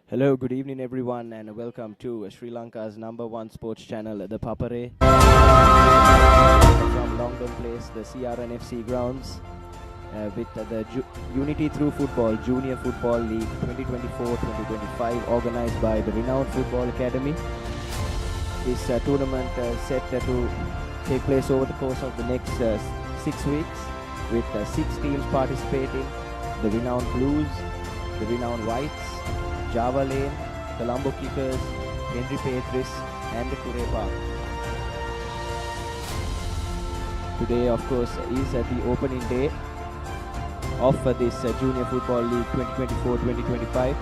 Hello, good evening everyone and welcome to Sri Lanka's #1 sports channel, the Papare. From Longdon Place, the CRNFC grounds, with the Unity Through Football Junior Football League 2024-2025 organized by the Renown Football Academy. This tournament set to take place over the course of the next 6 weeks with 6 teams participating: the Renown Blues, the Renown Whites, Java Lane, Colombo Kickers, Pedris and the Kura. Today, of course, is the opening day of this Junior Football League 2024-2025.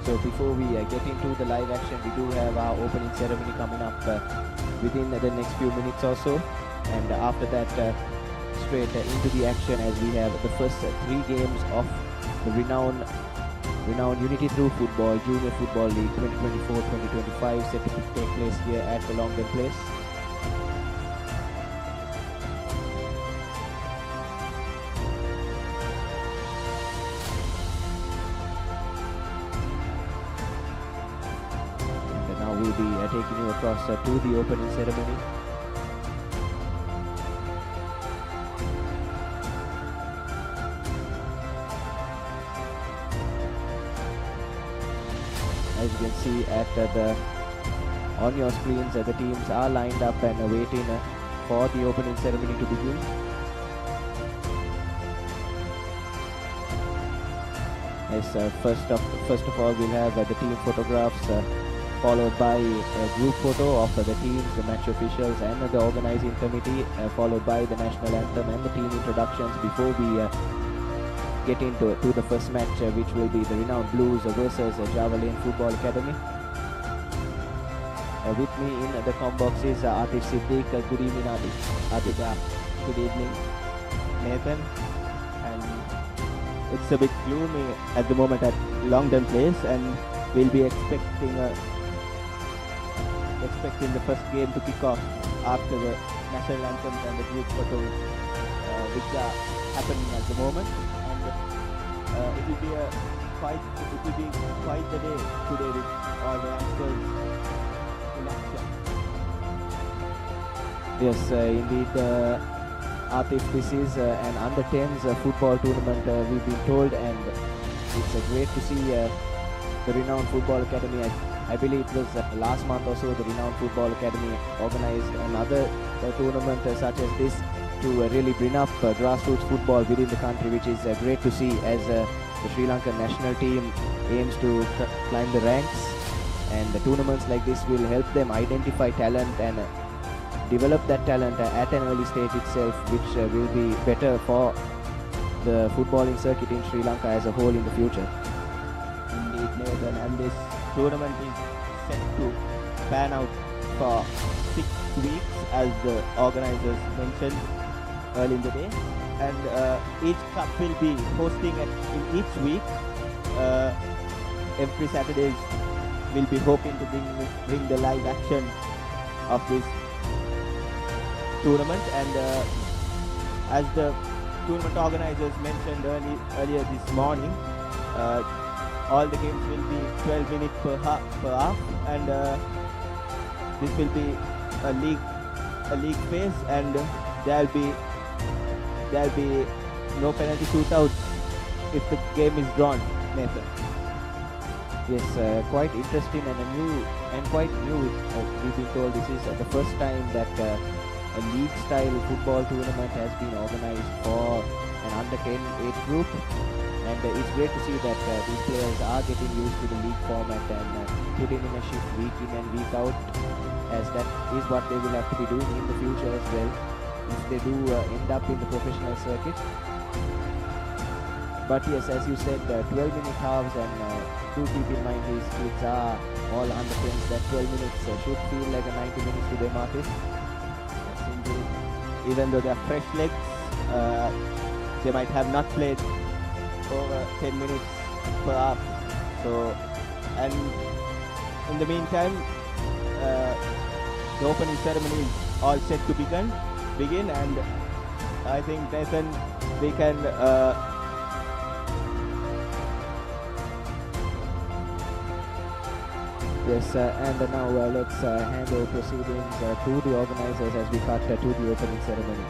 So before we get into the live action, we do have our opening ceremony coming up within the next few minutes or so. And after that, straight into the action as we have the first 3 games of the Renown Unity Through Football Junior Football League 2024-2025 set to take place here at the Longdon Place. And now we'll be taking you across to the opening ceremony. As you can see on your screens, the teams are lined up and waiting for the opening ceremony to begin. Yes, first of all, we'll have the team photographs, followed by a group photo of the teams, the match officials, and the organizing committee, followed by the national anthem and the team introductions before we get into the first match, which will be the Renown Blues versus Java Lane Football Academy. With me in the com box is Atif Siddiq. Good evening, Atif. Good evening, Nathan. And it's a bit gloomy at the moment at Longdon Place, and we'll be expecting the first game to kick off after the national anthems and the group photos, which are happening at the moment. It will be quite the day today with all the youngsters in action. Yes, indeed, Atif, this is an under 10s football tournament, we've been told, and it's great to see the Renown Football Academy. I believe it was last month or so the Renown Football Academy organized another tournament such as this to really bring up grassroots football within the country, which is great to see as the Sri Lankan national team aims to climb the ranks. And the tournaments like this will help them identify talent and develop that talent at an early stage itself, which will be better for the footballing circuit in Sri Lanka as a whole in the future. Indeed, Nathan, and this tournament is set to pan out for 6 weeks, as the organizers mentioned early in the day, and each club will be hosting in each week. Every Saturdays we'll be hoping to bring the live action of this tournament, and as the tournament organizers mentioned earlier this morning, all the games will be 12 minutes per half, and this will be a league phase, and there'll be no penalty shootouts if the game is drawn, Nathan. Yes, quite interesting and quite new. We've been told this is the first time that a league-style football tournament has been organized for an under 10 age group, and it's great to see that these players are getting used to the league format and putting in a shift week in and week out, as that is what they will have to be doing in the future as well, if they do end up in the professional circuit. But yes, as you said, 12-minute halves, and do keep in mind these kids are all under 10s. That 12 minutes should feel like a 90 minutes to them, artists. Yes, indeed. Even though they're fresh legs, they might have not played over 10 minutes per half. So, and in the meantime, the opening ceremony is all set to begin, and I think, Nathan, we can Yes, and now let's hand over proceedings to the organizers as we cut to the opening ceremony.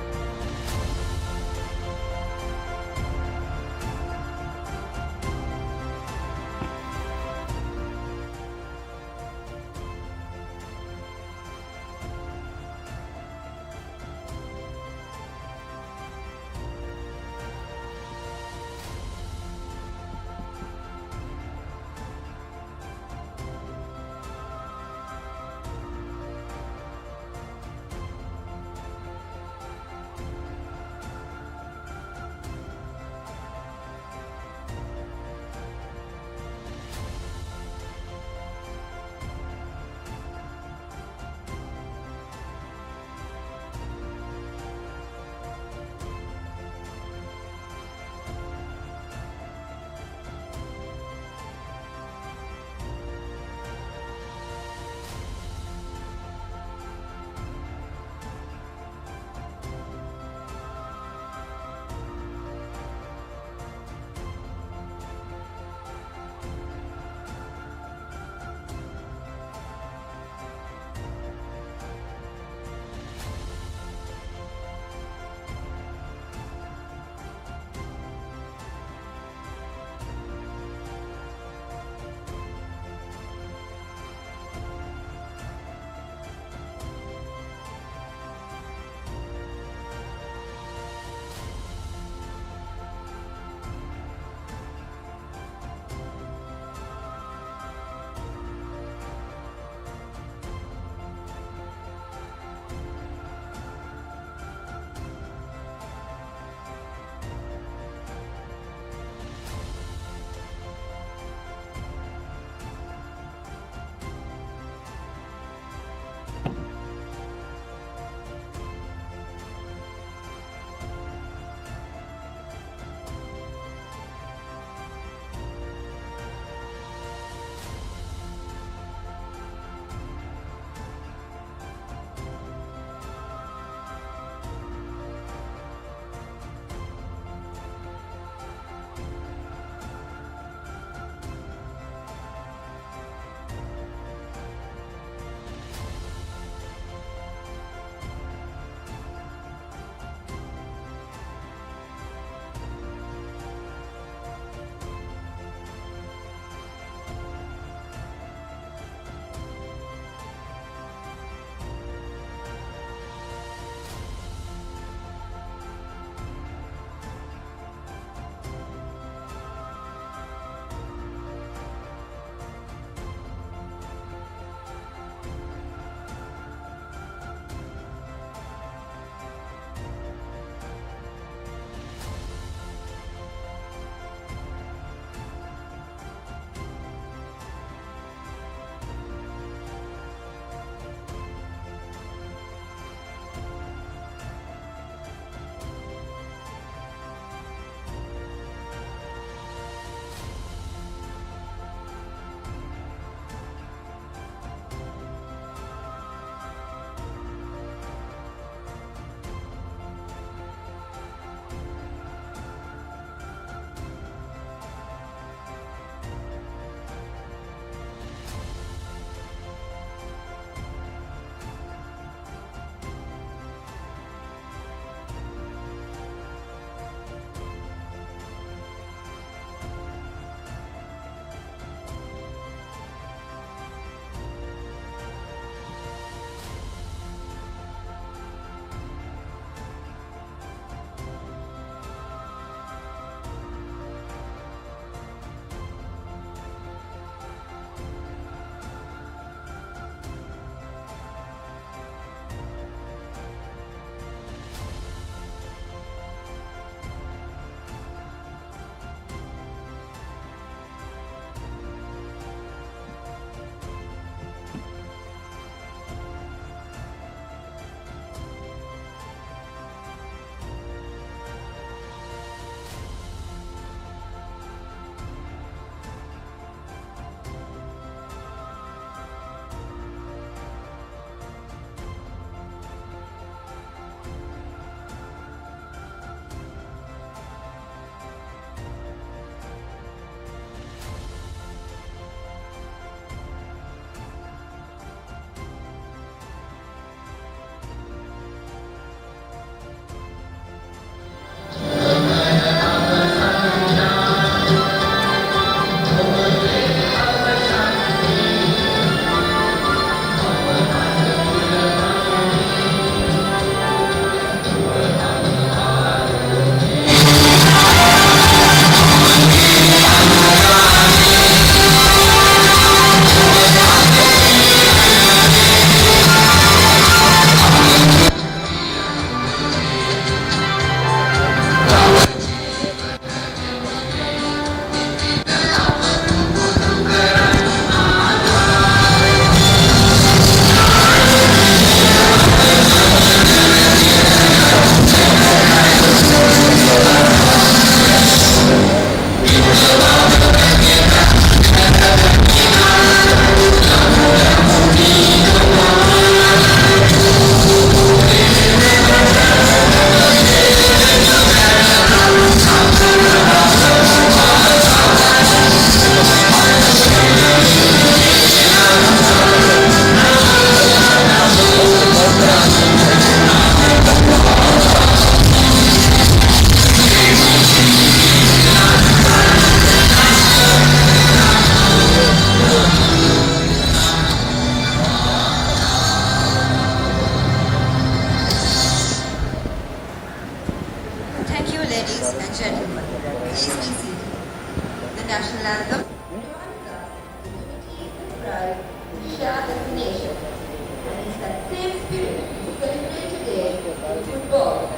anthem reminds us the unity and pride we share as a nation. And it's that same spirit we celebrate today in football.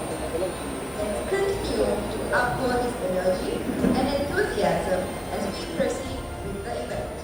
Let's continue to uphold this energy and enthusiasm as we proceed with the event.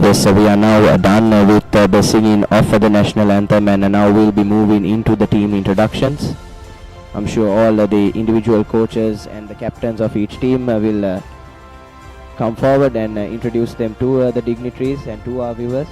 Yes, so we are now done with the singing of the national anthem, and now we'll be moving into the team introductions. I'm sure all the individual coaches and the captains of each team will come forward and introduce them to the dignitaries and to our viewers.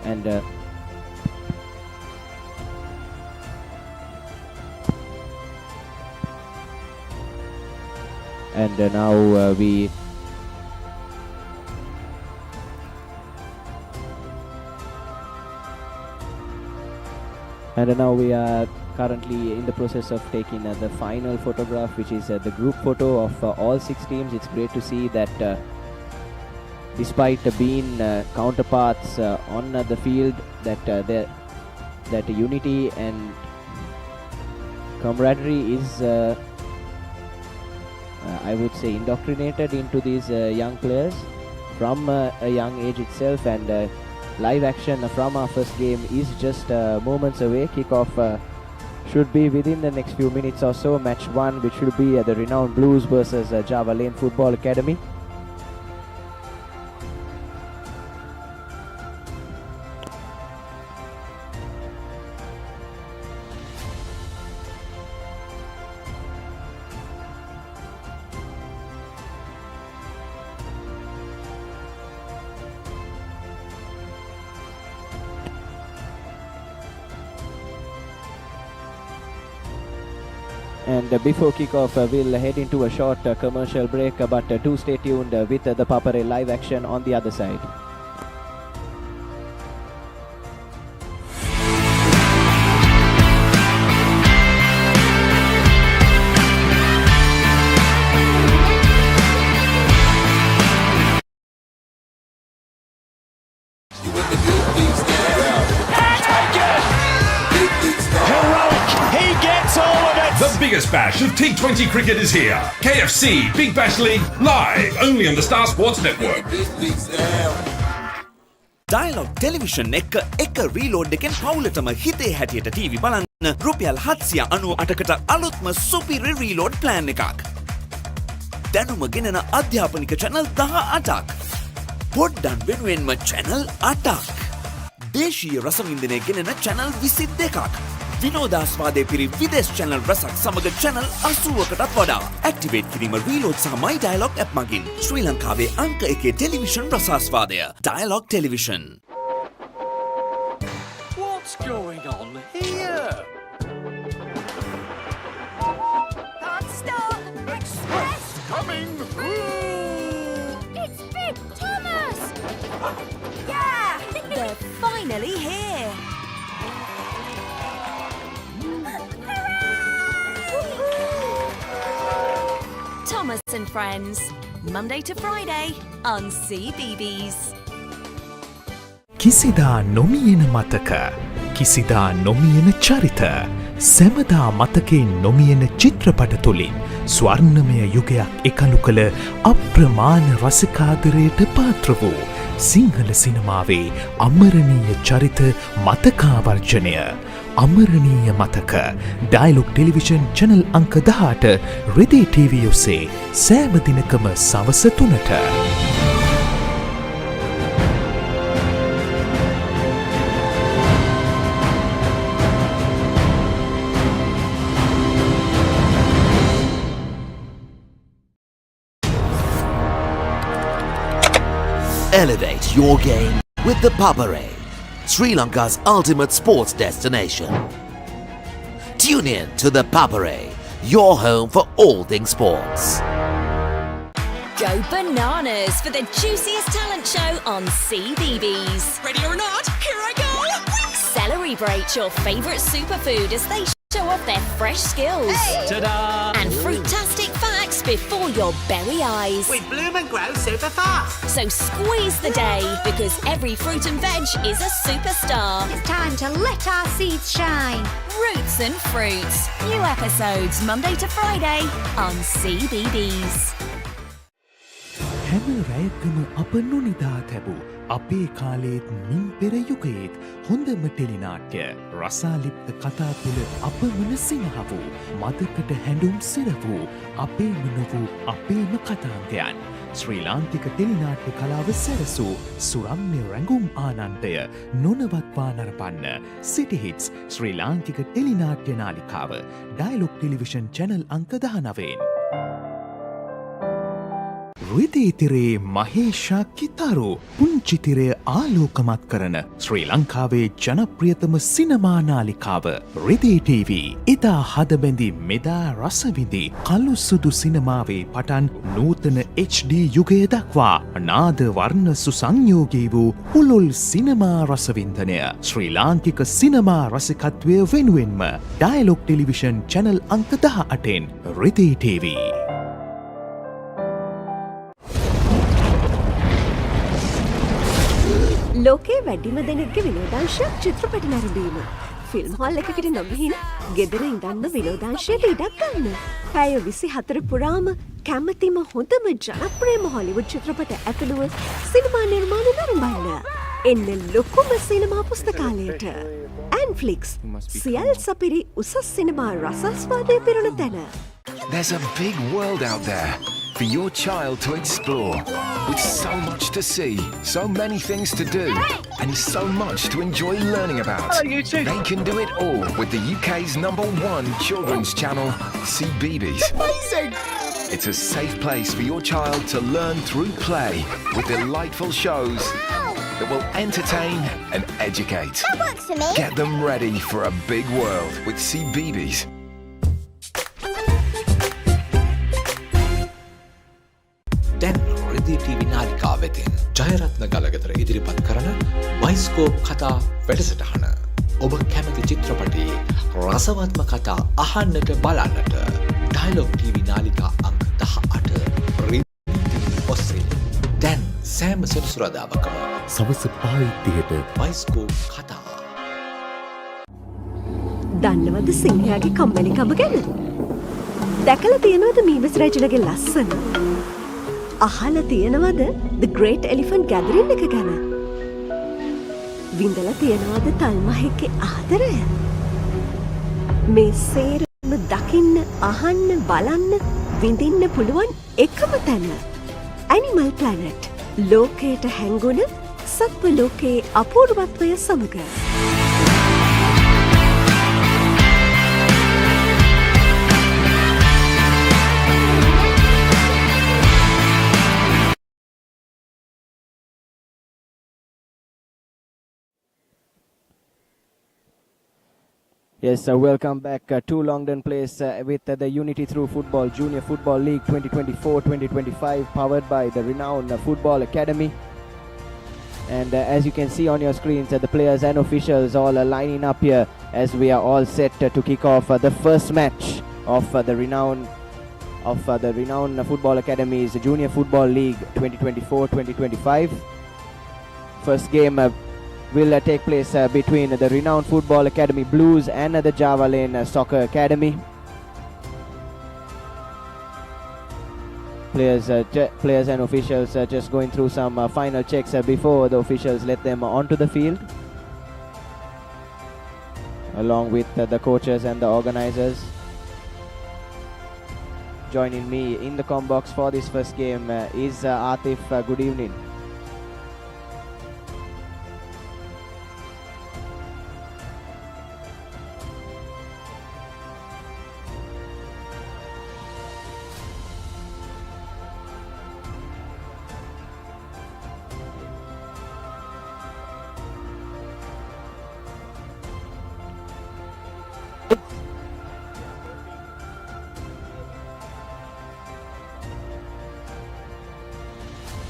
and now we are currently in the process of taking the final photograph, which is the group photo of all 6 teams. It's great to see that despite being counterparts on the field, that unity and camaraderie is I would say indoctrinated into these young players from a young age itself, and live action from our first game is just moments away. Kickoff should be within the next few minutes or so. Match 1, which will be the Renown Blues versus Java Lane Football Academy. And before kickoff, we'll head into a short commercial break, but do stay tuned with the Papare live action on the other side. Biggest bash of T20 cricket is here. KFC Big Bash League live only on the Star Sports Network. Dialogue Television එක reload එකෙන් පවුලටම හිතේ හැටියට TV බලන්න රුපියල් 798කට අලුත්ම සුපිරි reload plan එකක්. දැනුම ගෙනෙන අධ්‍යාපනික channel 18ක්. පොඩ්ඩන් වෙනුවෙන්ම channel 8ක්. දේශීය රසවින්දනය ගෙනෙන channel 22ක්. විනෝදාස්වාදය පිරි විදේශ channel රසක් සමග channel 80කටත් වඩා. Activate කිරීම reload සහ My Dialogue app මගින් ශ්‍රී ලංකාවේ අංක 1 television රසාස්වාදය. Dialogue Television. What's going on here? Can't stop! Express! Coming! It's Big Thomas! Yeah! They're finally here! Thomas and Friends, Monday to Friday on CBBS. කිසිදා නොමියෙන මතක, කිසිදා නොමියෙන චරිත, සැමදා මතකෙන් නොමියෙන චිත්‍රපට තුළින් ස්වර්ණමය යුගයක් එකලු කළ අප්‍රමාණ රසිකාදරයට පාත්‍ර වූ සිංහල සිනමාවේ අමරණීය චරිත මතකාවර්ජනය. අමරණීය මතක ඩයලොග් ටෙලිවිෂන් චැනල් අංක 18 රෙදි TV ඔස්සේ සෑම දිනකම සවස 3ට. Elevate your game with the Papare, Sri Lanka's ultimate sports destination. Tune in to the Papare, your home for all things sports. Go bananas for the juiciest talent show on CBBS. Ready or not, here I go! Celebrate your favourite superfood as they show off their fresh skills. Ta-da! And fruitastic facts before your berry eyes. We bloom and grow super fast! So squeeze the day, because every fruit and veg is a superstar. It's time to let our seeds shine. Roots and Fruits. New episodes Monday to Friday on CBBS. හැම රැයකම අප නොනිදා තැබූ අපේ කාලේත් මින් පෙර යුගයේත් හොඳම ටෙලිනාට්‍ය රසාලිප්ත කතා තුළ අපමණ සිනහ වූ මදකට හැඬුම් සිර වූ අපේම නොවූ අපේම කතාන්තයන් ශ්‍රී ලාංකික ටෙලිනාට්‍ය කලාව සැරසූ සුරම්‍ය රැඟුම් ආනන්දය නොනවත්වා නරපන්න සිටි හිට්ස් ශ්‍රී ලාංකික ටෙලිනාට්‍ය නාලිකාව ඩයලොග් ටෙලිවිෂන් චැනල් අංක 19. රිදීතිරේ මහේෂා කිතාරෝ පුංචිතිරය ආලෝකමත් කරන ශ්‍රී ලංකාවේ ජනප්‍රියතම සිනමා නාලිකාව රිදී TV. ඉතා හදබැඳි මෙදා රසවිඳි කළු සුදු සිනමාවේ පටන් නූතන HD යුගය දක්වා නාද වර්ණ සුසංයෝගී වූ පුළුල් සිනමා රසවින්දනය ශ්‍රී ලාංකික සිනමා රසිකත්වය වෙනුවෙන්ම ඩයලොග් ටෙලිවිෂන් චැනල් අංක 18න් රිදී TV. ලෝකයේ වැඩිම දෙනෙක්ගේ විනෝදාංශයක් චිත්‍රපට නැරඹීම. ෆිල්ම් හෝල් එකකට නොගිහින් ගෙදර ඉඳන්ම විනෝදාංශයට ඉඩක් ගන්න. පැය 24 පුරාම කැමතිම හොඳම ජනප්‍රියම හොලිවුඩ් චිත්‍රපට ඇතුළුව සිනමා නිර්මාණ නරඹන්න. එන්න ලොකුම සිනමා පුස්තකාලයට. ඇන්ෆ්ලික්ස් සියල් සපිරි උසස් සිනමා රසාස්වාදය පිරුණ තැන. There's a big world out there for your child to explore, with so much to see, so many things to do, and so much to enjoy learning about. They can do it all with the UK's #1 children's channel, CBeebies. Amazing! It's a safe place for your child to learn through play, with delightful shows that will entertain and educate. That works for me. Get them ready for a big world with CBeebies. දැන් රිදී TV නාලිකා වෙතින් ජයරත්න ගලගෙදර ඉදිරිපත් කරන bioscope කතා වැඩසටහන. ඔබ කැමති චිත්‍රපටයේ රසවත්ම කතා අහන්නට බලන්නට ඩයලොග් TV නාලිකා අංක 18 රිදී TV ඔස්සේ දැන් සෑම සෙනසුරාදාකම සවස 5:30ට බයිස්කෝප් කතා. දන්නවද සිංහයාගේ කම්මැලිකම ගැන? දැකලා තියෙනවද මීමස් රජුලගේ ලස්සන? අහලා තියෙනවද The Great Elephant Gathering එක ගැන? විඳලා තියෙනවද තල්මහෙක්ගේ ආදරය? මේ සේරම දකින්න, අහන්න, බලන්න, විඳින්න පුළුවන් එකම තැන. Animal Planet. ලෝකයට හැංගුණ සත්ව ලෝකයේ අපූර්වත්වය සමග. Yes, welcome back to Longdon Place with the Unity Through Football Junior Football League 2024-2025 powered by the Renown Football Academy. And as you can see on your screens, the players and officials all are lining up here as we are all set to kick off the first match of the Renown Football Academy's Junior Football League 2024-2025. First game will take place between the Renown Football Academy Blues and the Java Lane Soccer Academy. Players and officials are just going through some final checks before the officials let them onto the field, along with the coaches and the organizers. Joining me in the comm box for this first game is Atif. Good evening.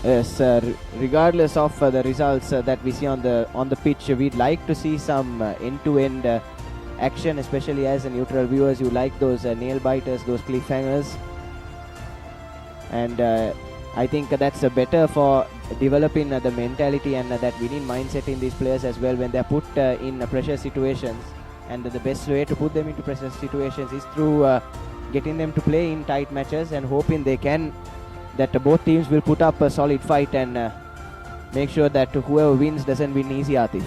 Yes, regardless of the results that we see on the pitch, we'd like to see some end-to-end action, especially as a neutral viewers. You like those nail biters, those cliffhangers, and I think that's better for developing the mentality and that winning mindset in these players as well when they're put in pressure situations. And the best way to put them into pressure situations is through getting them to play in tight matches and hoping they can that both teams will put up a solid fight and make sure that whoever wins doesn't win easy, Atif.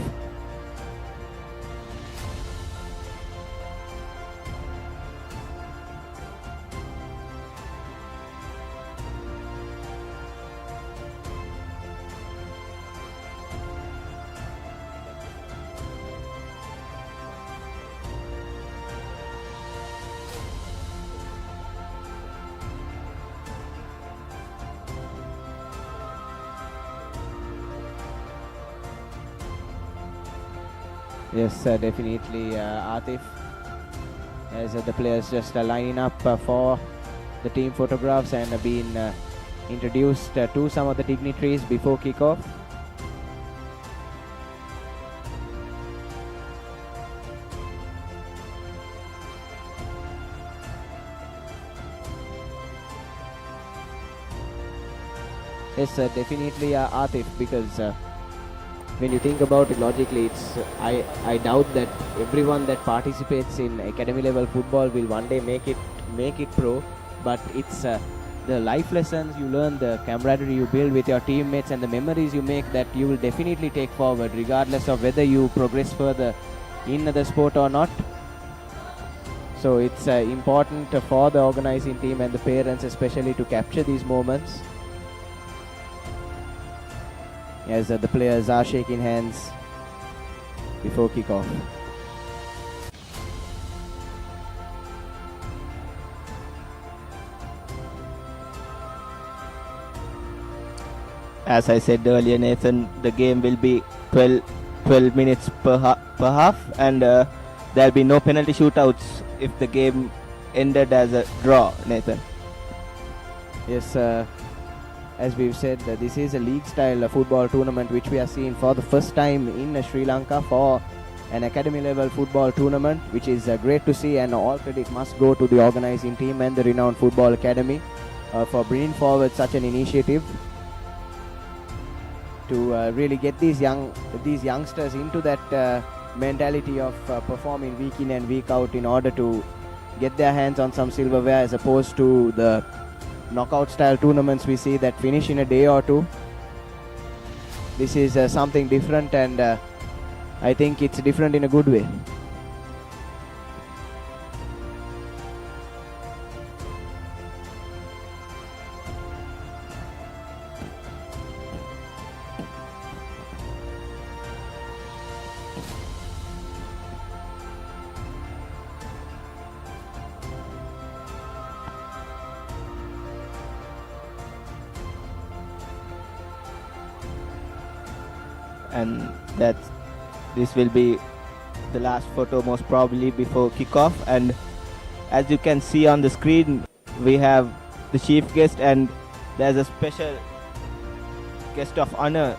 Yes, definitely, Atif. As the players just lining up for the team photographs and being introduced to some of the dignitaries before kickoff. Yes, definitely, Atif, because when you think about it logically, it's I doubt that everyone that participates in academy level football will one day make it pro, but it's the life lessons you learn, the camaraderie you build with your teammates, and the memories you make that you will definitely take forward regardless of whether you progress further in the sport or not. So it's important for the organizing team and the parents especially to capture these moments as the players are shaking hands before kickoff. As I said earlier, Nathan, the game will be 12 minutes per half, and there'll be no penalty shootouts if the game ended as a draw, Nathan. Yes, as we've said, this is a league-style football tournament which we are seeing for the first time in Sri Lanka for an academy-level football tournament, which is great to see, and all credit must go to the organizing team and the Renown Football Academy for bringing forward such an initiative to really get these youngsters into that mentality of performing week in and week out in order to get their hands on some silverware, as opposed to the knockout style tournaments we see that finish in a day or two. This is something different, and I think it's different in a good way. And this will be the last photo most probably before kickoff. And as you can see on the screen, we have the chief guest, and there's a special guest of honor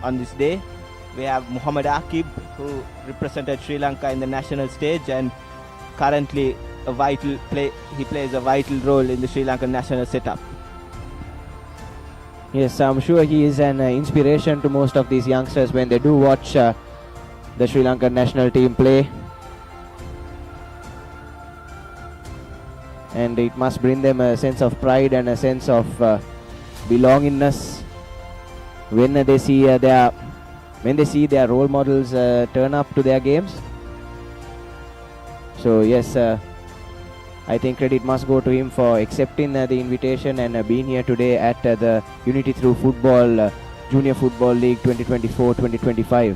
on this day. We have Muhammad Akib, who represented Sri Lanka in the national stage and currently he plays a vital role in the Sri Lankan national setup. Yes, I'm sure he is an inspiration to most of these youngsters when they do watch the Sri Lankan national team play. And it must bring them a sense of pride and a sense of belongingness when they see their role models turn up to their games. So yes, I think credit must go to him for accepting the invitation and being here today at the Unity Through Football Junior Football League 2024-2025.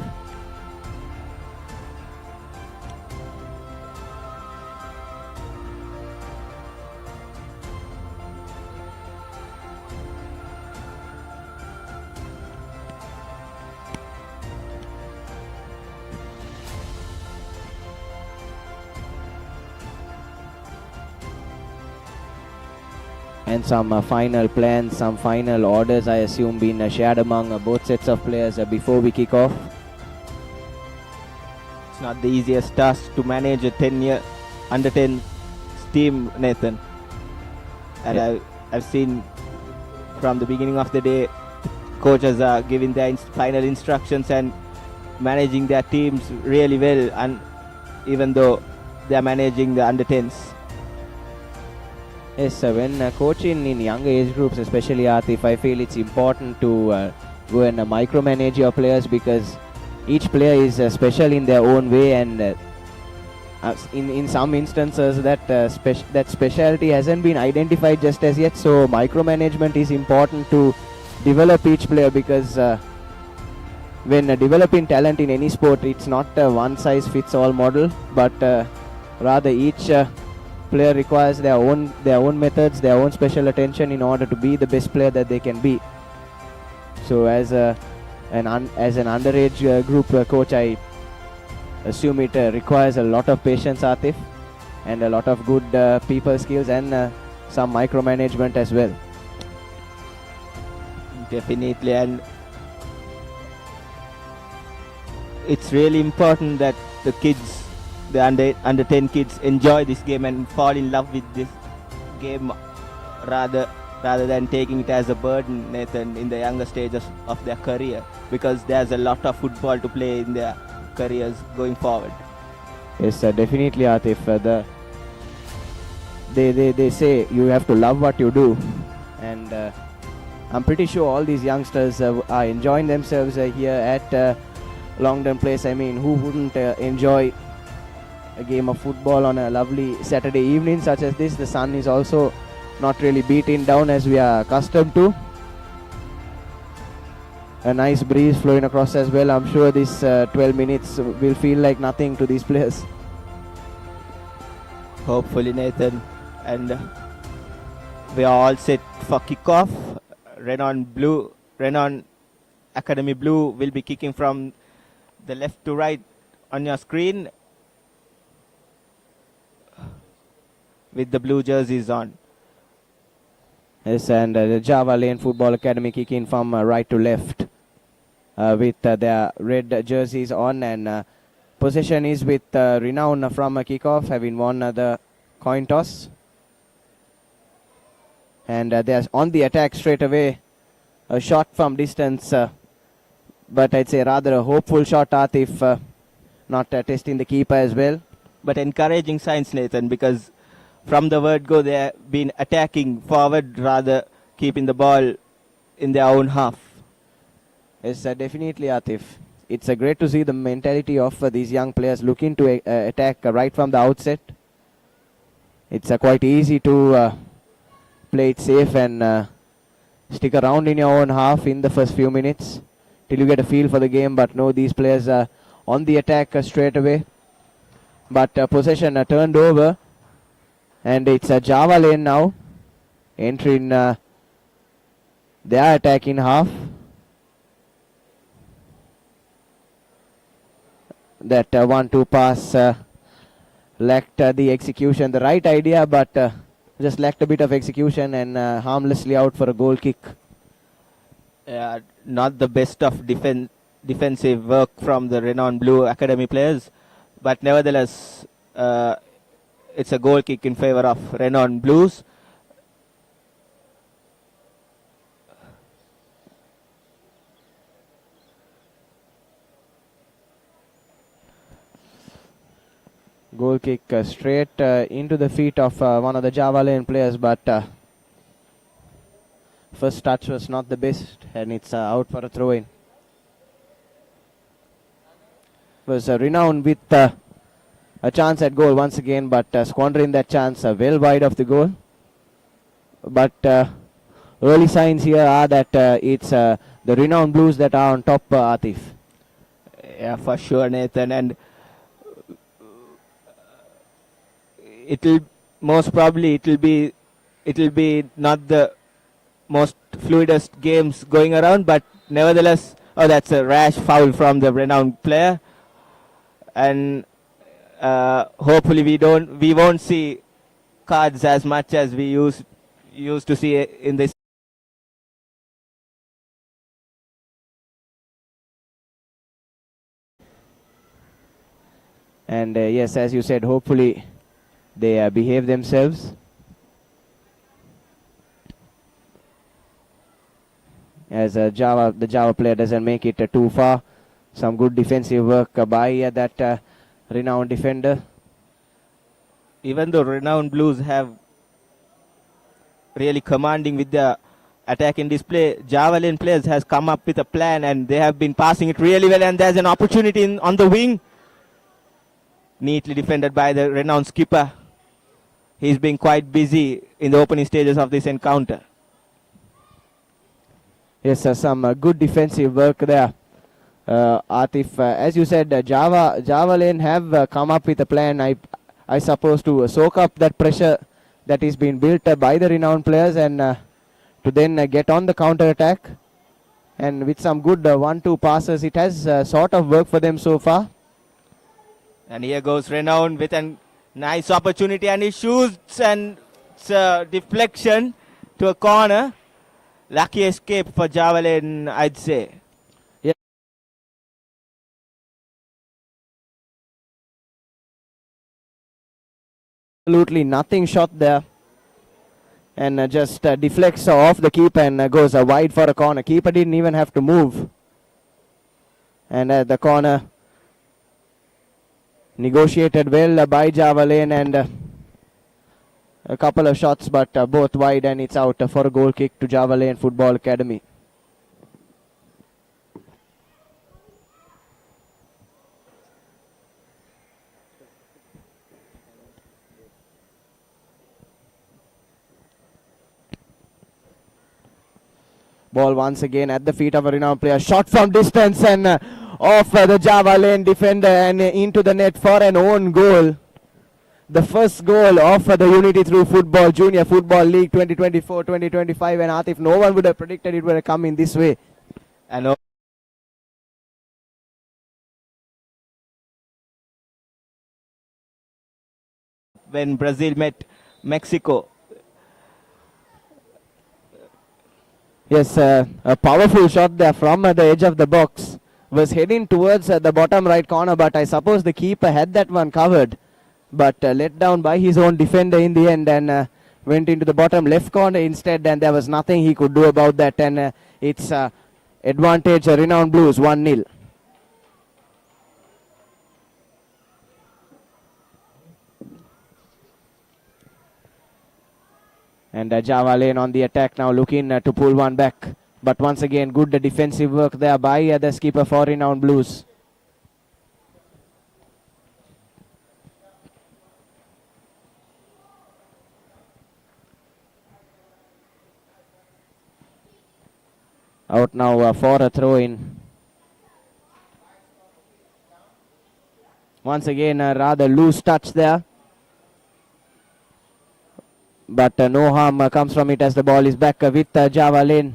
And some final plans, some final orders, I assume, being shared among both sets of players before we kick off. It's not the easiest task to manage a 10-year under 10 team, Nathan. And yeah. I've seen from the beginning of the day, coaches are giving their final instructions and managing their teams really well, and even though they're managing the under 10s. Yes, when coaching in younger age groups, especially Atif, I feel it's important to go and micromanage your players, because each player is special in their own way, and in some instances that speciality hasn't been identified just as yet. So micromanagement is important to develop each player, because when developing talent in any sport, it's not a one size fits all model, but rather each player requires their own methods, their own special attention in order to be the best player that they can be. So as an underage group coach, I assume it requires a lot of patience, Atif, and a lot of good people skills and some micromanagement as well. Definitely, and it's really important that the kids, the under 10 kids, enjoy this game and fall in love with this game rather than taking it as a burden, Nathan, in the younger stages of their career, because there's a lot of football to play in their careers going forward. Yes, definitely, Atif. They say you have to love what you do, and I'm pretty sure all these youngsters are enjoying themselves here at Longdon Place. I mean, who wouldn't enjoy a game of football on a lovely Saturday evening such as this? The sun is also not really beating down as we are accustomed to. A nice breeze flowing across as well. I'm sure this 12 minutes will feel like nothing to these players. Hopefully, Nathan. And we are all set for kickoff. Renown Academy Blue will be kicking from the left to right on your screen with the blue jerseys on. Yes, and the Java Lane Football Academy kicking from right to left with their red jerseys on, and possession is with Renown from a kickoff, having won the coin toss. And they're on the attack straight away. A shot from distance, but I'd say rather a hopeful shot, Atif, not testing the keeper as well. But encouraging signs, Nathan, because from the word go, they have been attacking forward, rather keeping the ball in their own half. Yes, definitely, Atif. It's great to see the mentality of these young players looking to attack right from the outset. It's quite easy to play it safe and stick around in your own half in the first few minutes till you get a feel for the game. But no, these players are on the attack straight away. But possession turned over, and it's a Java Lane now entering their attacking half. That 1-2 pass lacked the execution, the right idea, but just lacked a bit of execution and harmlessly out for a goal kick. Not the best of defensive work from the Renown Blue Academy players, but nevertheless, it's a goal kick in favor of Renown Blues. Goal kick straight into the feet of one of the Java Lane players, but first touch was not the best, and it's out for a throw-in. It was Renown with a chance at goal once again, but squandering that chance well wide of the goal. But early signs here are that it's the Renown Blues that are on top, Atif. Yeah, for sure, Nathan, and it'll most probably it'll be not the most fluidest games going around, but nevertheless, that's a rash foul from the Renowned player, and hopefully we won't see cards as much as we used to see in this. And yes, as you said, hopefully they behave themselves. As the Java player doesn't make it too far. Some good defensive work by that Renowned defender. Even though Renowned Blues have really commanding with their attacking display, Java Lane players has come up with a plan and they have been passing it really well, and there's an opportunity on the wing. Neatly defended by the Renowned skipper. He's been quite busy in the opening stages of this encounter. Yes, some good defensive work there. Atif, as you said, Java Lane have come up with a plan, I suppose, to soak up that pressure that is being built by the Renowned players and to then get on the counter attack. And with some good 1-2 passes, it has sort of worked for them so far. And here goes Renown with a nice opportunity, and he shoots, and it's a deflection to a corner. Lucky escape for Javelin, I'd say. Absolutely nothing shot there. And just deflects off the keeper and goes wide for a corner. Keeper didn't even have to move. And the corner negotiated well by Javelin, and a couple of shots, but both wide, and it's out for a goal kick to Javelin Football Academy. Ball once again at the feet of a renowned player. Shot from distance and off the Javelin defender and into the net for an own goal. The first goal of the Unity Through Football Junior Football League 2024-2025, and Atif, no one would have predicted it would have come in this way. And when Brazil met Mexico. Yes, a powerful shot there from the edge of the box. Was heading towards the bottom right corner, but I suppose the keeper had that one covered. But let down by his own defender in the end, and went into the bottom left corner instead, and there was nothing he could do about that. And it's advantage Renown Blues 1-0. And Javelin on the attack now, looking to pull one back. But once again, good defensive work there by the skipper for Renown Blues. Out now for a throw-in. Once again, a rather loose touch there. But no harm comes from it as the ball is back with Javelin.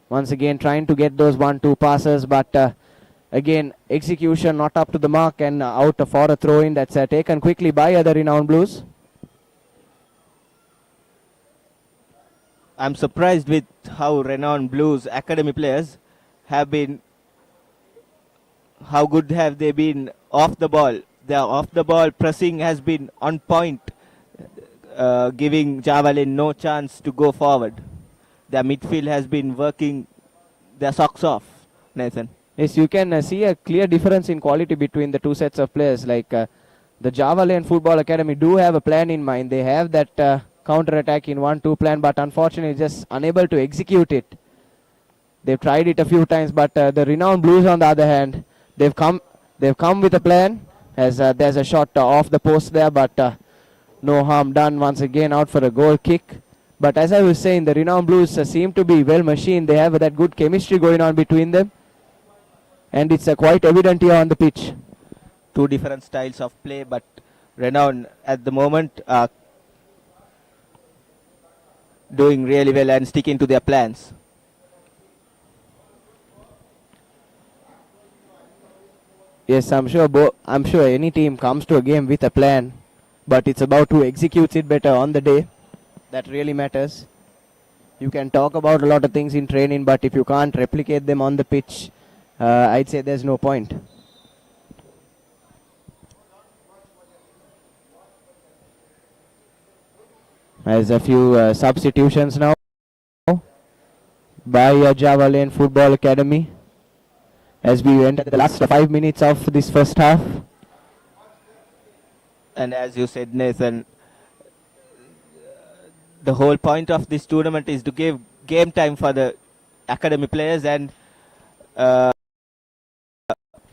Once again trying to get those 1-2 passes, but again execution not up to the mark, and out for a throw-in that's taken quickly by the Renown Blues. I'm surprised with how Renown Blues academy players have been, how good have they been off the ball. Their off-the-ball pressing has been on point, giving Javelin no chance to go forward. Their midfield has been working their socks off, Nathan. Yes, you can see a clear difference in quality between the two sets of players. Like the Javelin Football Academy do have a plan in mind. They have that counter-attack in 1-2 plan, but unfortunately just unable to execute it. They've tried it a few times, but the Renown Blues, on the other hand, they've come with a plan. As there's a shot off the post there, but no harm done. Once again out for a goal kick. But as I was saying, the Renown Blues seem to be well machined. They have that good chemistry going on between them, and it's quite evident here on the pitch. Two different styles of play, but Renown at the moment are doing really well and sticking to their plans. Yes, I'm sure any team comes to a game with a plan, but it's about who executes it better on the day. That really matters. You can talk about a lot of things in training, but if you can't replicate them on the pitch, I'd say there's no point. There's a few substitutions now by Javelin Football Academy as we enter the last 5 minutes of this first half. And as you said, Nathan, the whole point of this tournament is to give game time for the academy players, and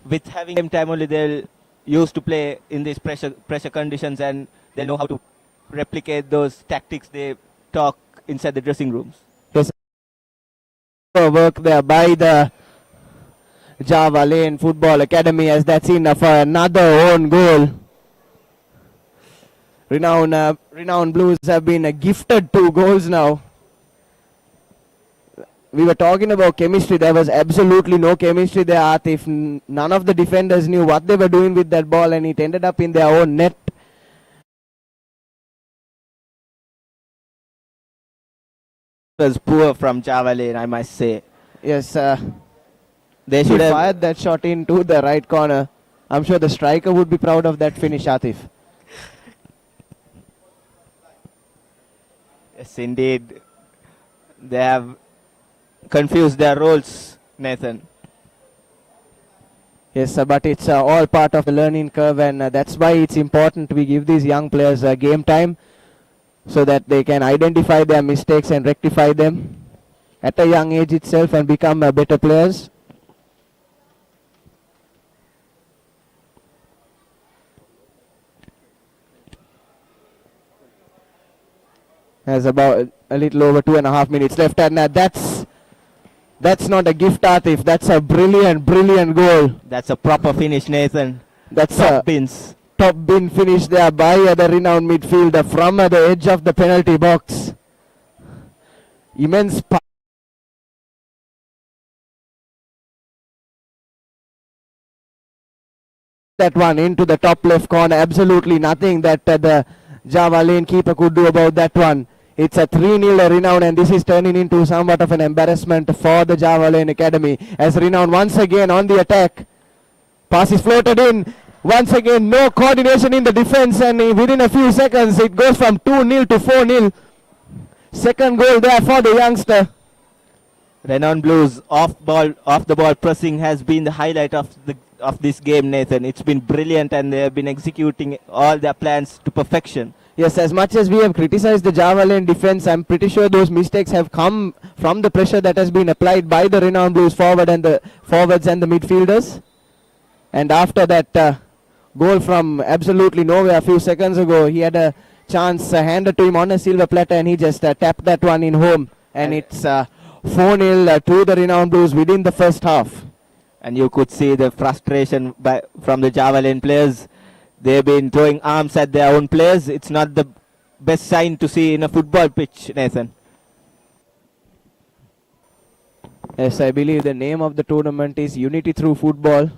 with having game time only, they'll use to play in these pressure conditions, and they know how to replicate those tactics they talk inside the dressing rooms. Yes, work there by the Javelin Football Academy, as that's enough for another own goal. Renown Blues have been gifted 2 goals now. we were talking about chemistry. There was absolutely no chemistry there, Atif. None of the defenders knew what they were doing with that ball, and it ended up in their own net. It was poor from Java Lane, I must say. Yes, They he should have fired that shot into the right corner. I'm sure the striker would be proud of that finish, Atif. Yes, indeed. They have confused their roles, Nathan. Yes, but it's all part of the learning curve, and that's why it's important we give these young players game time so that they can identify their mistakes and rectify them at a young age itself and become better players. There's about a little over 2.5 minutes left, and that's not a gift, Atif. That's a brilliant goal. That's a proper finish, Nathan. That's Top a bins. top bin finish there by the Renown midfielder from the edge of the penalty box. Immense that one into the top left corner. Absolutely nothing that the Java Lane keeper could do about that one. It's a 3-0 Renown, and this is turning into somewhat of an embarrassment for the Java Lane Academy as Renown once again on the attack. Pass is floated in. Once again, no coordination in the defense, and within a few seconds it goes from 2-0 to 4-0. Second goal there for the youngster. Renown Blues off the ball pressing has been the highlight of this game, Nathan. It's been brilliant, and they have been executing all their plans to perfection. Yes, as much as we have criticized the Java Lane defense, I'm pretty sure those mistakes have come from the pressure that has been applied by the Renown Blues forwards and the midfielders. And after that goal from absolutely nowhere a few seconds ago, he had a chance handed to him on a silver platter, and he just tapped that one in home. And it's 4-0 to the Renown Blues within the first half. And you could see the frustration from the Java Lane players. They've been throwing arms at their own players. It's not the best sign to see in a football pitch, Nathan. Yes, I believe the name of the tournament is Unity Through Football.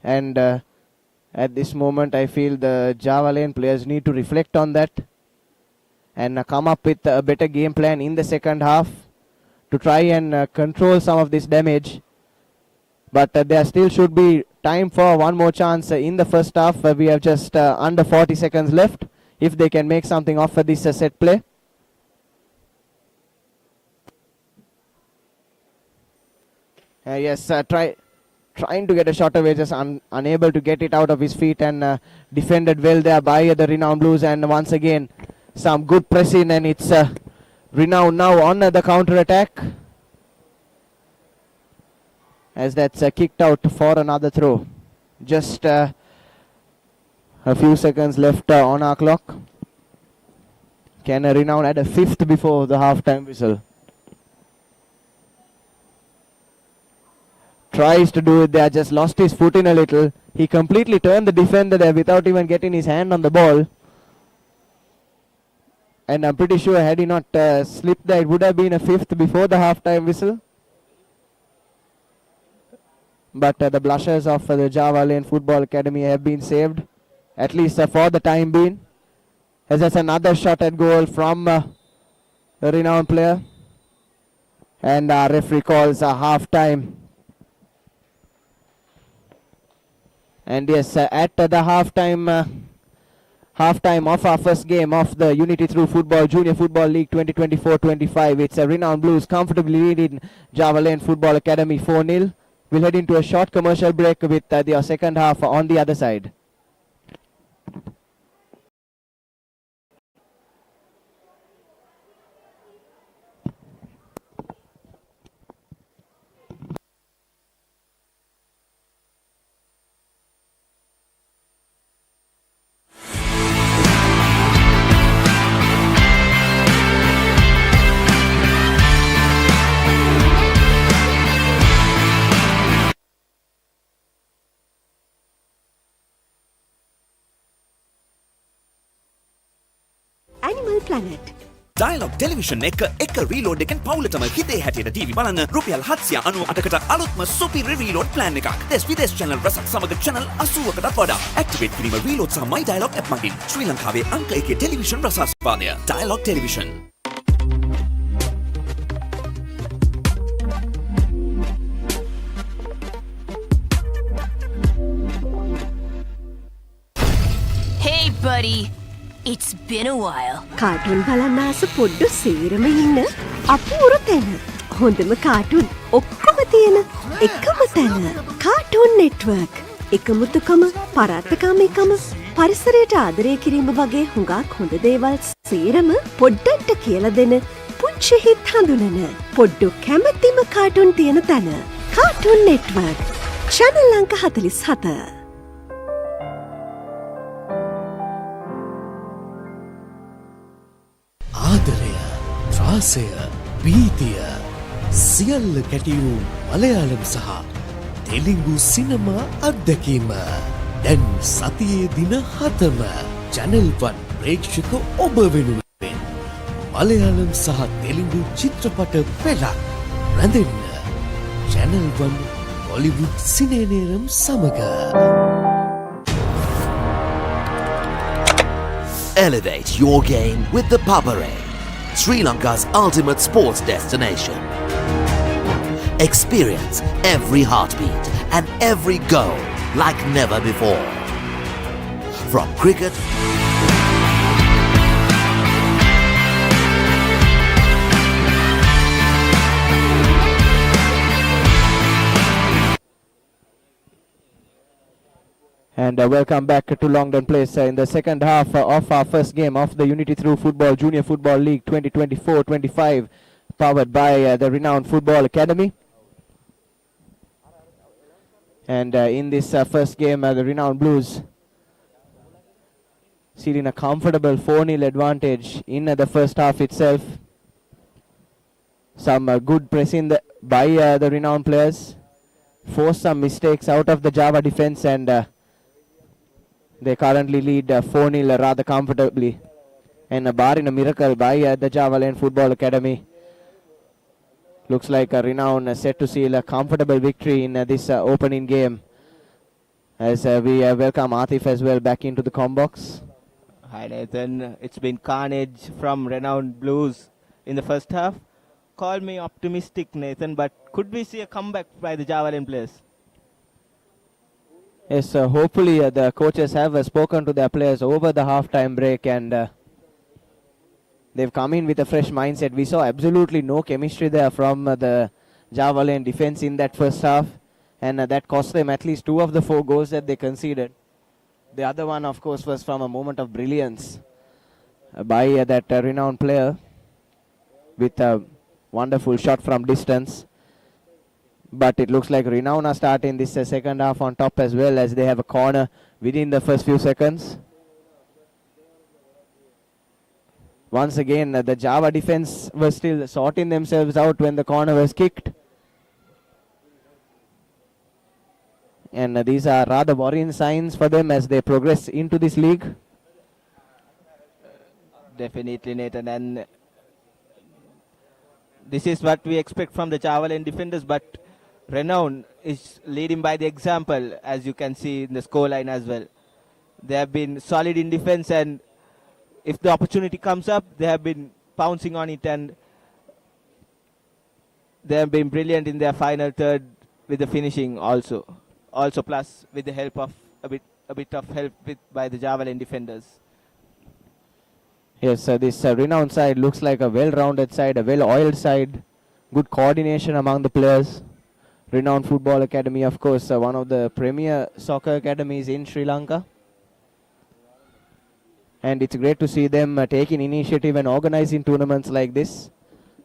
And at this moment, I feel the Java Lane players need to reflect on that and come up with a better game plan in the second half to try and control some of this damage. But there still should be time for one more chance in the first half. We have just under 40 seconds left if they can make something of this set play. Yes, trying to get a shot away, just unable to get it out of his feet, and defended well there by the Renown Blues. And once again, some good pressing, and it's Renown now on the counter attack, as that's kicked out for another throw. Just a few seconds left on our clock. Can Renown add a fifth before the half-time whistle? Tries to do it there, just lost his foot in a little. He completely turned the defender there without even getting his hand on the ball. And I'm pretty sure had he not slipped there, it would have been a fifth before the half-time whistle. But the blushers of the Java Lane Football Academy have been saved, at least for the time being. As that's another shot at goal from the Renowned player. And our referee calls a half-time. And yes, at the half-time of our first game of the Unity Through Football Junior Football League 2024-25, it's a Renown Blues comfortably leading Java Lane Football Academy 4-0. We'll head into a short commercial break with the second half on the other side. Animal Planet. Dialog television එක reload එකෙන් පවුලටම හිතේ හැටියට TV බලන්න රුපියල් 798කට අලුත්ම සුපිරි reload plan එකක්. දෙස් විදේශ channel රසක් සමග channel 80කටත් වඩා. ඇක්ටිවේට් කිරීම රීලෝඩ් සහ my dialog app මගින්. ශ්‍රී ලංකාවේ අංක 1 ටෙලිවිෂන් රසාස්වාදය. Dialog television. Hey buddy, it's been a while. Cartoon බලන්න ආස පොඩ්ඩ සේරම ඉන්න අපූරු තැන. හොඳම කාටුන් ඔක්කොම තියෙන එකම තැන. Cartoon network. එකමුතුකම, පරාත්තකාමීකම, පරිසරයට ආදරය කිරීම වගේ හුඟක් හොඳ දේවල් සේරම පොඩ්ඩට කියලා දෙන පුංචි හිත් හඳුනන පොඩ්ඩු කැමැතිම කාටුන් තියෙන තැන. Cartoon network. channel අංක 47. ආදරය, ත්‍රාසය, භීතිය සියල්ල කැටිවූ මලයාලම් සහ තෙලිඟු සිනමා අත්දැකීම දැන් සතියේ දින 7ම channel 1 ප්‍රේක්ෂක ඔබ වෙනුවෙන් මලයාලම් සහ තෙලිඟු චිත්‍රපට පෙළක් රැඳෙන්න channel 1 හොලිවුඩ් සිනේනේරම් සමග Elevate your game with the Papare, Sri Lanka's ultimate sports destination. Experience every heartbeat and every goal like never before. From cricket And welcome back to Longdon Place in the second half of our first game of the Unity Through Football Junior Football League 2024-25, powered by the Renown Football Academy. And in this first game, the Renown Blues sealing a comfortable 4-0 advantage in the first half itself. Some good pressing by the Renown players, forced some mistakes out of the Java defense, and they currently lead 4-0 rather comfortably. And barring a miracle by the Java Lane Football Academy, looks like a Renown set to seal a comfortable victory in this opening game. As we welcome Atif as well back into the combox. Hi Nathan, it's been carnage from Renown Blues in the first half. Call me optimistic, Nathan, but could we see a comeback by the Java Lane players? Yes, hopefully the coaches have spoken to their players over the half-time break, and they've come in with a fresh mindset. We saw absolutely no chemistry there from the Java Lane defense in that first half, and that cost them at least 2 of the 4 goals that they conceded. The other one, of course, was from a moment of brilliance by that renowned player with a wonderful shot from distance. But it looks like Renown are starting this second half on top as well, as they have a corner within the first few seconds. Once again, the Java defense was still sorting themselves out when the corner was kicked. And these are rather worrying signs for them as they progress into this league. Definitely, Nathan, and this is what we expect from the Java Lane defenders, but Renown is leading by the example, as you can see in the scoreline as well. They have been solid in defense, and if the opportunity comes up, they have been pouncing on it, and they have been brilliant in their final third with the finishing also. Also plus with the help of a bit of help by the Java Lane defenders. Yes, this Renown side looks like a well-rounded side, a well-oiled side. Good coordination among the players. Renown Football Academy, of course, one of the premier soccer academies in Sri Lanka. And it's great to see them taking initiative and organizing tournaments like this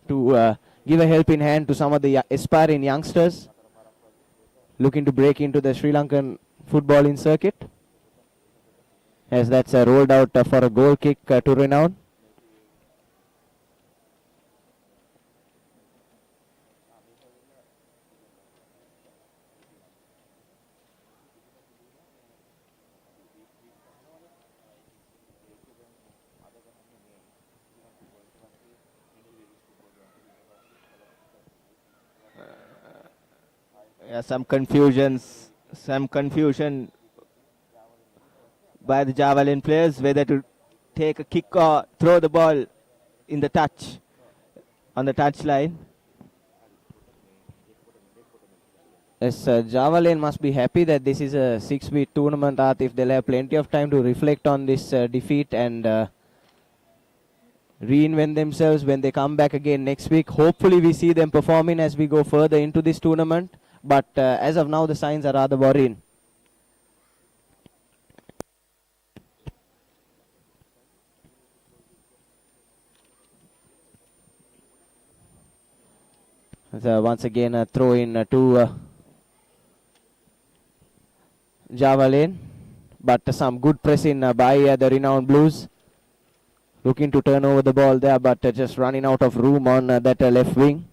to give a helping hand to some of the aspiring youngsters looking to break into the Sri Lankan footballing circuit. As that's rolled out for a goal kick to Renown. Some confusion by the Javelin players whether to take a kick or throw the ball in the touch on the touch line. Yes, Javelin must be happy that this is a 6-week tournament, Atif. They'll have plenty of time to reflect on this defeat and reinvent themselves when they come back again next week. Hopefully we see them performing as we go further into this tournament. But as of now, the signs are rather worrying. So once again, a throw in to Javelin, but some good pressing by the Renown Blues. Looking to turn over the ball there, but just running out of room on that left wing.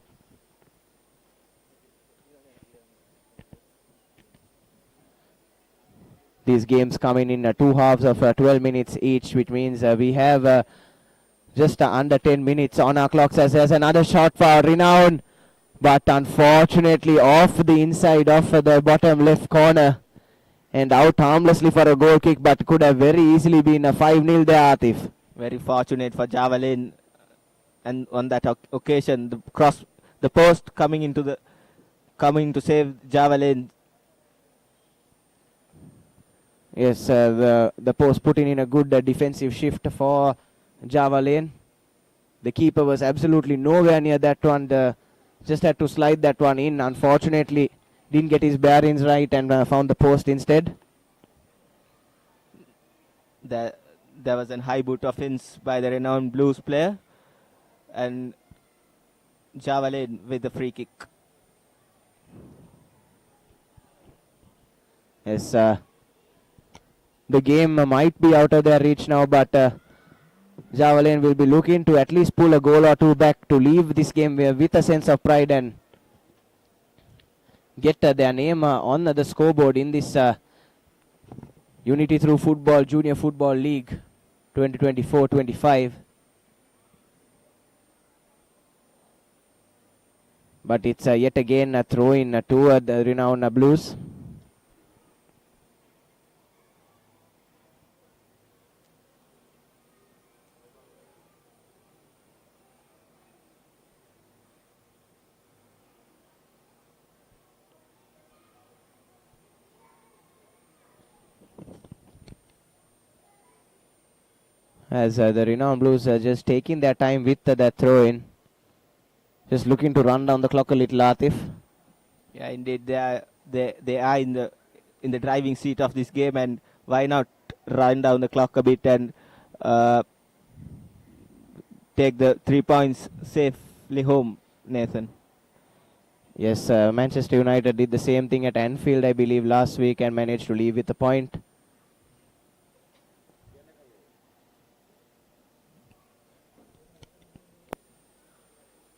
These games coming in 2 halves of 12 minutes each, which means we have just under 10 minutes on our clocks. As there's another shot for Renown, but unfortunately off the inside of the bottom left corner and out harmlessly for a goal kick, but could have very easily been a 5-0 there, Atif. Very fortunate for Javelin, and on that occasion the post coming to save Javelin. Yes, the post putting in a good defensive shift for Javelin. The keeper was absolutely nowhere near that one. Just had to slide that one in. Unfortunately, didn't get his bearings right and found the post instead. There was a high boot offense by the Renowned Blues player, and Javelin with the free kick. Yes, the game might be out of their reach now, but Javelin will be looking to at least pull a goal or two back to leave this game with a sense of pride and get their name on the scoreboard in this Unity Through Football Junior Football League 2024-25. But it's yet again a throw-in to the Renown Blues. As the Renown Blues are just taking their time with that throw-in. Just looking to run down the clock a little, Atif. Yeah, indeed, they are in the driving seat of this game, and why not run down the clock a bit and take the 3 points safely home, Nathan? Yes, Manchester United did the same thing at Anfield, I believe, last week and managed to leave with a point.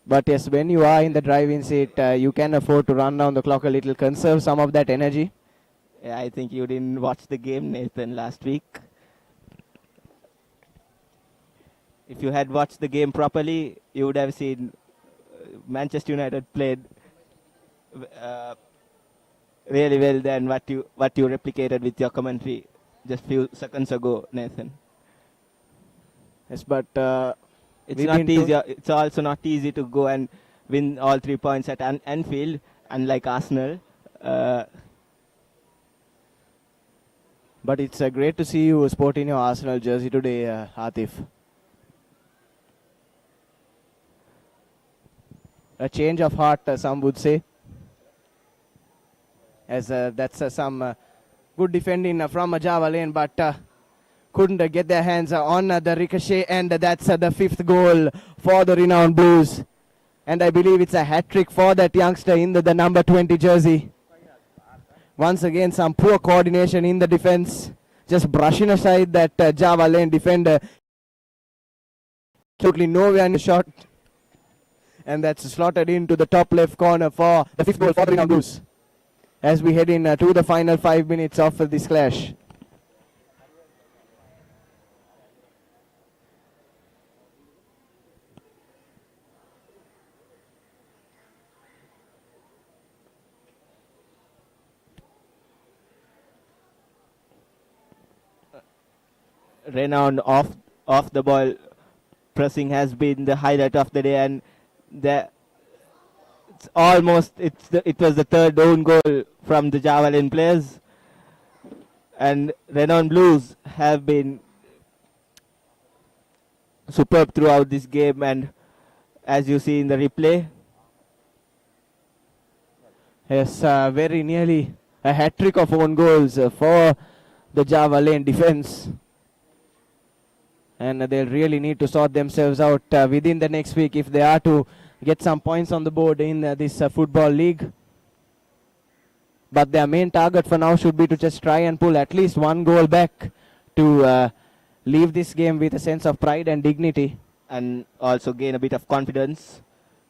But yes, when you are in the driving seat, you can afford to run down the clock a little, conserve some of that energy. Yeah, I think you didn't watch the game, Nathan, last week. If you had watched the game properly, you would have seen Manchester United played really well than what you replicated with your commentary just few seconds ago, Nathan. Yes, but it's not easy. It's also not easy to go and win all 3 points at Anfield, unlike Arsenal. But it's great to see you sporting your Arsenal jersey today, Atif. A change of heart, some would say. As that's some good defending from Javelin, but couldn't get their hands on the ricochet, and that's the 5th goal for the Renowned Blues. And I believe it's a hat-trick for that youngster in the number 20 jersey. Once again, some poor coordination in the defense, just brushing aside that Javelin defender. Totally nowhere in the shot. And that's slotted into the top left corner for the 5th goal for the Renowned Blues. As we head in to the final 5 minutes of this clash. Renown off the ball pressing has been the highlight of the day, and it was the third own goal from the Javelin players, and Renown Blues have been superb throughout this game, and as you see in the replay, yes, very nearly a hat-trick of own goals for the Javelin defense. And they'll really need to sort themselves out within the next week if they are to get some points on the board in this football league. But their main target for now should be to just try and pull at least one goal back to leave this game with a sense of pride and dignity. And also gain a bit of confidence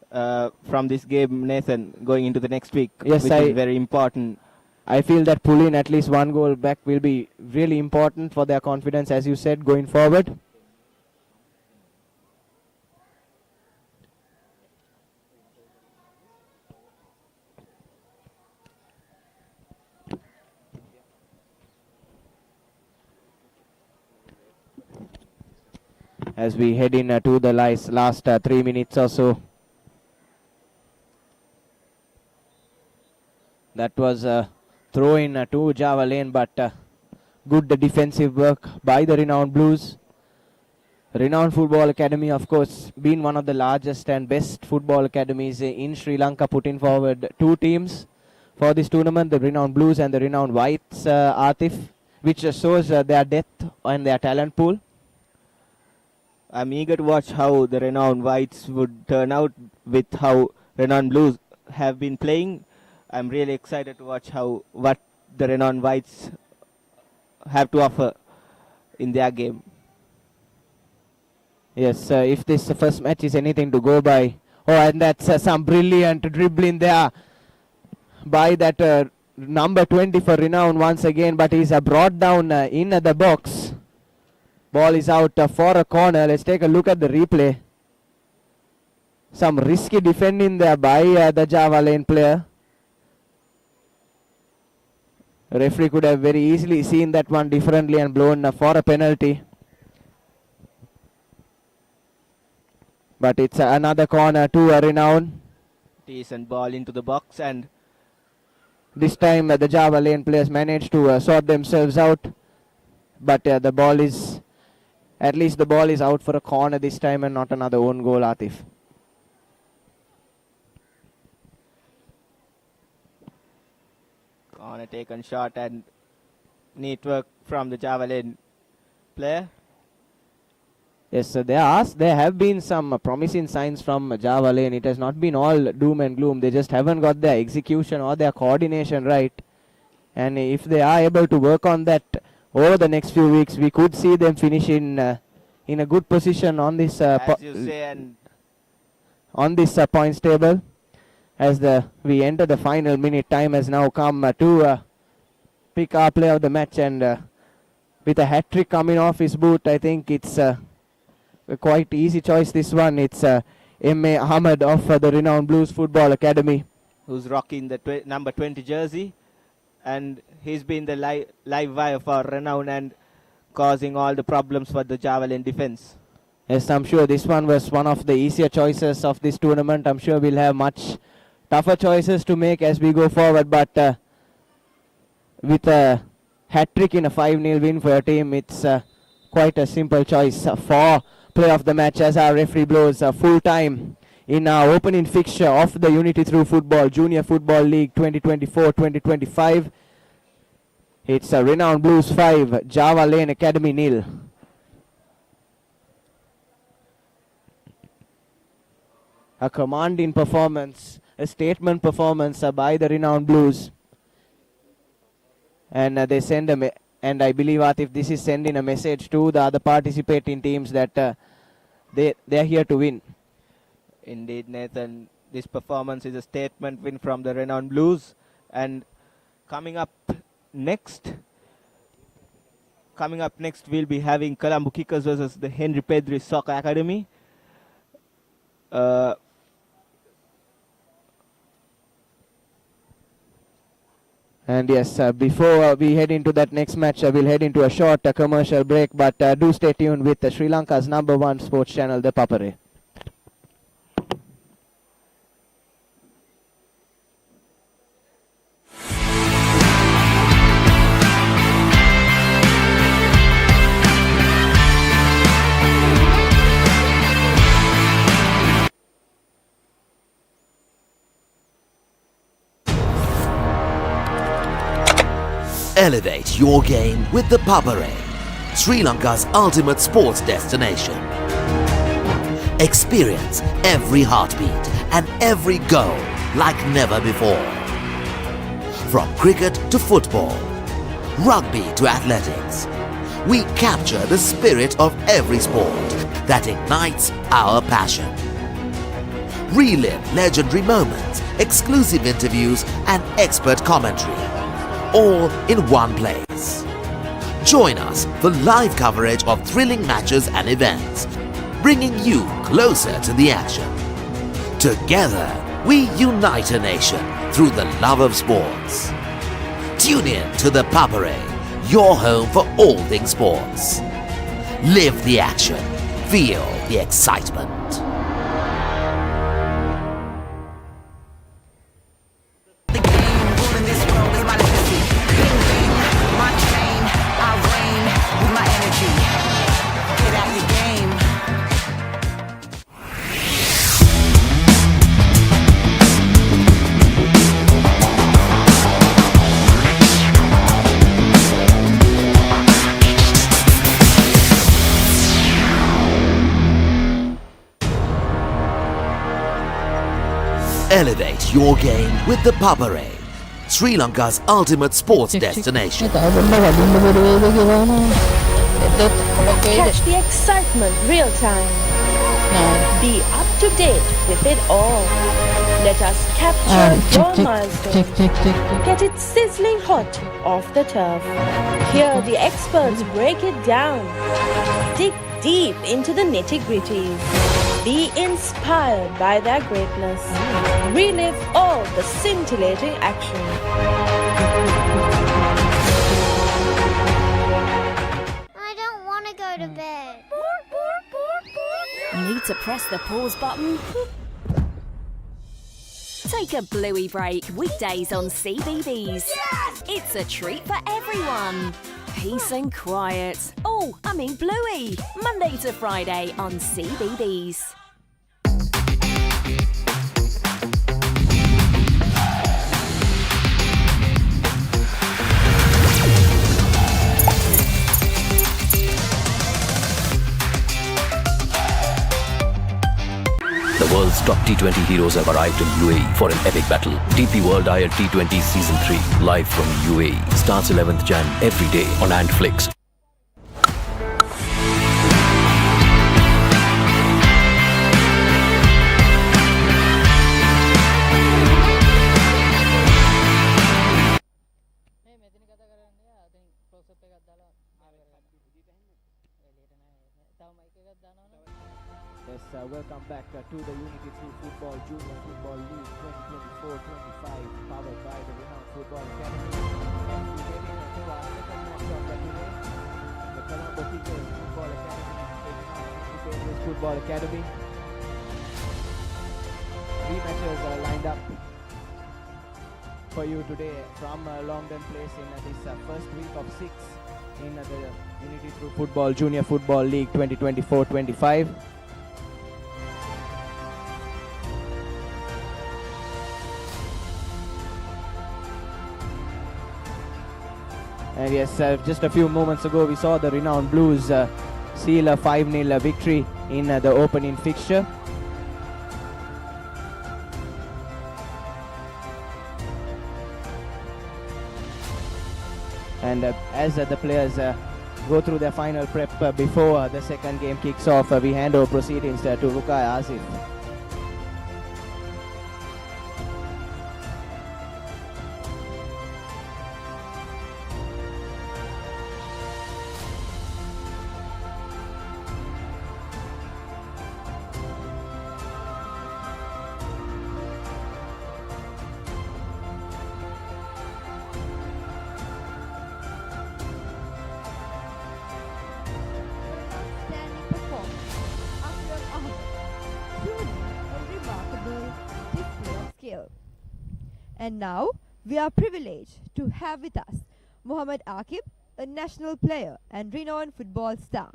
from this game, Nathan, going into the next week, yes, which is very important. I feel that pulling at least one goal back will be really important for their confidence, as you said, going forward. As we head in to the last 3 minutes or so. That was a throw in to Javelin, but good defensive work by the Renown Blues. Renown Football Academy, of course, being one of the largest and best football academies in Sri Lanka, putting forward 2 teams for this tournament, the Renown Blues and the Renown Whites, Atif, which shows their depth and their talent pool. I'm eager to watch how the Renown Whites would turn out with how Renown Blues have been playing. I'm really excited to watch what the Renown Whites have to offer in their game. Yes, if this first match is anything to go by. Oh, and that's some brilliant dribbling there by that number 20 for Renown once again, but he's brought down in the box. Ball is out for a corner. Let's take a look at the replay. Some risky defending there by the Javelin player. Referee could have very easily seen that one differently and blown for a penalty. But it's another corner to a Renown. Decent ball into the box, and this time the Javelin players managed to sort themselves out. But the ball is out for a corner this time and not another own goal, Atif. Corner taken shot, and neat work from the Javelin player. Yes, so there have been some promising signs from Javelin. It has not been all doom and gloom. They just haven't got their execution or their coordination right. And if they are able to work on that over the next few weeks, we could see them finish in a good position on this points table. As we enter the final minute, time has now come to pick our player of the match, and with a hat-trick coming off his boot, I think it's a quite easy choice, this one. It's M.A. Ahmed of the Renown Blues Football Academy, who's rocking the number 20 jersey, and he's been the live wire for Renown and causing all the problems for the Javelin defense. Yes, I'm sure this one was one of the easier choices of this tournament. I'm sure we'll have much tougher choices to make as we go forward, but with a hat-trick in a 5-0 win for a team, it's quite a simple choice for player of the match, as our referee blows full time in our opening fixture of the Unity Through Football Junior Football League 2024-2025. It's a Renown Blues 5, Javelin Academy 0. A commanding performance, a statement performance by the Renown Blues. And they send and I believe, Atif, this is sending a message to the other participating teams that they're here to win. Indeed, Nathan, this performance is a statement win from the Renown Blues. And coming up next, we'll be having Colombo Kickers versus the Henry Pedris Soccer Academy. And yes, before we head into that next match, we'll head into a short commercial break, but do stay tuned with Sri Lanka's #1 sports channel, the Papare. Elevate your game with the Papare, Sri Lanka's ultimate sports destination. Experience every heartbeat and every goal like never before. From cricket to football, rugby to athletics, we capture the spirit of every sport that ignites our passion. Relive legendary moments, exclusive interviews and expert commentary, all in one place. Join us for live coverage of thrilling matches and events, bringing you closer to the action. Together, we unite a nation through the love of sports. Tune in to the Papare, your home for all things sports. Live the action, feel the excitement. Elevate your game with the Papare, Sri Lanka's ultimate sports destination. Catch the excitement real time. Be up to date with it all. Let us capture your milestone. Get it sizzling hot off the turf. Hear the experts break it down. Dig deep into the nitty-gritties. Be inspired by their greatness. Relive all the scintillating action. I don't want to go to bed. Need to press the pause button? Take a bluey break weekdays on CBBS. Yes! It's a treat for everyone. Peace and quiet. Oh, I mean bluey. Monday to Friday on CBBS. The world's top T20 heroes have arrived in UAE for an epic battle. DP World IL T20 Season 3, live from UAE. Starts 11th Jan every day on Antflix. Yes, welcome back to the Unity 3 Football Junior Football League 2024-25, powered by the Renown Football Academy. And we get into our second match of the today. The Colombo Teachers Football Academy taking on the Pedris Football Academy. 3 matches are lined up for you today from Longdon Place in this first week of 6 in the Unity 3 Football Junior Football League 2024-25. And yes, just a few moments ago we saw the Renown Blues seal a 5-0 victory in the opening fixture. And as the players go through their final prep before the second game kicks off, we hand over proceedings to Rukai Asif. And now, we are privileged to have with us Mohammad Akib, a national player and renowned football star.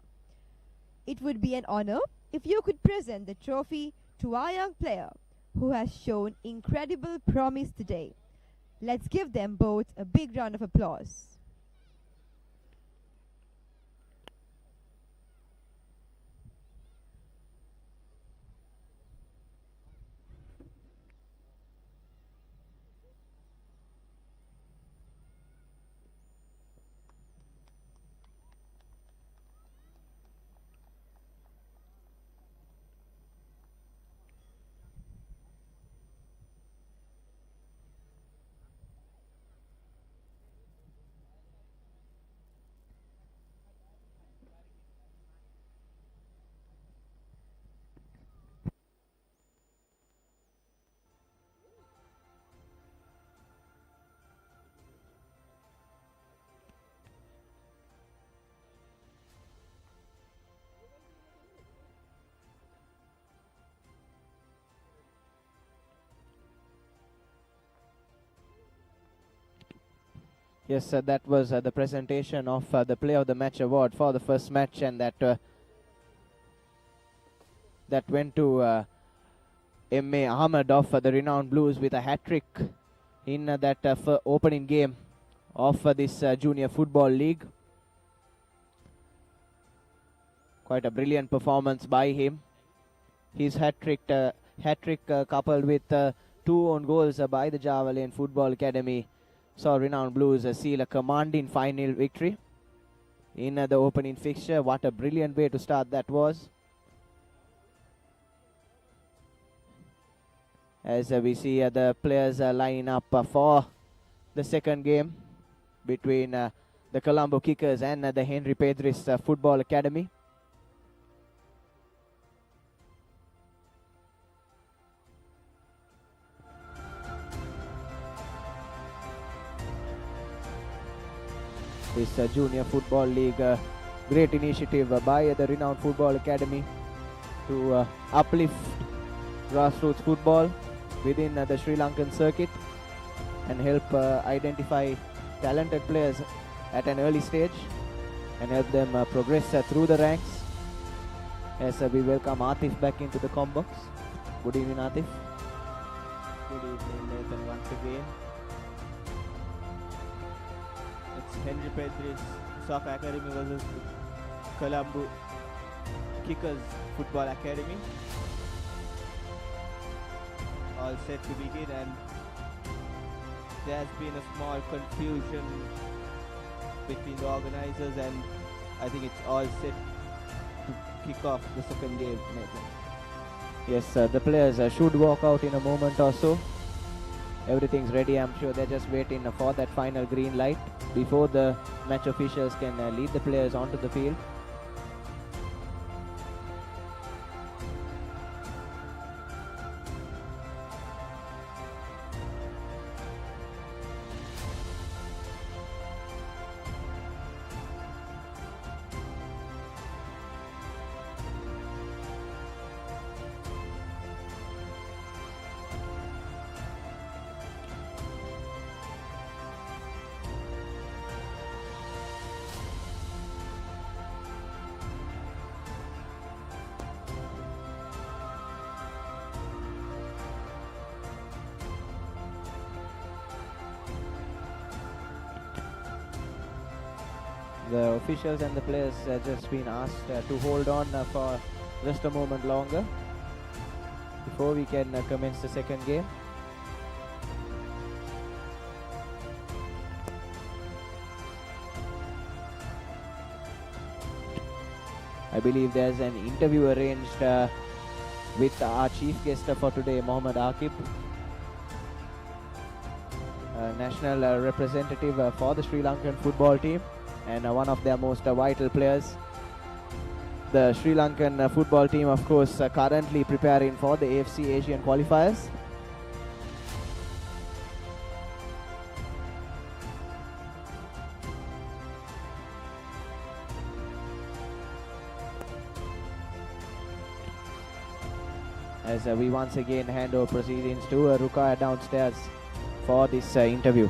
It would be an honor if you could present the trophy to our young player who has shown incredible promise today. Let's give them both a big round of applause. Yes, that was the presentation of the Player of the Match award for the first match, and that went to M.A. Ahmed of the Renown Blues with a hat-trick in that opening game of this Junior Football League. Quite a brilliant performance by him. His hat-trick coupled with 2 own goals by the Java Lane Football Academy saw Renown Blues seal a commanding 5-0 victory in the opening fixture. What a brilliant way to start that was. As we see the players line up for the second game between the Colombo Kickers and the Henry Pedris Football Academy. This Junior Football League, great initiative by the Renowned Football Academy to uplift grassroots football within the Sri Lankan circuit and help identify talented players at an early stage and help them progress through the ranks. As we welcome Atif back into the com box. Good evening, Atif. Good evening, Nathan, once again. It's Henry Pedris Soccer Academy versus Colombo Kickers Football Academy. All set to begin, and there has been a small confusion between the organizers, and I think it's all set to kick off the second game, Nathan. Yes, the players should walk out in a moment or so. Everything's ready. I'm sure they're just waiting for that final green light before the match officials can lead the players onto the field. The officials and the players have just been asked to hold on for just a moment longer before we can commence the second game. I believe there's an interview arranged with our chief guest for today, Mohammad Akib, national representative for the Sri Lankan football team and one of their most vital players. The Sri Lankan football team, of course, currently preparing for the AFC Asian qualifiers. As we once again hand over proceedings to Rukaya downstairs for this interview.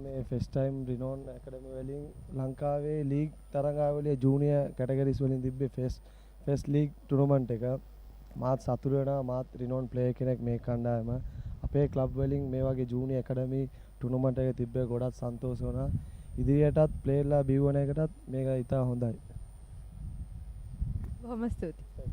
මේ fest time රිනෝන් ඇකඩමි වලින් ලංකාවේ league තරඟාවලිය junior categories වලින් තිබ්බේ fest league tournament එක මාත් සතුටු වෙනවා මාත් රිනෝන් ප්ලේයර් කෙනෙක් මේ කණ්ඩායම අපේ ක්ලබ් වලින් මේ වගේ ජූනියර් ඇකඩමි ටූර්නමන්ට් එක තිබ්බේ ගොඩක් සන්තෝෂ වුණා ඉදිරියටත් ප්ලේයර්ලා බිව්වන එකටත් මේක ඉතා හොඳයි බොහොම ස්තුතියි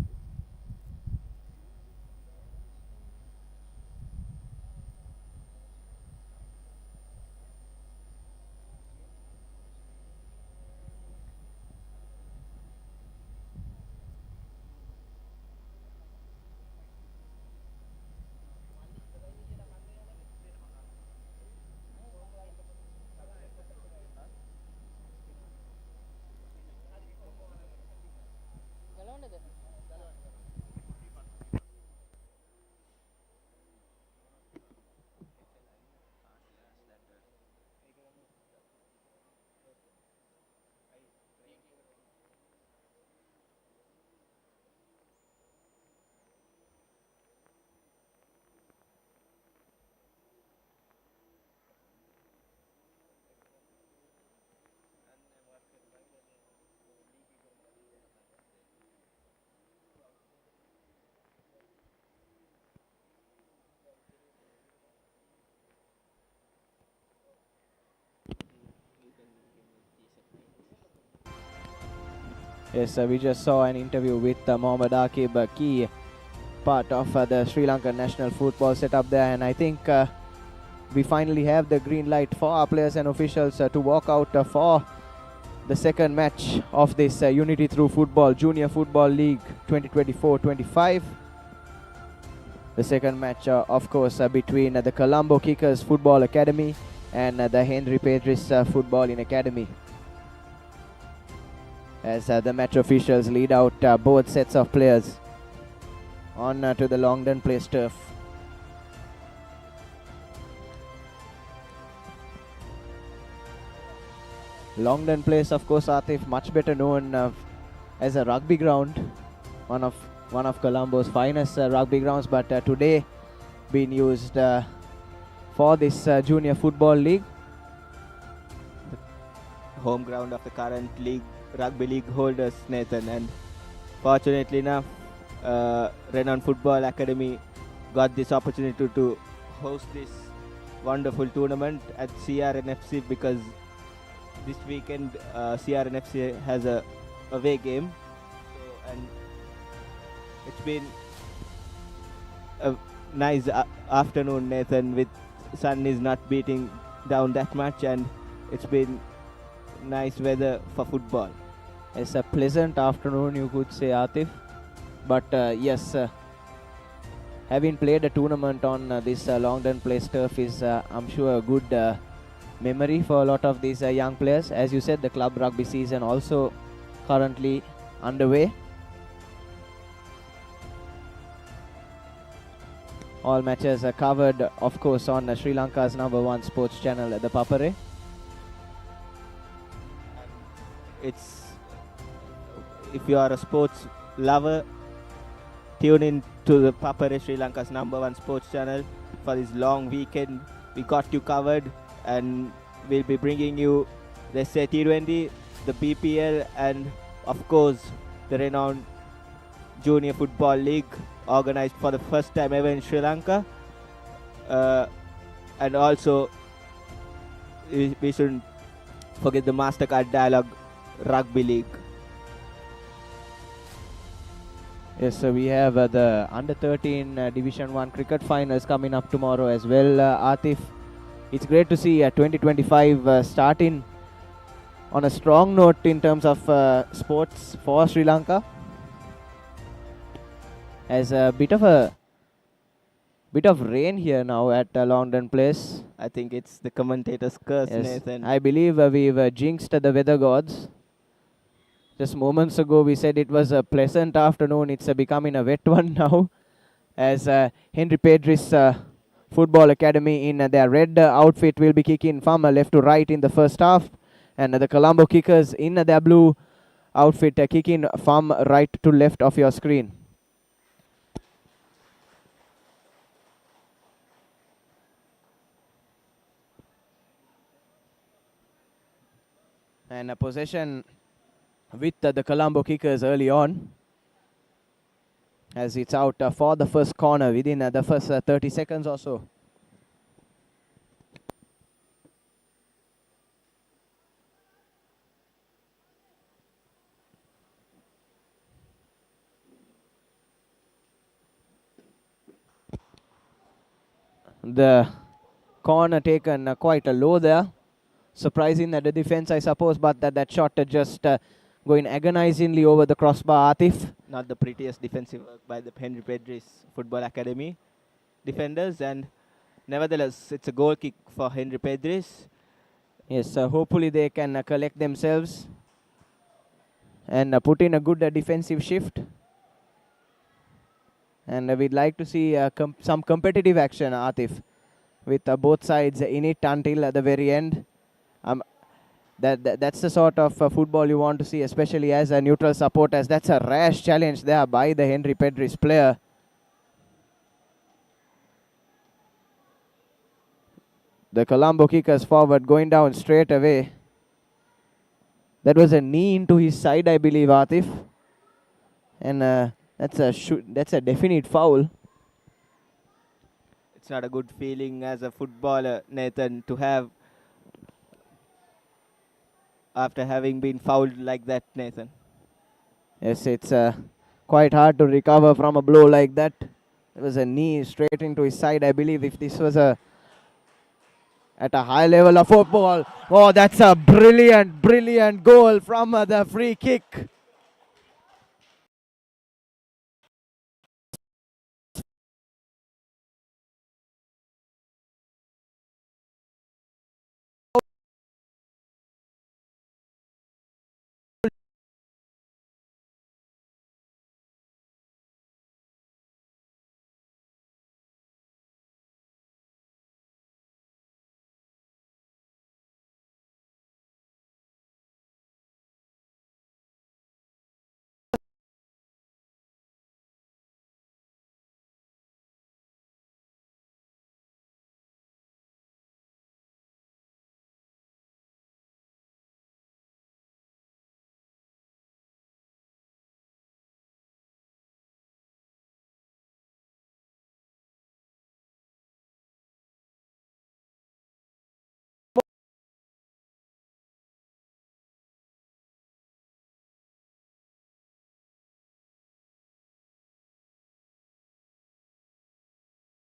Yes, we just saw an interview with Mohammad Aqib, a key part of the Sri Lankan national football setup there, and I think we finally have the green light for our players and officials to walk out for the second match of this Unity Through Football Junior Football League 2024-25. The second match, of course, between the Colombo Kickers Football Academy and the Henry Pedris Footballing Academy. As the match officials lead out both sets of players on to the Longdon Place turf. Longdon Place, of course, Atif, much better known as a rugby ground, one of Colombo's finest rugby grounds, but today being used for this junior football league. The home ground of the current league rugby league holders, Nathan, and fortunately enough Renown Football Academy got this opportunity to host this wonderful tournament at CRNFC because this weekend CRNFC has a away game, so, and it's been a nice afternoon, Nathan, with sun is not beating down that much, and it's been nice weather for football. It's a pleasant afternoon, you could say, Atif. But yes, having played a tournament on this Longdon Place turf is, I'm sure, a good memory for a lot of these young players. As you said, the club rugby season also currently underway. All matches are covered, of course, on Sri Lanka's #1 sports channel, the Papare. If you are a sports lover, tune in to the Papare, Sri Lanka's #1 sports channel for this long weekend. We got you covered, and we'll be bringing you the T20, the BPL, and of course the Renown Junior Football League, organized for the first time ever in Sri Lanka. And also we shouldn't forget the Mastercard Dialogue Rugby League. Yes, so we have the Under-13 Division 1 cricket finals coming up tomorrow as well, Atif. It's great to see 2025 starting on a strong note in terms of sports for Sri Lanka. As a bit of rain here now at Longdon Place. I think it's the commentator's curse, yes. Nathan. I believe we've jinxed the weather gods. Just moments ago we said it was a pleasant afternoon. It's becoming a wet one now. As Henry Pedris Football Academy in their red outfit will be kicking from left to right in the first half. And the Colombo Kickers in their blue outfit kicking from right to left of your screen. And a possession with the Colombo kickers early on, as it's out for the first corner within the first 30 seconds or so. The corner taken quite low there, surprising that the defense, I suppose, but that shot just going agonizingly over the crossbar. Atif. Not the prettiest defensive work by the Henry Pedris Football Academy defenders, and nevertheless, it's a goal kick for Henry Pedris. Yes, hopefully they can collect themselves and put in a good defensive shift. And we'd like to see some competitive action, Atif, with both sides in it until the very end. That's the sort of football you want to see, especially as a neutral supporters. That's a rash challenge there by the Henry Pedris player. The Colombo kickers forward, going down straight away. That was a knee into his side, I believe, Atif. And that's a definite foul. It's not a good feeling as a footballer, Nathan, to have after having been fouled like that, Nathan. Yes, it's quite hard to recover from a blow like that. It was a knee straight into his side, I believe. If this was at a high level of football. Oh, that's a brilliant goal from the free kick.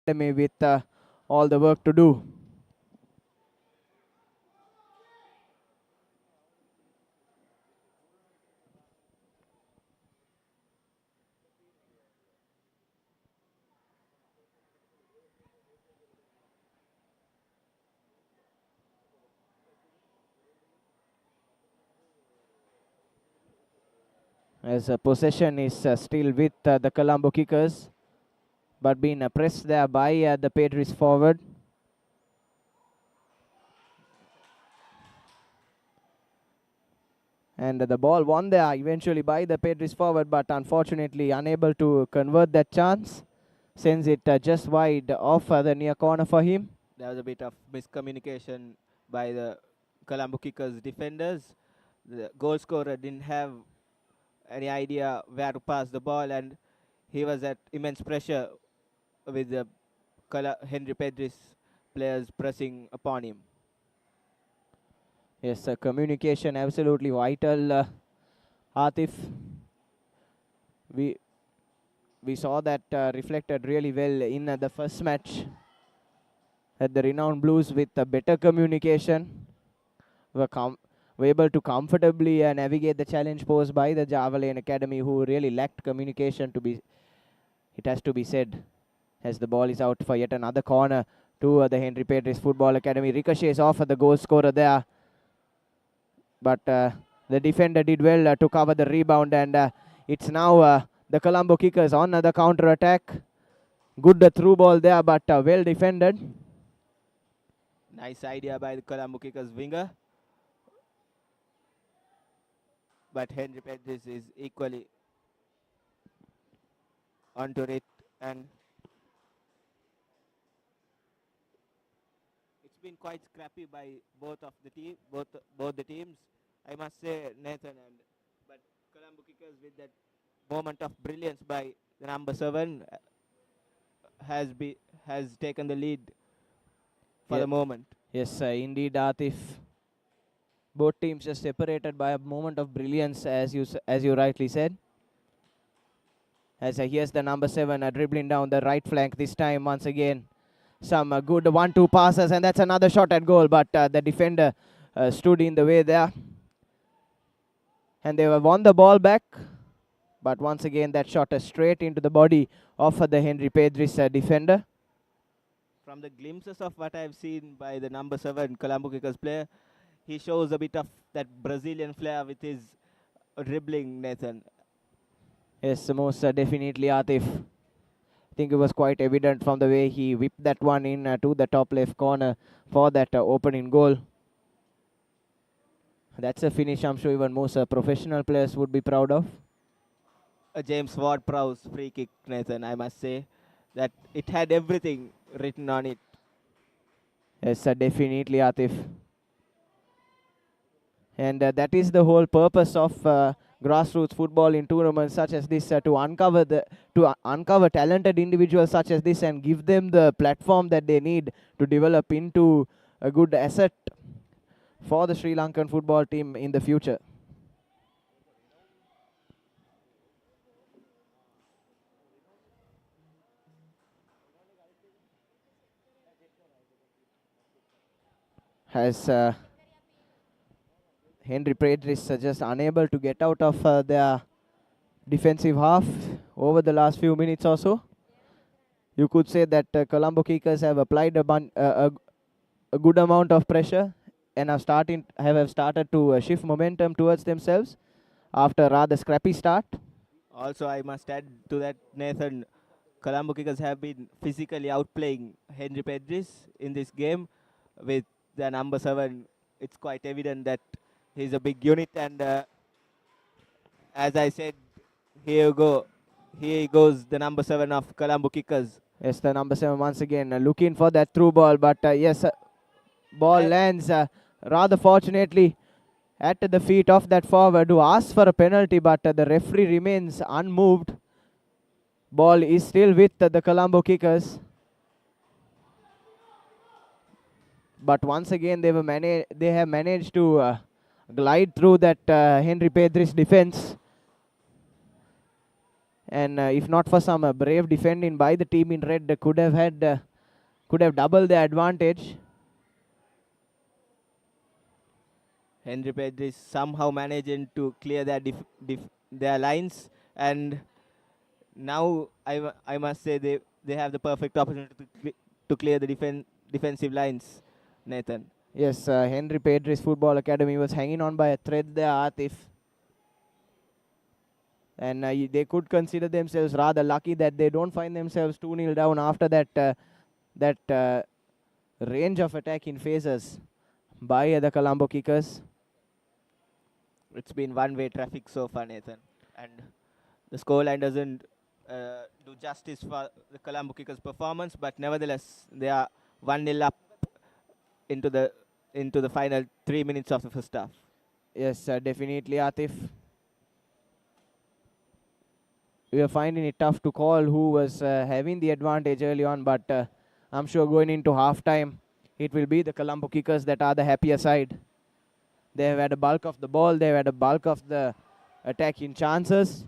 With all the work to do. As possession is still with the Colombo kickers, but being pressed there by the Pedris forward. And the ball won there eventually by the Pedris forward, but unfortunately unable to convert that chance. Sends it just wide off the near corner for him. There was a bit of miscommunication by the Colombo kickers defenders. The goal scorer didn't have any idea where to pass the ball, and he was at immense pressure with the Henry Pedris players pressing upon him. Yes, communication absolutely vital, Atif. We saw that reflected really well in the first match at the Renown Blues. With better communication, were able to comfortably navigate the challenge posed by the Java Lane Academy, who really lacked communication, it has to be said, as the ball is out for yet another corner to the Henry Pedris Football Academy. Ricochets off the goal scorer there, but the defender did well to cover the rebound, and it's now the Colombo kickers on the counter attack. Good through ball there, but well defended. Nice idea by the Colombo kickers winger. but Henry Pedris is equally onto it, and it's been quite scrappy by both the teams, I must say, Nathan. But Colombo Kickers, with that moment of brilliance by the number 7, has taken the lead for the moment. Yes, indeed, Atif. Both teams just separated by a moment of brilliance, as you rightly said. As here's the number 7 dribbling down the right flank this time once again. Some good 1-2 passes, and that's another shot at goal, but the defender stood in the way there. And they have won the ball back, but once again that shot straight into the body of the Henry Pedris defender. From the glimpses of what I've seen by the number 7 Colombo Kickers player, he shows a bit of that Brazilian flair with his dribbling, Nathan. Yes, most definitely, Atif. I think it was quite evident from the way he whipped that one in to the top left corner for that opening goal. That's a finish I'm sure even most professional players would be proud of. A James Ward-Prowse free kick, Nathan, I must say, that it had everything written on it. Yes, definitely, Atif. And that is the whole purpose of grassroots football in tournaments such as this, to uncover talented individuals such as this and give them the platform that they need to develop into a good asset for the Sri Lankan football team in the future. As Henry Pedris just unable to get out of their defensive half over the last few minutes or so. You could say that Colombo Kickers have applied a good amount of pressure and have started to shift momentum towards themselves after a rather scrappy start. Also, I must add to that, Nathan, Colombo Kickers have been physically outplaying Henry Pedris in this game. With the number 7, it's quite evident that he's a big unit, and as I said, here goes the number 7 of Colombo Kickers. Yes, the number 7 once again looking for that through ball, but yes, ball lands rather fortunately at the feet of that forward who asked for a penalty, but the referee remains unmoved. Ball is still with the Colombo Kickers. But once again, they have managed to glide through that Henry Pedris defense. And if not for some brave defending by the team in red, could have doubled the advantage. Henry Pedris somehow managing to clear their lines, and now I must say they have the perfect opportunity to clear the defensive lines, Nathan. Yes, Henry Pedris Football Academy was hanging on by a thread there, Atif. And they could consider themselves rather lucky that they don't find themselves 2-0 down after that range of attacking phases by the Colombo Kickers. It's been one-way traffic so far, Nathan, and the scoreline doesn't do justice for the Colombo Kickers' performance, but nevertheless they are 1-0 up into the final 3 minutes of the first half. Yes, definitely, Atif. We are finding it tough to call who was having the advantage early on, but I'm sure going into halftime, it will be the Colombo Kickers that are the happier side. They have had a bulk of the ball, they have had a bulk of the attacking chances,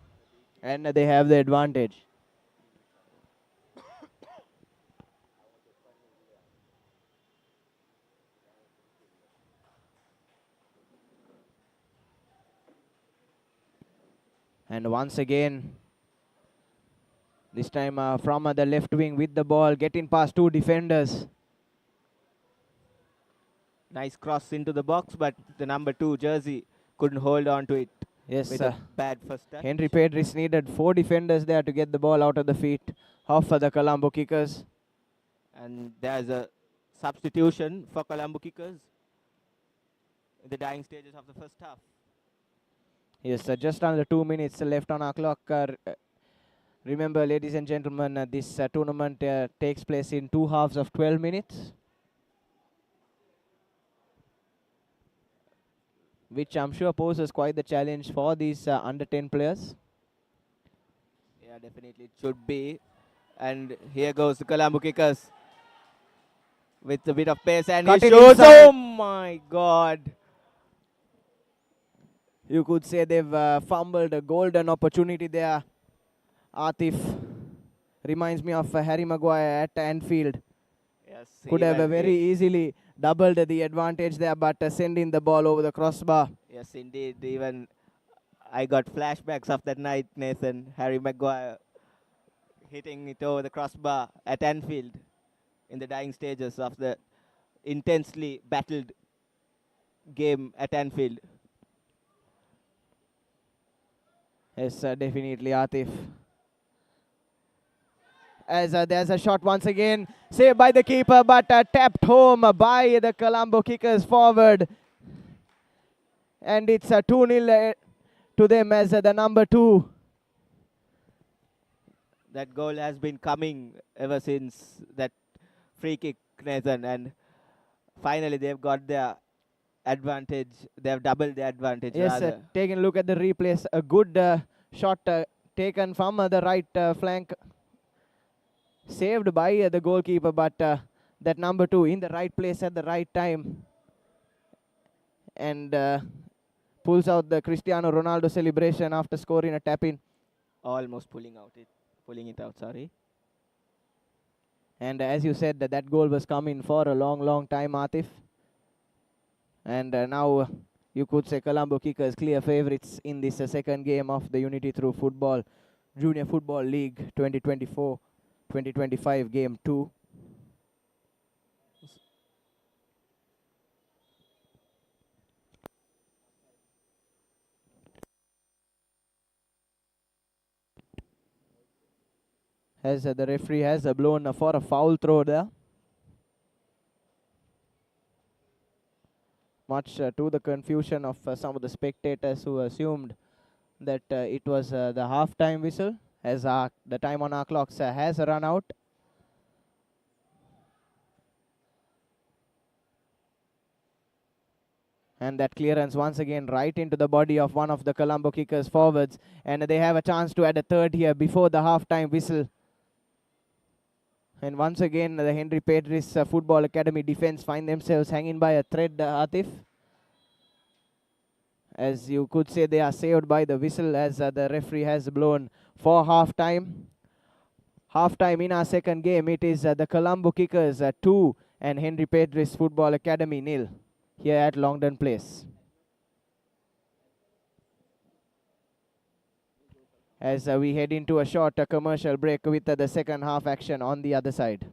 and they have the advantage. And once again, this time from the left wing with the ball, getting past 2 defenders. Nice cross into the box, but the number 2 jersey couldn't hold on to it. Yes, with a bad first touch. Henry Pedris needed 4 defenders there to get the ball out of the feet of the Colombo Kickers. And there's a substitution for Colombo Kickers in the dying stages of the first half. Yes, just under 2 minutes left on our clock. Remember, ladies and gentlemen, this tournament takes place in 2 halves of 12 minutes. Which I'm sure poses quite the challenge for these under 10 players. Yeah, definitely it should be. And here goes the Colombo Kickers with a bit of pace, and he shoots. Oh my God! You could say they've fumbled a golden opportunity there. Atif reminds me of Harry Maguire at Anfield. Yes, could have very easily doubled the advantage there, but sending the ball over the crossbar. Yes, indeed. Even I got flashbacks of that night, Nathan. Harry Maguire hitting it over the crossbar at Anfield in the dying stages of the intensely battled game at Anfield. Yes, definitely, Atif. As there's a shot once again, saved by the keeper, but tapped home by the Colombo Kickers forward. And it's 2-0 to them as the number 2. That goal has been coming ever since that free kick, Nathan, and finally they've got their advantage. They've doubled their advantage. Yes, taking a look at the replays, a good shot taken from the right flank. Saved by the goalkeeper, but that number 2 in the right place at the right time. And pulls out the Cristiano Ronaldo celebration after scoring a tap-in. Almost pulling it out, sorry. And as you said, that goal was coming for a long time, Atif. And now you could say Colombo Kickers clear favourites in this second game of the Unity Through Football Junior Football League 2024-2025 Game 2. As the referee has blown for a foul throw there. Much to the confusion of some of the spectators who assumed that it was the half-time whistle, as the time on our clocks has run out. And that clearance once again right into the body of one of the Colombo Kickers forwards. And they have a chance to add a third here before the half-time whistle. And once again, the Henry Pedris Football Academy defense find themselves hanging by a thread, Atif. As you could say, they are saved by the whistle as the referee has blown for half-time. Half-time in our second game, it is the Colombo Kickers 2 and Henry Pedris Football Academy 0 here at Longdon Place. As we head into a short commercial break with the second half action on the other side.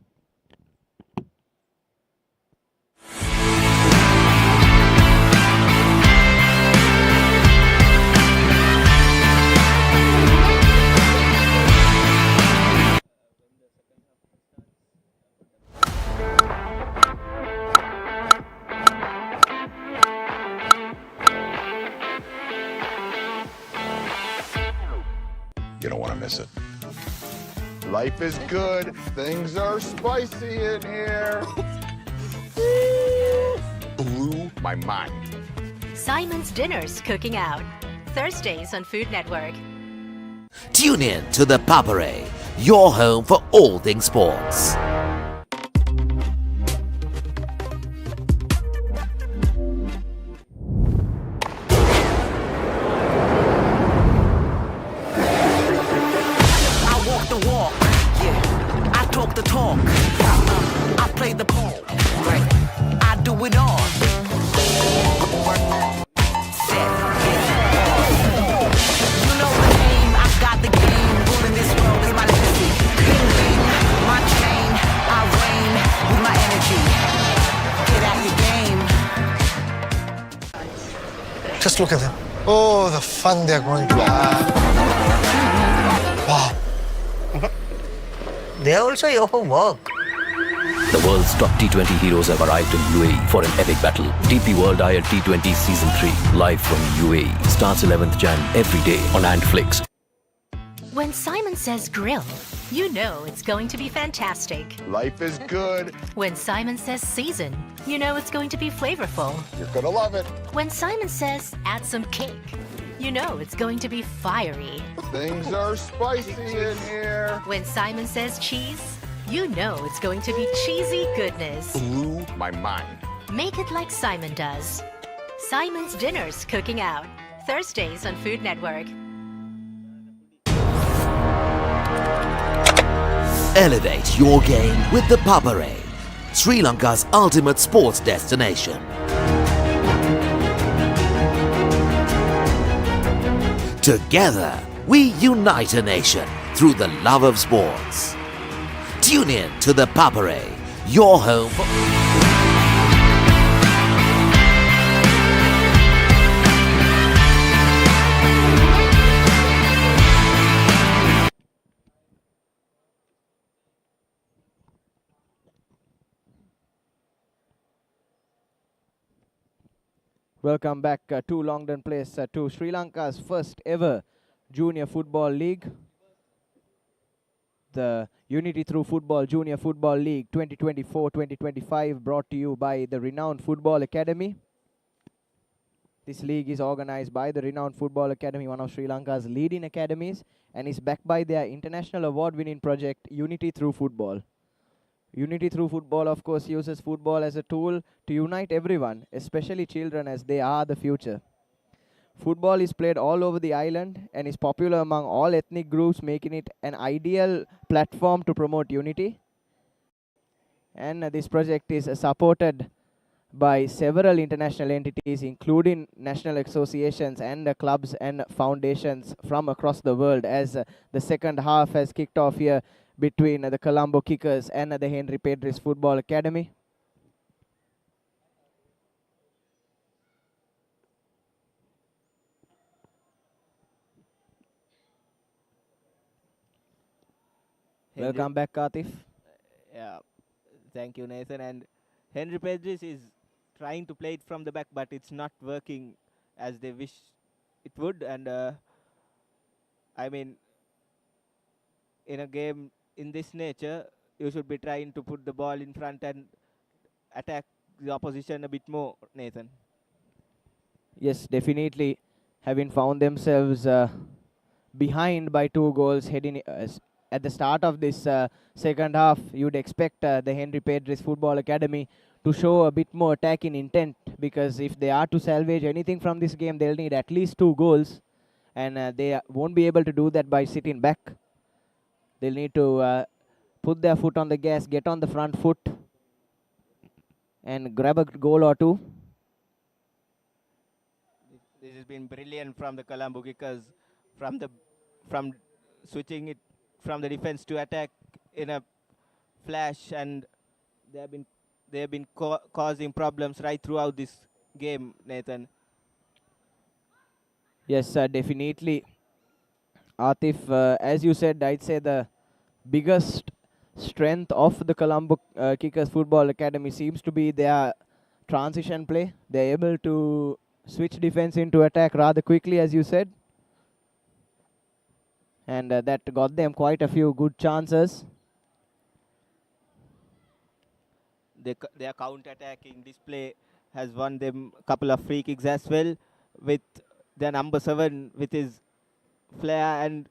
You don't want to miss it. Life is good. Things are spicy in here. Blew my mind. Simon's Dinner's cooking out. Thursdays on Food Network. Tune in to the Papare, your home for all things sports. The talk, I play the ball, I do it all. Set, you know the name, I got the game. Ruling this world is my legacy. Bling bling, my chain, I reign with my energy. Get out your game. Just look at them. Oh, the fun they're going to have. Wow. They're also here for work. The world's top T20 heroes have arrived in UAE for an epic battle. DP World IL T20 Season 3, live from UAE. Starts 11th Jan every day on Antflix. When Simon says grill, you know it's going to be fantastic. Life is good. When Simon says season, you know it's going to be flavorful. You're gonna love it. When Simon says add some cake, you know it's going to be fiery. Things are spicy in here. When Simon says cheese, you know it's going to be cheesy goodness. Blew my mind. Make it like Simon does. Simon's Dinners Cooking Out. Thursdays on Food Network. Elevate your game with the Papare, Sri Lanka's ultimate sports destination. Together, we unite a nation through the love of sports. Tune in to the Papare, your home for... Welcome back to Longdon Place, to Sri Lanka's first ever Junior Football League. The Unity Through Football Junior Football League 2024-2025, brought to you by the Renown Football Academy. This league is organized by the Renown Football Academy, one of Sri Lanka's leading academies, and is backed by their international award-winning project, Unity Through Football. Unity Through Football, of course, uses football as a tool to unite everyone, especially children, as they are the future. Football is played all over the island and is popular among all ethnic groups, making it an ideal platform to promote unity. And this project is supported by several international entities, including national associations and clubs and foundations from across the world, as the second half has kicked off here between the Colombo Kickers and the Henry Pedris Football Academy. Welcome back, Atif. Yeah, thank you, Nathan. And Henry Pedris is trying to play it from the back, but it's not working as they wish it would. And I mean, in a game in this nature, you should be trying to put the ball in front and attack the opposition a bit more, Nathan. Yes, definitely. Having found themselves behind by 2 goals heading at the start of this second half, you'd expect the Henry Pedris Football Academy to show a bit more attacking intent, because if they are to salvage anything from this game, they'll need at least 2 goals, and they won't be able to do that by sitting back. They'll need to put their foot on the gas, get on the front foot, and grab a goal or 2. This has been brilliant from the Colombo Kickers, from switching it from the defense to attack in a flash, and they have been causing problems right throughout this game, Nathan. Yes, definitely. Atif, as you said, I'd say the biggest strength of the Colombo Kickers Football Academy seems to be their transition play. They're able to switch defense into attack rather quickly, as you said. And that got them quite a few good chances. Their counter-attacking display has won them a couple of free kicks as well, with their number 7 with his flair and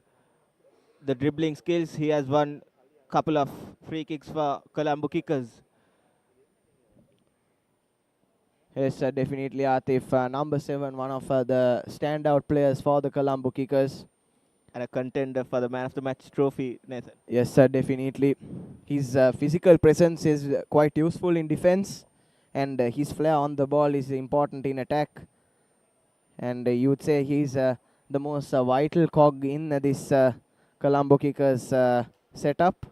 the dribbling skills. He has won a couple of free kicks for Colombo Kickers. Yes, definitely, Atif. Number 7, one of the standout players for the Colombo Kickers. And a contender for the Man of the Match trophy, Nathan. Yes, definitely. His physical presence is quite useful in defense, and his flair on the ball is important in attack. And you would say he's the most vital cog in this Colombo Kickers setup.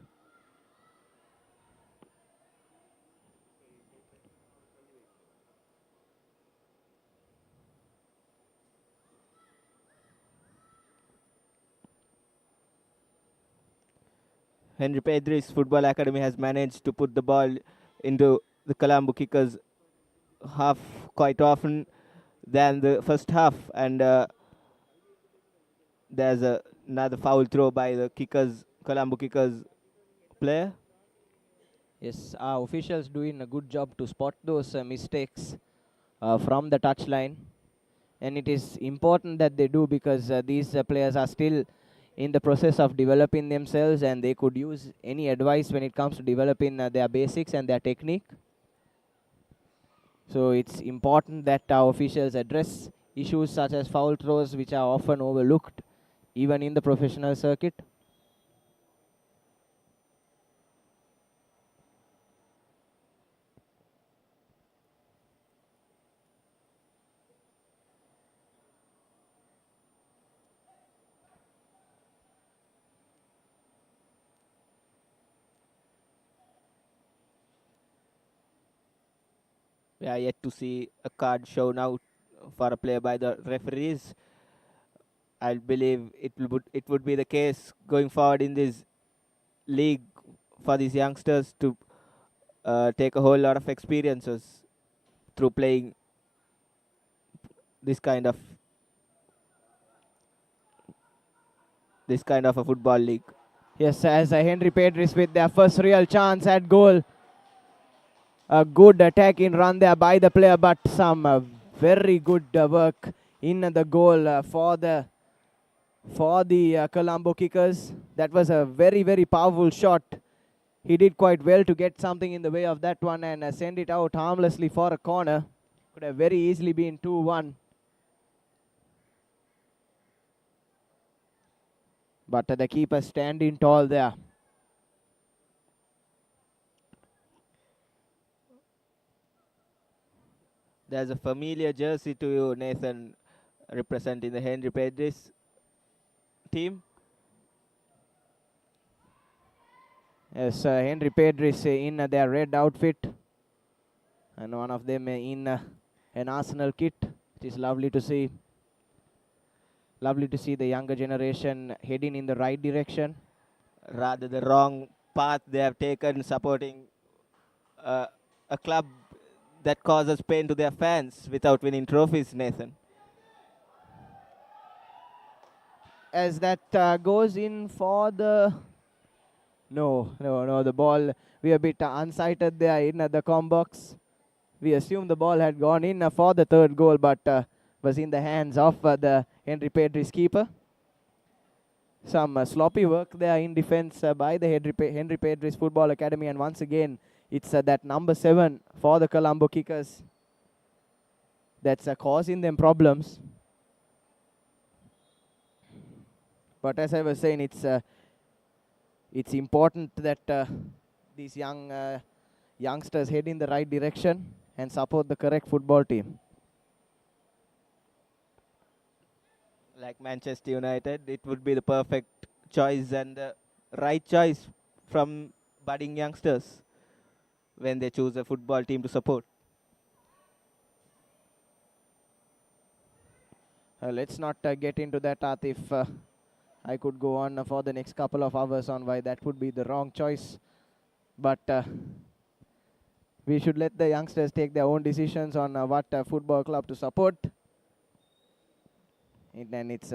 Henry Pedris Football Academy has managed to put the ball into the Colombo kickers half quite often than the first half, and there's another foul throw by the Colombo kickers player. Yes, our officials doing a good job to spot those mistakes from the touchline, and it is important that they do, because these players are still in the process of developing themselves, and they could use any advice when it comes to developing their basics and their technique. So it's important that our officials address issues such as foul throws, which are often overlooked even in the professional circuit. We are yet to see a card shown out for a play by the referees. I believe it would be the case going forward in this league for these youngsters to take a whole lot of experiences through playing this kind of a football league. Yes, as Henry Pedris with their first real chance at goal. A good attacking run there by the player, but some very good work in the goal for the Colombo kickers. That was a very, very powerful shot. He did quite well to get something in the way of that one and send it out harmlessly for a corner. Could have very easily been 2-1. But the keeper standing tall there. There's a familiar jersey to you, Nathan, representing the Henry Pedris team. Yes, Henry Pedris in their red outfit, and one of them in an Arsenal kit. It is lovely to see. Lovely to see the younger generation heading in the right direction. Rather the wrong path they have taken, supporting a club that causes pain to their fans without winning trophies, Nathan. As that goes in for the... No, the ball, we are a bit unsighted there in the com box. We assume the ball had gone in for the third goal, but was in the hands of the Henry Pedris keeper. Some sloppy work there in defense by the Henry Pedris Football Academy, and once again, it's that number 7 for the Colombo kickers that's causing them problems. But as I was saying, it's important that these youngsters head in the right direction and support the correct football team. Like Manchester United, it would be the perfect choice and the right choice from budding youngsters when they choose a football team to support. Let's not get into that, Atif. I could go on for the next couple of hours on why that would be the wrong choice. But we should let the youngsters take their own decisions on what football club to support. And it's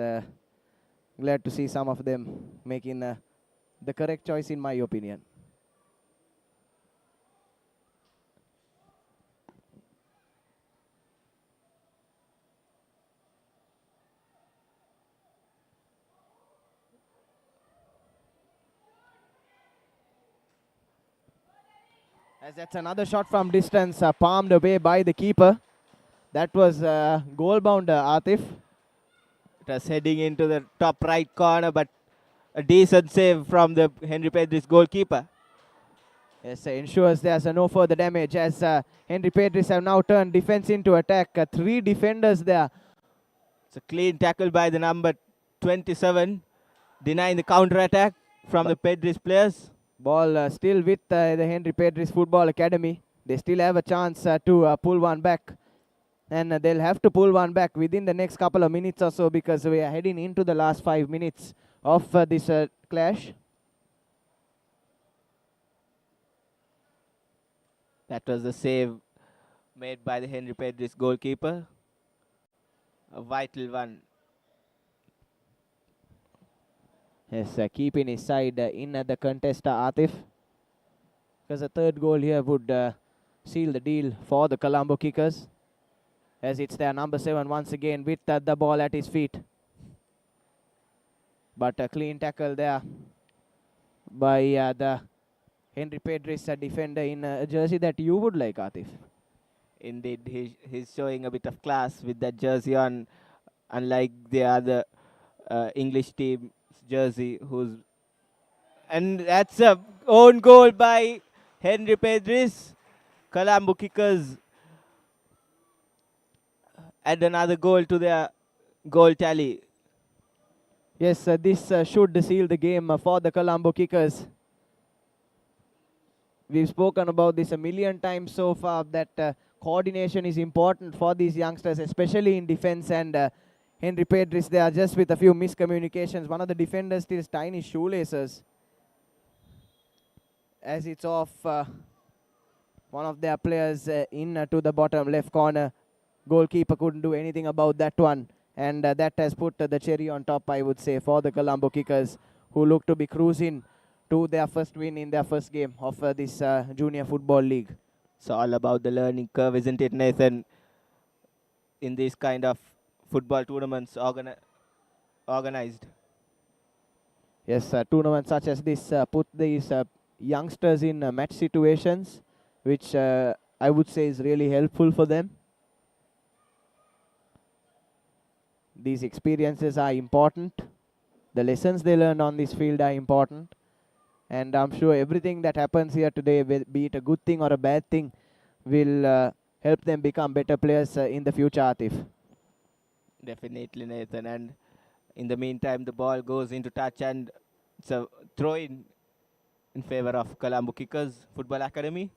glad to see some of them making the correct choice, in my opinion. As that's another shot from distance, palmed away by the keeper. That was goal bound, Atif. It was heading into the top right corner, but a decent save from the Henry Pedris goalkeeper. Yes, ensures there's no further damage as Henry Pedris have now turned defense into attack. 3 defenders there. It's a clean tackle by the number 27, denying the counter attack from the Pedris players. Ball still with the Henry Pedris Football Academy. They still have a chance to pull one back. And they'll have to pull one back within the next couple of minutes or so, because we are heading into the last 5 minutes of this clash. That was a save made by the Henry Pedris goalkeeper. A vital one. Yes, keeping his side in the contest, Atif. Because a third goal here would seal the deal for the Colombo Kickers. As it's their number 7 once again with the ball at his feet. But a clean tackle there by the Henry Pedris defender in a jersey that you would like, Atif. Indeed, he's showing a bit of class with that jersey on, unlike the other English team's jersey. And that's a own goal by Henry Pedris. Colombo Kickers add another goal to their goal tally. Yes, this should seal the game for the Colombo Kickers. We've spoken about this a million times so far, that coordination is important for these youngsters, especially in defense. And Henry Pedris, they are just with a few miscommunications. One of the defenders still tying his shoelaces as it's off one of their players in to the bottom left corner. Goalkeeper couldn't do anything about that one. And that has put the cherry on top, I would say, for the Colombo Kickers, who look to be cruising to their first win in their first game of this Junior Football League. It's all about the learning curve, isn't it, Nathan? In these kind of football tournaments organized. Yes, tournaments such as this put these youngsters in match situations, which I would say is really helpful for them. These experiences are important. The lessons they learn on this field are important. And I'm sure everything that happens here today, be it a good thing or a bad thing, will help them become better players in the future, Atif. Definitely, Nathan. And in the meantime, the ball goes into touch and it's a throw-in in favor of Colombo Kickers Football Academy.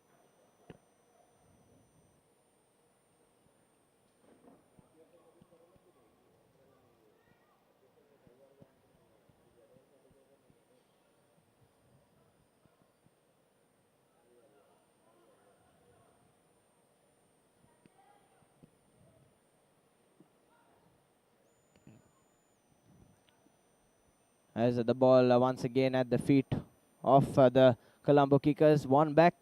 As the ball once again at the feet of the Colombo Kickers, one back.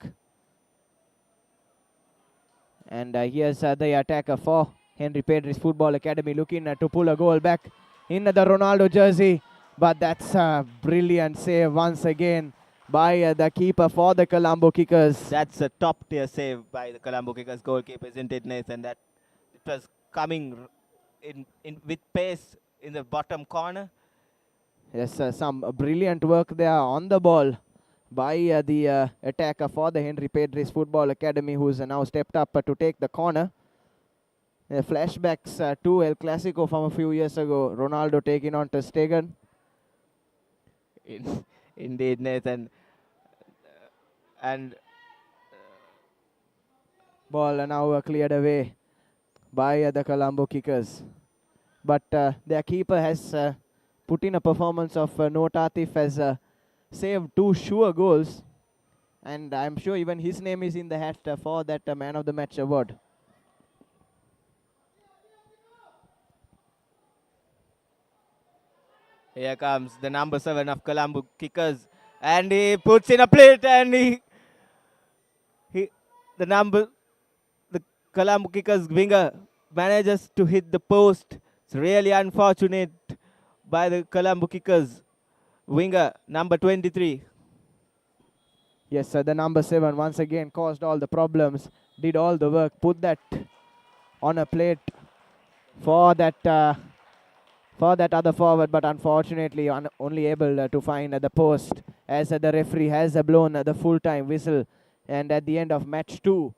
And here's the attacker for Henry Pedris Football Academy, looking to pull a goal back in the Ronaldo jersey. But that's a brilliant save once again by the keeper for the Colombo Kickers. That's a top tier save by the Colombo Kickers goalkeeper, isn't it, Nathan? That it was coming in with pace in the bottom corner. Yes, some brilliant work there on the ball by the attacker for the Henry Pedris Football Academy, who's now stepped up to take the corner. Flashbacks to El Clasico from a few years ago. Ronaldo taking on Ter Stegen. Indeed, Nathan. And ball now cleared away by the Colombo Kickers. But their keeper has put in a performance of note. Atif has saved 2 sure goals. And I'm sure even his name is in the hat for that Man of the Match award. Here comes the number 7 of Colombo Kickers. And he puts in a plate and the Colombo Kickers winger manages to hit the post. It's really unfortunate by the Colombo Kickers winger, number 23. Yes, the number 7 once again caused all the problems, did all the work, put that on a plate for that other forward, but unfortunately only able to find the post, as the referee has blown the full-time whistle. And at the end of match 2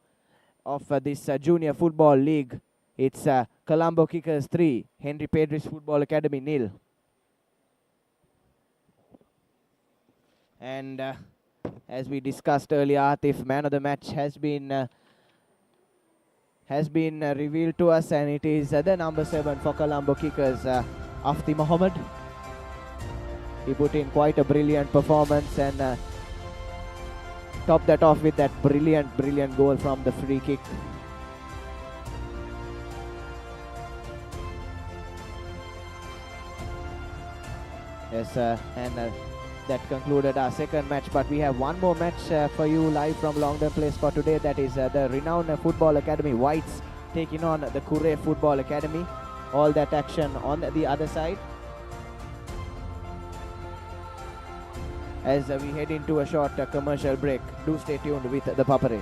of this Junior Football League, it's Colombo Kickers 3, Henry Pedris Football Academy 0. And as we discussed earlier, Atif, man of the match has been revealed to us, and it is the number 7 for Colombo Kickers, Afti Mohammed. He put in quite a brilliant performance, and top that off with that brilliant goal from the free kick. Yes, and that concluded our second match, but we have one more match for you live from Longdon Place for today. That is the Renown Football Academy Whites taking on the Kura Football Academy. All that action on the other side. As we head into a short commercial break, do stay tuned with the Papare.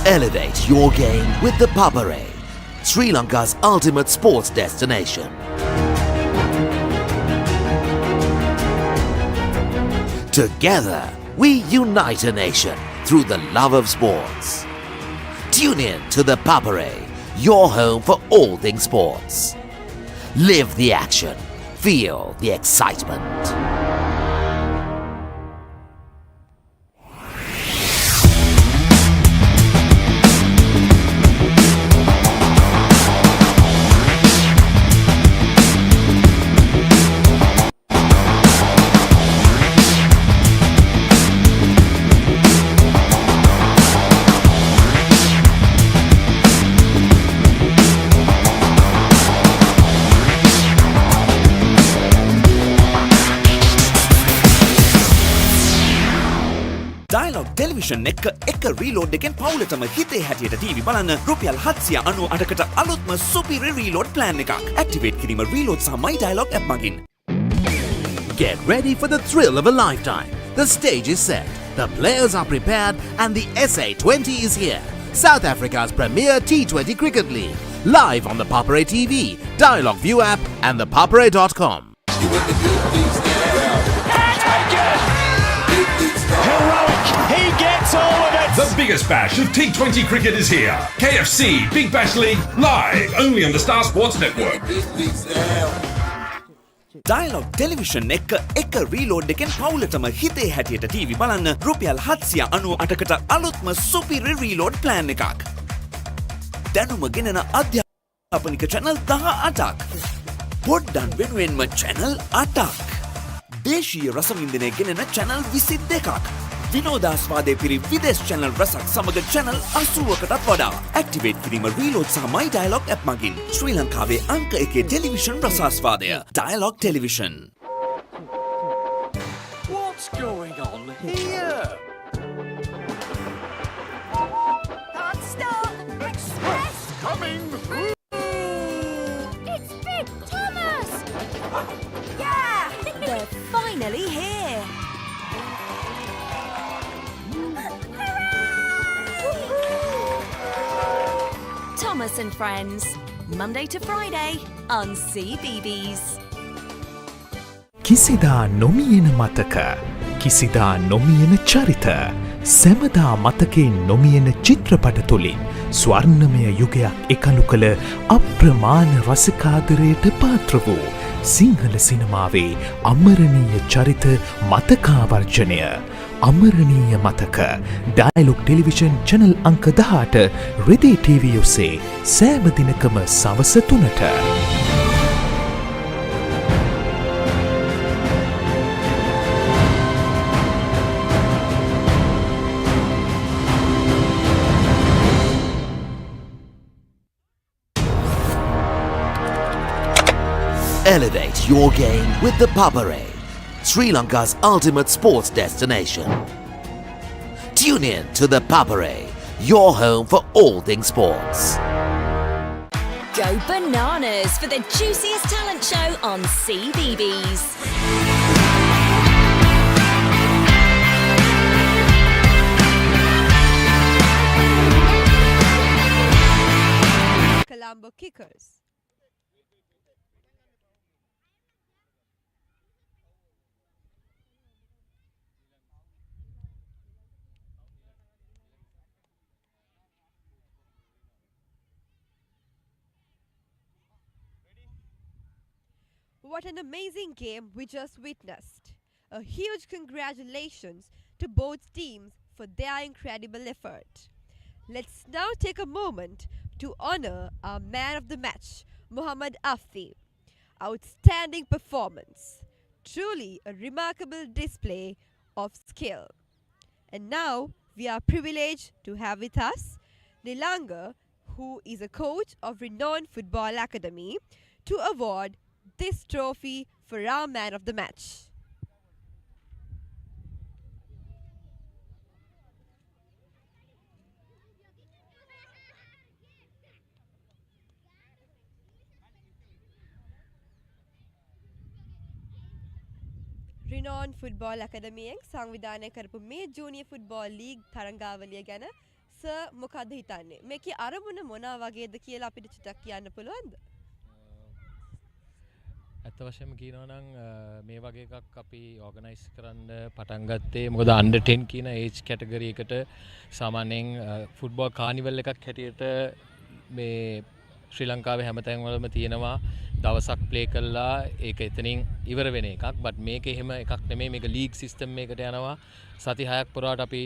Elevate your game with the Papare, Sri Lanka's ultimate sports destination. Together, we unite a nation through the love of sports. Tune in to the Papare, your home for all things sports. Live the action, feel the excitement. Dialog television එක reload එකෙන් පවුලටම හිතේ හැටියට TV බලන්න රුපියල් 798කට අලුත්ම සුපිරි reload plan එකක්. ඇක්ටිවේට් කිරීම රීලෝඩ් සහ My Dialog app මගින්. Get ready for the thrill of a lifetime. The stage is set, the players are prepared, and the SA20 is here. South Africa's premier T20 Cricket League. Live on the Papare TV, Dialog View app, and thepapare.com. He gets all of it! The biggest bash of T20 cricket is here. KFC Big Bash League live only on the Star Sports Network. Dialog television එක reload එකෙන් පවුලටම හිතේ හැටියට TV බලන්න රුපියල් 798කට අලුත්ම සුපිරි reload plan එකක්. දැනුම ගෙනෙන අධ්‍යාපනික channel 18ක්. පොඩ්ඩන් වෙනුවෙන්ම channel 8ක්. දේශීය රසවින්දනය ගෙනෙන channel 22ක්. විනෝදාස්වාදය පිරි විදේශ channel රසක් සමග channel 80කටත් වඩා. ඇක්ටිවේට් කිරීම රීලෝඩ් සහ My Dialog app මගින්. ශ්‍රී ලංකාවේ අංක 1 television රසාස්වාදය. Dialog Television. What's going on here? Can't stop! Express! Coming through! It's Big Thomas! Yeah! They're finally here. Thomas and Friends, Monday to Friday on CBeebies. කිසිදා නොමියෙන මතක කිසිදා නොමියෙන චරිත සැමදා මතකේ නොමියෙන චිත්‍රපට තුළින් ස්වර්ණමය යුගයක් එකලු කළ අප්‍රමාණ රසිකාදරයට පාත්‍ර වූ සිංහල සිනමාවේ අමරණීය චරිත මතකාවර්ජනය අමරණීය මතක ඩයලොග් ටෙලිවිෂන් චැනල් අංක 18 රෙදි ටීවී ඔස්සේ සෑම දිනකම සවස 3ට. Elevate your game with the Papare, Sri Lanka's ultimate sports destination. Tune in to the Papare, your home for all things sports. Go bananas for the juiciest talent show on CBeebies. kickers. What an amazing game we just witnessed. A huge congratulations to both teams for their incredible effort. Let's now take a moment to honor our man of the match, Muhammad Afti. Outstanding performance. Truly a remarkable display of skill. And now we are privileged to have with us Nilanga, who is a coach of Renown Football Academy, to award this trophy for our man of the match. Renown Football Academy එක සංවිධානය කරපු මේ junior football league තරඟාවලිය ගැන sir මොකද හිතන්නේ? මේකේ අරමුණ මොනවා වගේද කියලා අපිට චුට්ටක් කියන්න පුළුවන්ද? ඇත්ත වශයෙන්ම කියනවා නම් මේ වගේ එකක් අපි ඕගනයිස් කරන්න පටන් ගත්තේ මොකද අන්ඩර් 10 කියන ඒජ් කැටගරි එකට සාමාන්‍යයෙන් ෆුට්බෝල් කානිවල් එකක් හැටියට මේ ශ්‍රී ලංකාවේ හැමතැන් වලම තියෙනවා දවසක් ප්ලේ කළා ඒක එතනින් ඉවර වෙන එකක් බට් මේක එහෙම එකක් නෙමෙයි මේක ලීග් සිස්ටම් එකකට යනවා සති 6ක් පුරාට අපි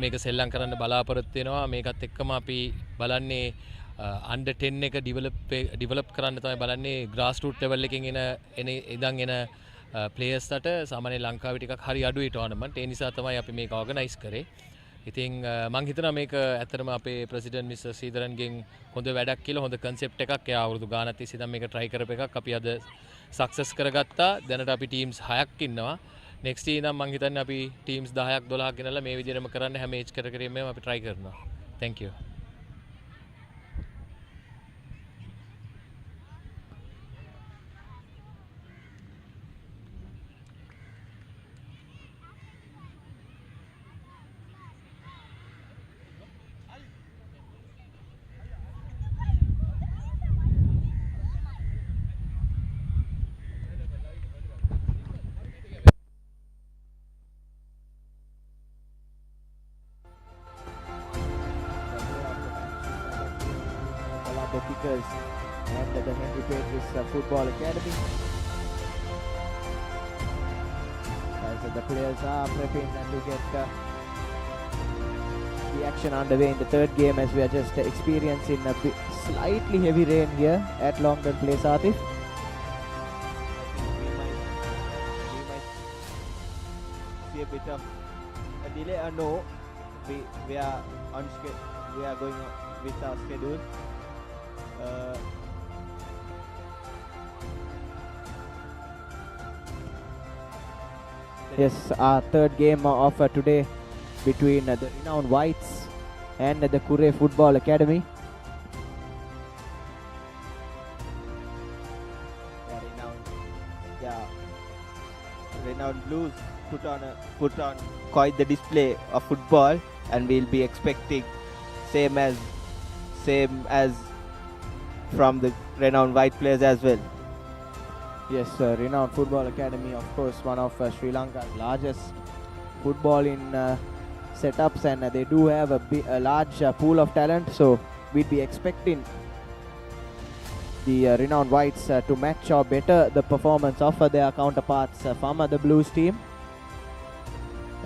මේක සෙල්ලම් කරන්න බලාපොරොත්තු වෙනවා මේකත් එක්කම අපි බලන්නේ under 10 එක ඩිවලොප් කරන්න තමයි බලන්නේ ග්‍රාස් රූට් ලෙවල් එකකින් එන ඉඳන් එන ප්ලේයර්ස් ට සාමාන්‍ය ලංකාවේ ටිකක් හරි අඩුයි ටෝර්නමන්ට් ඒ නිසා තමයි අපි මේක ඕගනයිස් කරේ ඉතින් මම හිතනවා මේක ඇත්තටම අපේ ප්‍රෙසිඩන්ට් මිස්ටර් සීදරන්ගෙන් හොඳ වැඩක් කියලා හොඳ කන්සෙප්ට් එකක් එයා අවුරුදු ගානක් තිස්සේ දැන් මේක try කරපු එකක් අපි අද සක්සස් කරගත්තා දැනට අපි ටීම්ස් 6ක් ඉන්නවා next year නම් මම හිතන්නේ අපි ටීම්ස් 10ක් 12ක් ගෙනල්ලා මේ විදිහටම කරන්න හැම ඒජ් කැටගරියෙම අපි try කරනවා thank you the kickers and the Henry Pedris Football Academy. As the players are prepping to get the action underway in the third game as we are just experiencing a bit slightly heavy rain here at Longdon Place, Atif. We might see a bit of a delay or no. We are on schedule. We are going with our schedule. Yes, our third game of today between the Renown Whites and the Kura Football Academy. Renown Blues put on quite the display of football, and we'll be expecting same as from the Renown White players as well. Yes, Renown Football Academy, of course, one of Sri Lanka's largest football in setups, and they do have a large pool of talent. So we'd be expecting the Renown Whites to match or better the performance of their counterparts from the Blues team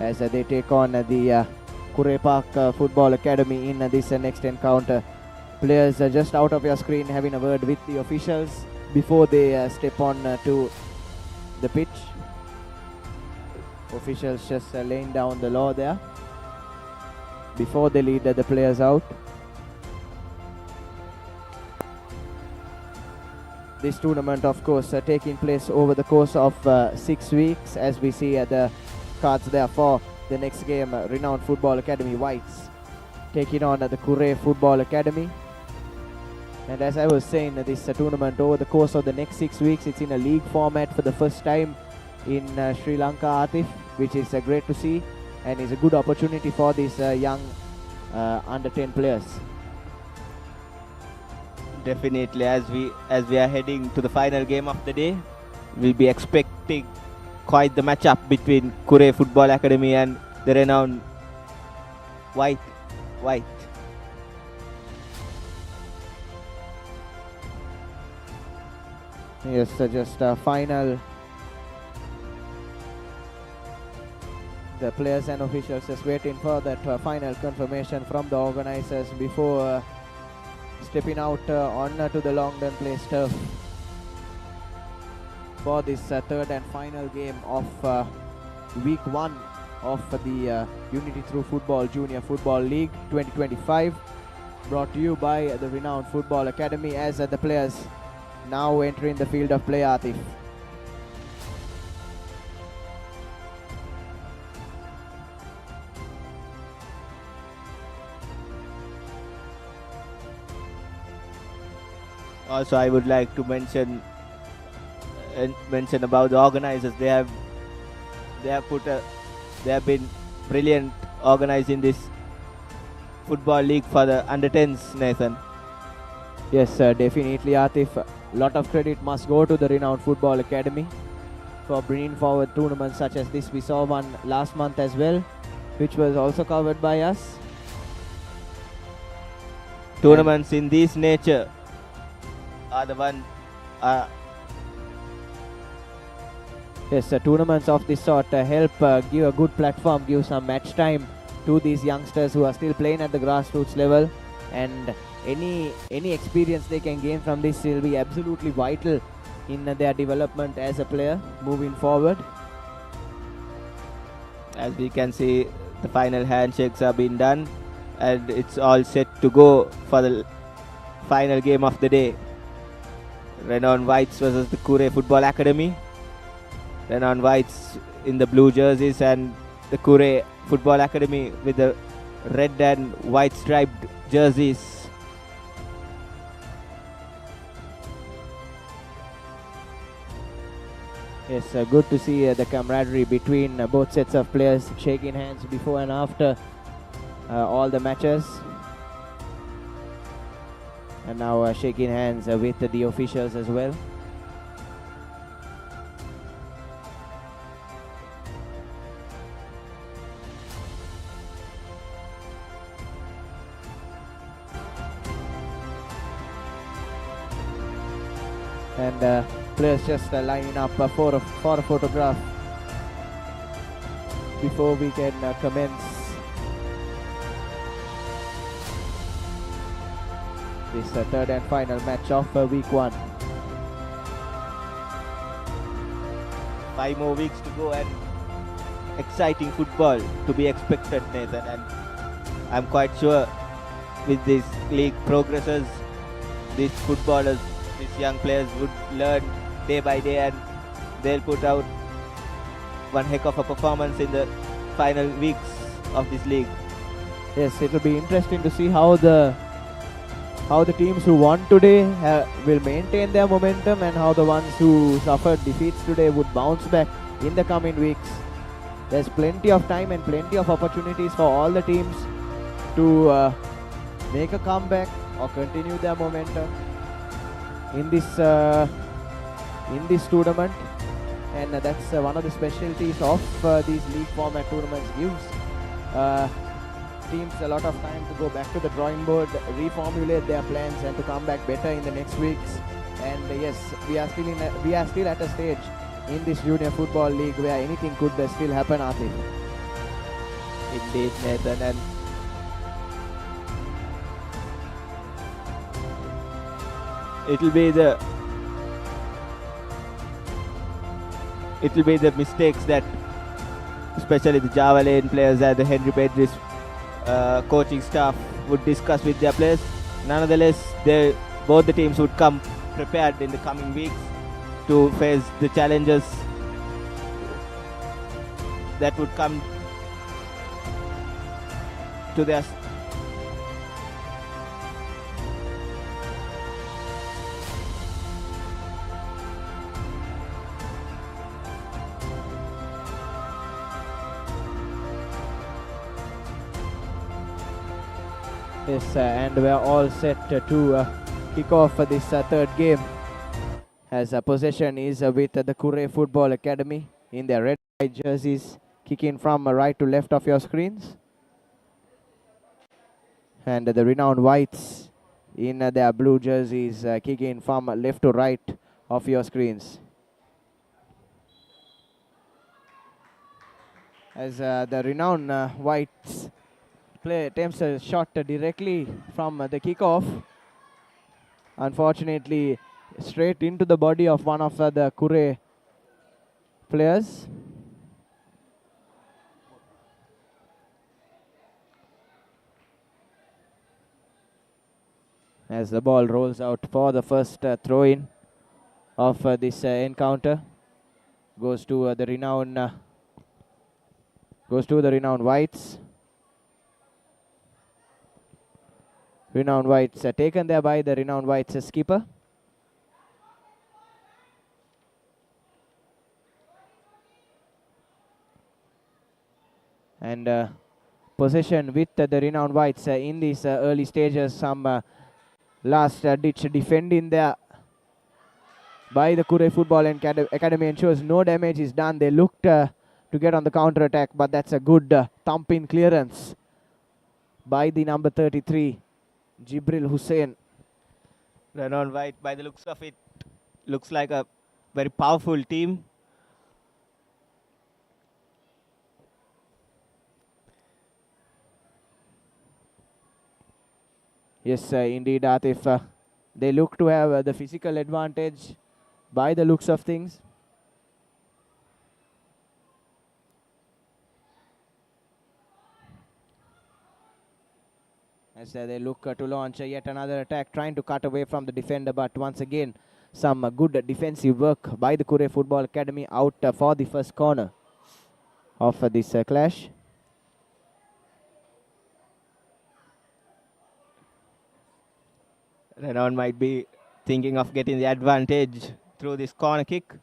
as they take on the Kure Park Football Academy in this next encounter. Players just out of your screen having a word with the officials before they step on to the pitch. Officials just laying down the law there before they lead the players out. This tournament, of course, taking place over the course of 6 weeks, as we see the cards there for the next game. Renown Football Academy Whites taking on the Kure Football Academy. And as I was saying, this tournament over the course of the next 6 weeks, it's in a league format for the first time in Sri Lanka, Atif, which is great to see and is a good opportunity for these young under 10 players. Definitely, as we are heading to the final game of the day, we'll be expecting quite the matchup between Kura Football Academy and the Renown White. Yes, just a final. The players and officials just waiting for that final confirmation from the organizers before stepping out to the Longdon Place turf for this third and final game of week 1 of the Unity Through Football Junior Football League 2025, brought to you by the Renown Football Academy, as the players now entering the field of play. Atif. Also, I would like to mention about the organizers. They have been brilliant organizing this football league for the under 10s, Nathan. Yes, definitely, Atif. A lot of credit must go to the Renowned Football Academy for bringing forward tournaments such as this. We saw one last month as well, which was also covered by us. Tournaments in this nature are the one. Yes, tournaments of this sort help give a good platform, give some match time to these youngsters who are still playing at the grassroots level, and any experience they can gain from this will be absolutely vital in their development as a player moving forward. As we can see, the final handshakes are being done and it's all set to go for the final game of the day. Renown Whites versus the Kura Football Academy. Renown Whites in the blue jerseys and the Kura Football Academy with the red and white striped jerseys. Yes, good to see the camaraderie between both sets of players, shaking hands before and after all the matches. And now shaking hands with the officials as well. And players just lining up for a photograph before we can commence this third and final match of week 1. 5 more weeks to go and exciting football to be expected, Nathan, and I'm quite sure with this league progresses, these footballers, these young players would learn day by day and they'll put out one heck of a performance in the final weeks of this league. Yes, it will be interesting to see how the teams who won today will maintain their momentum, and how the ones who suffered defeats today would bounce back in the coming weeks. There's plenty of time and plenty of opportunities for all the teams to make a comeback or continue their momentum in this tournament, and that's one of the specialties of these league format tournaments. Gives teams a lot of time to go back to the drawing board, reformulate their plans, and to come back better in the next weeks. And yes, we are still at a stage in this junior football league where anything could still happen, Atif. Indeed, Nathan, and it'll be the mistakes that especially the Java Lane players and the Henry Pedris coaching staff would discuss with their players. Nonetheless, both the teams would come prepared in the coming weeks to face the challenges that would come to their Yes, and we are all set to kick off for this third game. As possession is with the Kura Football Academy in their red white jerseys, kicking from right to left of your screens. And the Renown Whites in their blue jerseys, kicking from left to right of your screens. As the Renown Whites play attempts a shot directly from the kickoff. Unfortunately, straight into the body of one of the Kura players. As the ball rolls out for the first throw-in of this encounter, goes to the Renown Whites. Renown Whites taken there by the Renown Whites skipper. And possession with the Renown Whites in these early stages. Some last ditch defending there by the Kura Football Academy ensures no damage is done. They looked to get on the counter attack, but that's a good thumping clearance by the number 33, Jibril Hussain. Renown White, by the looks of it, looks like a very powerful team. Yes, indeed, Atif. They look to have the physical advantage by the looks of things. As they look to launch yet another attack, trying to cut away from the defender, but once again, some good defensive work by the Kura Football Academy out for the first corner of this clash. Renown might be thinking of getting the advantage through this corner kick.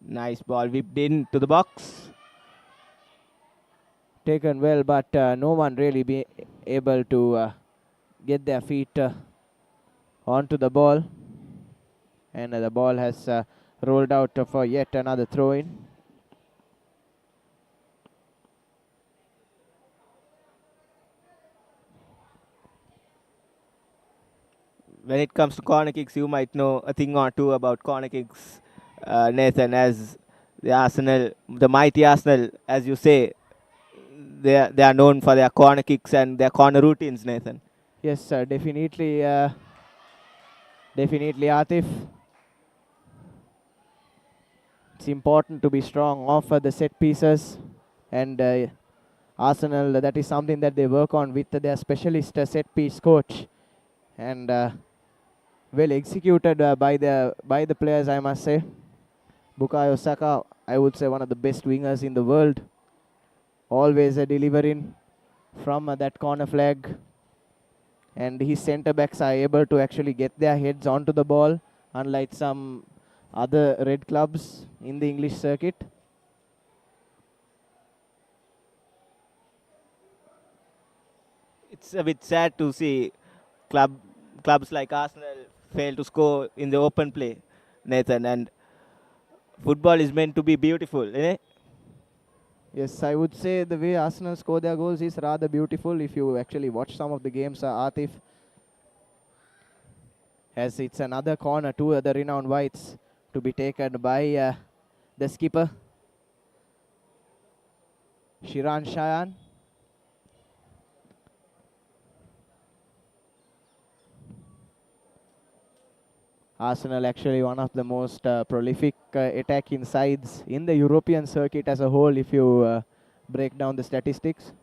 Nice ball whipped into the box. Taken well, but no one really be able to get their feet onto the ball. And the ball has rolled out for yet another throw-in. When it comes to corner kicks, you might know a thing or two about corner kicks, Nathan, as the mighty Arsenal, as you say, they are known for their corner kicks and their corner routines, Nathan. Yes, definitely, Atif. It's important to be strong off the set pieces, and Arsenal, that is something that they work on with their specialist set piece coach, and well executed by the players, I must say. Bukayo Saka, I would say one of the best wingers in the world, always delivering from that corner flag, and his centre backs are able to actually get their heads onto the ball, unlike some other red clubs in the English circuit. It's a bit sad to see clubs like Arsenal fail to score in the open play, Nathan, and football is meant to be beautiful, eh? Yes, I would say the way Arsenal score their goals is rather beautiful if you actually watch some of the games, Atif. As it's another corner to the Renown Whites to be taken by the skipper, Shiran Shayan. Arsenal actually one of the most prolific attacking sides in the European circuit as a whole if you break down the statistics.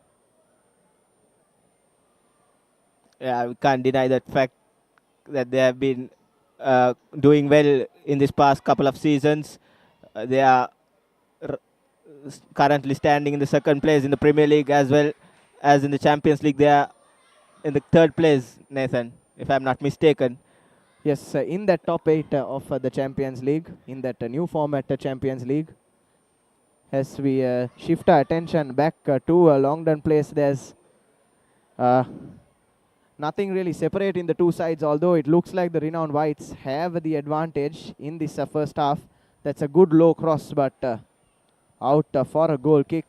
Yeah, we can't deny that fact that they have been doing well in this past couple of seasons. They are currently standing in the second place in the Premier League as well as in the Champions League. They are in the third place, Nathan, if I'm not mistaken. Yes, in the top 8 of the Champions League, in that new format Champions League. As we shift our attention back to Longdon Place, there's Nothing really separating the two sides, although it looks like the Renown Whites have the advantage in this first half. That's a good low cross, but out for a goal kick.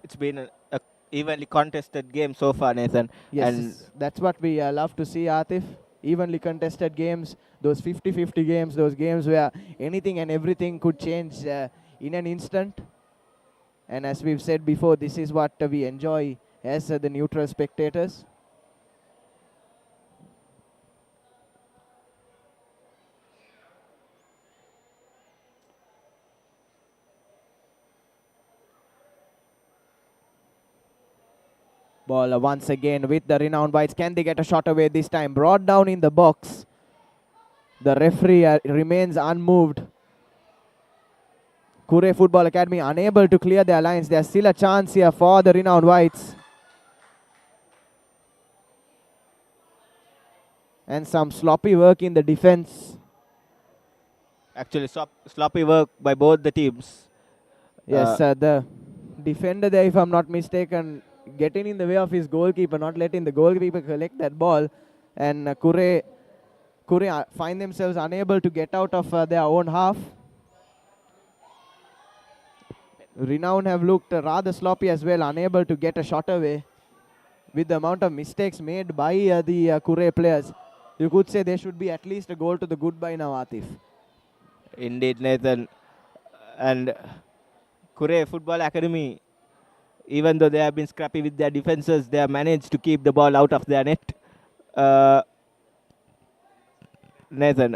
It's been a evenly contested game so far, Nathan. Yes, And that's what we love to see, Atif. Evenly contested games, those 50-50 games, those games where anything and everything could change in an instant. And as we've said before, this is what we enjoy as the neutral spectators. Ball once again with the Renown Whites. Can they get a shot away this time? Brought down in the box. The referee remains unmoved. Kura Football Academy unable to clear their lines. There's still a chance here for the Renown Whites. And some sloppy work in the defense. Actually, sloppy work by both the teams. Yes, the defender there, if I'm not mistaken, getting in the way of his goalkeeper, not letting the goalkeeper collect that ball. And Kura find themselves unable to get out of their own half. Renown have looked rather sloppy as well, unable to get a shot away. With the amount of mistakes made by the Kura players, you could say there should be at least a goal to the good by now, Atif. Indeed, Nathan. And Kura Football Academy, even though they have been scrappy with their defenses, they have managed to keep the ball out of their net. Nathan.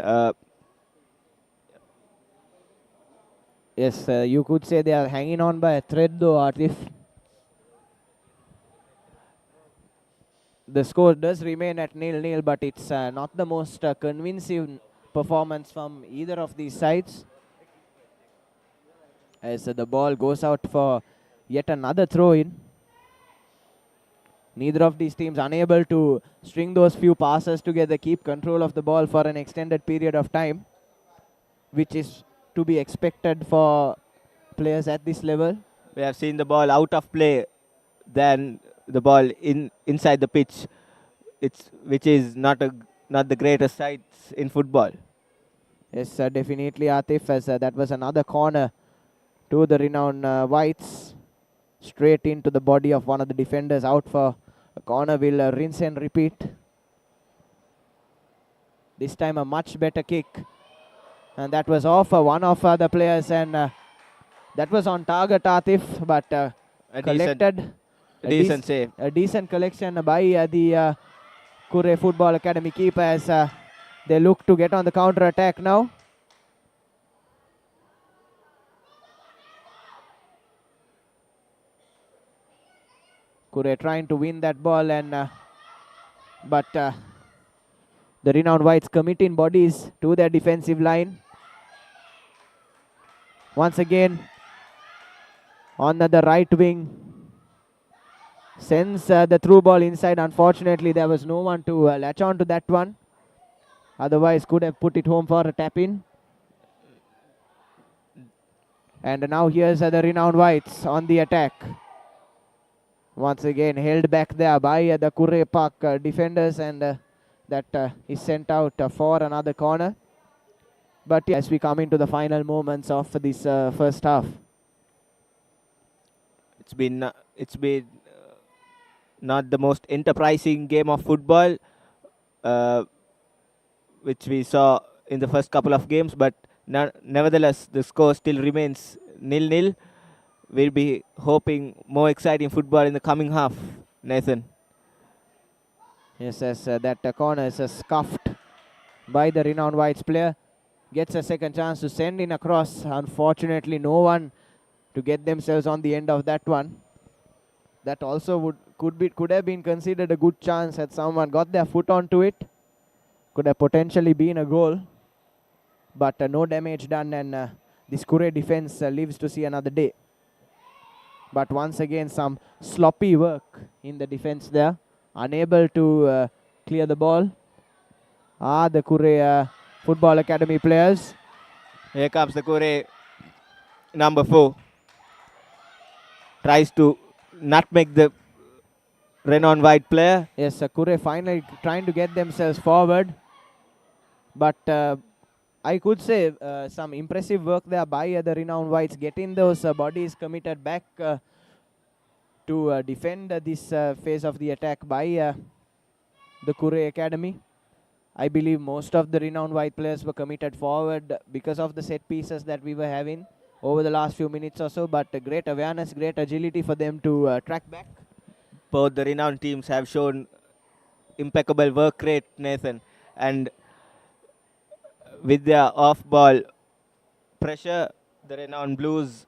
Yes, you could say they are hanging on by a thread though, Atif. The score does remain at 0-0, but it's not the most convincing performance from either of these sides. As the ball goes out for yet another throw-in. Neither of these teams unable to string those few passes together, keep control of the ball for an extended period of time, which is to be expected for players at this level. We have seen the ball out of play than the ball inside the pitch, which is not the greatest sights in football. Yes, definitely, Atif, as that was another corner to the Renown Whites. Straight into the body of one of the defenders. Out for a corner, will rinse and repeat. This time a much better kick. And that was off one of the players, and that was on target, Atif, but collected. A decent save. A decent collection by the Kura Football Academy keeper as they look to get on the counter attack now. Kura trying to win that ball, and but the Renown Whites committing bodies to their defensive line. Once again, on the right wing, sends the through ball inside. Unfortunately, there was no one to latch on to that one. Otherwise, could have put it home for a tap-in. And now here's the Renown Whites on the attack. Once again, held back there by the Kura Park defenders, and that is sent out for another corner. But as we come into the final moments of this first half, it's been not the most enterprising game of football, which we saw in the first couple of games. But nevertheless, the score still remains 0-0. We'll be hoping more exciting football in the coming half, Nathan. Yes, as that corner is scuffed by the Renown Whites player. Gets a second chance to send in across. Unfortunately, no one to get themselves on the end of that one. That also could have been considered a good chance had someone got their foot onto it. Could have potentially been a goal. But no damage done, and this Kura defense lives to see another day. But once again, some sloppy work in the defense there. Unable to clear the ball. The Kura Football Academy players. Here comes the Kura number 4. Tries to nutmeg the Renown white player. Yes, Kura finally trying to get themselves forward. But I could say some impressive work there by the Renown whites, getting those bodies committed back to defend this phase of the attack by the Kura Academy. I believe most of the Renown white players were committed forward because of the set pieces that we were having over the last few minutes or so, but great awareness, great agility for them to track back. Both the Renown teams have shown impeccable work rate, Nathan, and with their off-ball pressure, the Renown Blues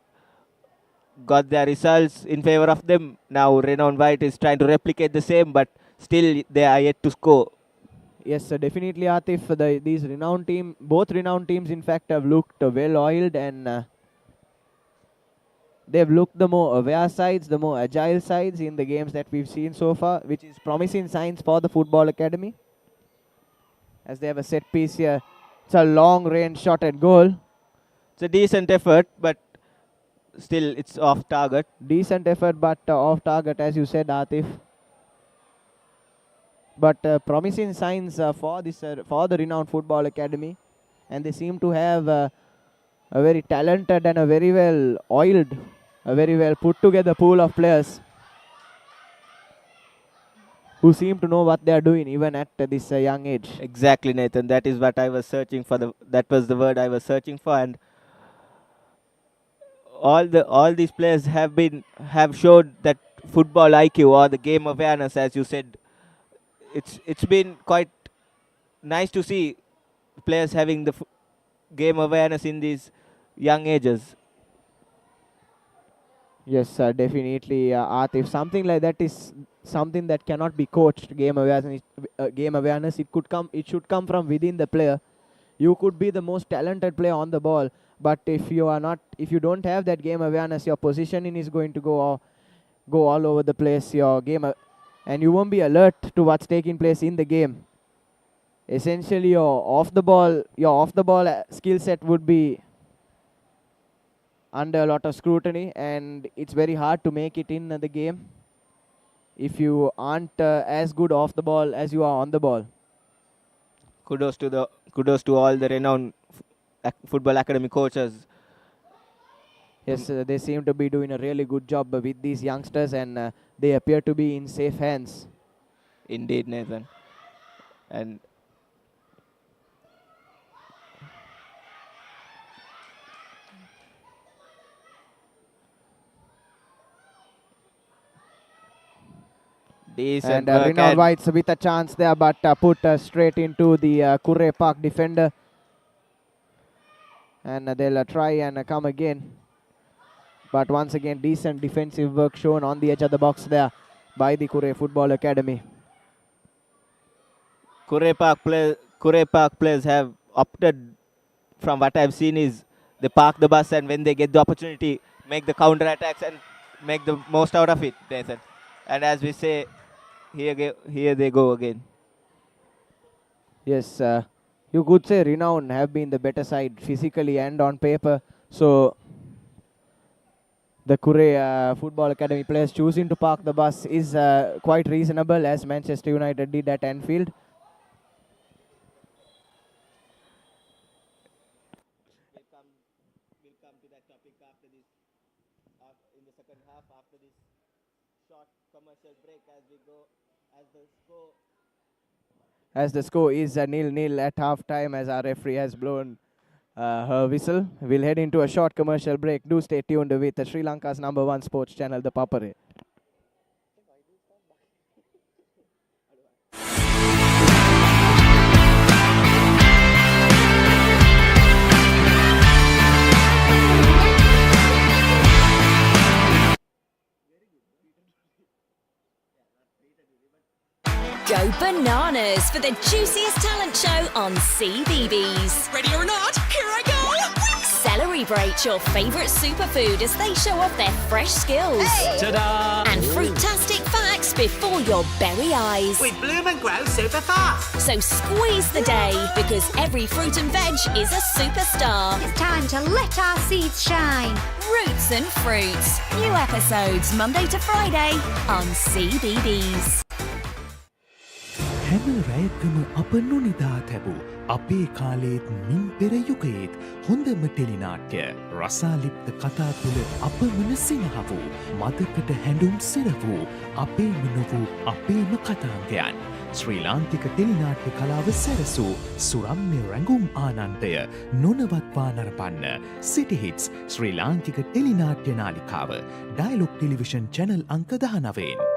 got their results in favor of them. Now Renown White is trying to replicate the same, but still they are yet to score. Yes, definitely, Atif. These renowned team, both renowned teams, in fact, have looked well oiled, and they've looked the more aware sides, the more agile sides in the games that we've seen so far, which is promising signs for the Football Academy. As they have a set piece here, it's a long range shot at goal. It's a decent effort, but still it's off target. Decent effort, but off target, as you said, Atif. But promising signs for the Renowned Football Academy, and they seem to have a very talented and a very well oiled, a very well put together pool of players who seem to know what they are doing even at this young age. Exactly, Nathan. That is what I was searching for. That was the word I was searching for, and all these players have showed that football IQ or the game awareness, as you said. It's been quite nice to see players having the game awareness in these young ages. Yes, definitely, Atif. Something like that is something that cannot be coached. Game awareness. It should come from within the player. You could be the most talented player on the ball, but if you don't have that game awareness, your positioning is going to go all over the place. Your game, and you won't be alert to what's taking place in the game. Essentially, your off the ball skill set would be under a lot of scrutiny, and it's very hard to make it in the game if you aren't as good off the ball as you are on the ball. Kudos to all the Renowned Football Academy coaches. Yes, they seem to be doing a really good job with these youngsters, and they appear to be in safe hands. Indeed, Nathan. And and Renown Whites with a chance there, but put straight into the Kura Park defender. And they'll try and come again. But once again, decent defensive work shown on the edge of the box there by the Kura Football Academy. Kura Park players have opted, from what I've seen, is they park the bus, and when they get the opportunity, make the counter attacks and make the most out of it, Nathan. And as we say, here they go again. Yes, you could say Renown have been the better side physically and on paper. So the Kura Football Academy players choosing to park the bus is quite reasonable, as Manchester United did at Anfield. We'll come to that topic after this, in the second half, after this short commercial break, as the score is 0-0 at half-time, as our referee has blown her whistle. We'll head into a short commercial break. Do stay tuned with Sri Lanka's #1 sports channel, the Papare. Go bananas for the juiciest talent show on CBeebies. Ready or not, here I go! Celebrate your favourite superfood as they show off their fresh skills. Hey. Ta-da! And fruitastic facts before your very eyes. We bloom and grow super fast. So squeeze the day, because every fruit and veg is a superstar. It's time to let our seeds shine. Roots and Fruits. New episodes Monday to Friday on CBBS. හැම රැයකම අප නොනිදා තැබූ අපේ කාලේත් මින් පෙර යුගයේත් හොඳම ටෙලිනාට්‍ය රසාලිප්ත කතා තුළ අපමණ සිනහ වූ මදකට හැඬුම් සිර වූ අපේම නොවූ අපේම කතාන්තයන් ශ්‍රී ලාංකික ටෙලිනාට්‍ය කලාව සැරසූ සුරම්‍ය රැඟුම් ආනන්දය නොනවත්වා නරපන්න සිටිහිටස් ශ්‍රී ලාංකික ටෙලිනාට්‍ය නාලිකාව ඩයලොග් ටෙලිවිෂන් චැනල් අංක 19.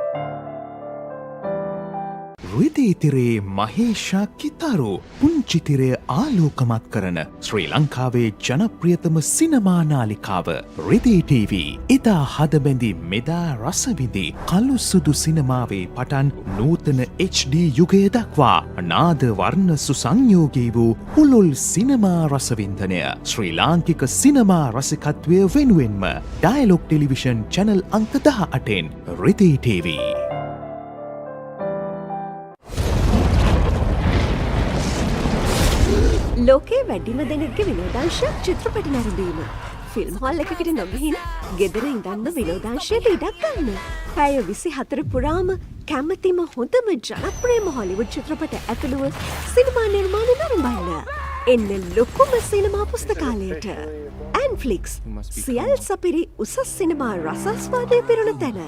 රිදීතිරේ මහේෂා කිතාරෝ පුංචිතිරය ආලෝකමත් කරන ශ්‍රී ලංකාවේ ජනප්‍රියතම සිනමා නාලිකාව රිදී TV එදා හදබැඳි මෙදා රසවිඳි කළු සුදු සිනමාවේ පටන් නූතන HD යුගය දක්වා නාද වර්ණ සුසංයෝගී වූ පුළුල් සිනමා රසවින්දනය ශ්‍රී ලාංකික සිනමා රසිකත්වය වෙනුවෙන්ම ඩයලොග් ටෙලිවිෂන් චැනල් අංක 18න් රිදී TV. ලෝකයේ වැඩිම දෙනෙක්ගේ විනෝදාංශයක් චිත්‍රපටි නැරඹීම. ෆිල්ම් හෝල් එකකට නොගිහින් ගෙදර ඉඳන්ම විනෝදාංශයට ඉඩක් ගන්න. පැය 24 පුරාම කැමතිම හොඳම ජනප්‍රියම හොලිවුඩ් චිත්‍රපට ඇතුළුව සිනමා නිර්මාණ නරඹන්න. එන්න ලොකුම සිනමා පුස්තකාලයට. ඇන්ෆ්ලික්ස් සියල් සපිරි උසස් සිනමා රසාස්වාදය පිරුණ තැන.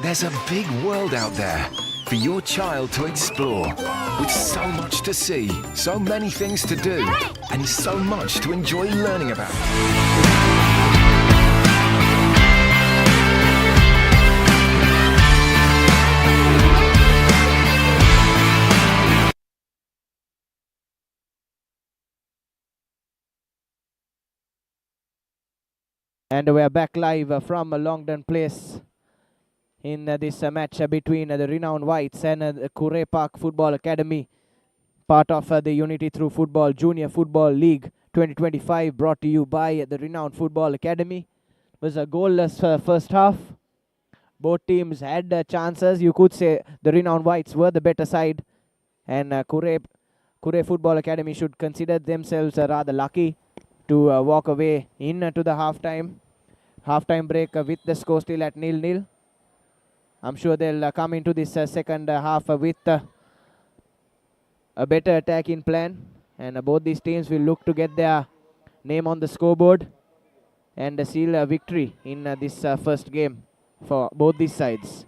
There's a big world out there for your child to explore. With so much to see, so many things to do, and so much to enjoy learning about. And we are back live from Longdon Place in this match between the Renown Whites and the Kura Park Football Academy, part of the Unity Through Football Junior Football League 2025, brought to you by the Renown Football Academy. It was a goalless first half. Both teams had chances. You could say the Renown Whites were the better side, and Kura Football Academy should consider themselves rather lucky to walk away into the halftime break with the score still at 0-0. I'm sure they'll come into this second half with a better attacking plan, and both these teams will look to get their name on the scoreboard and seal a victory in this first game for both these sides.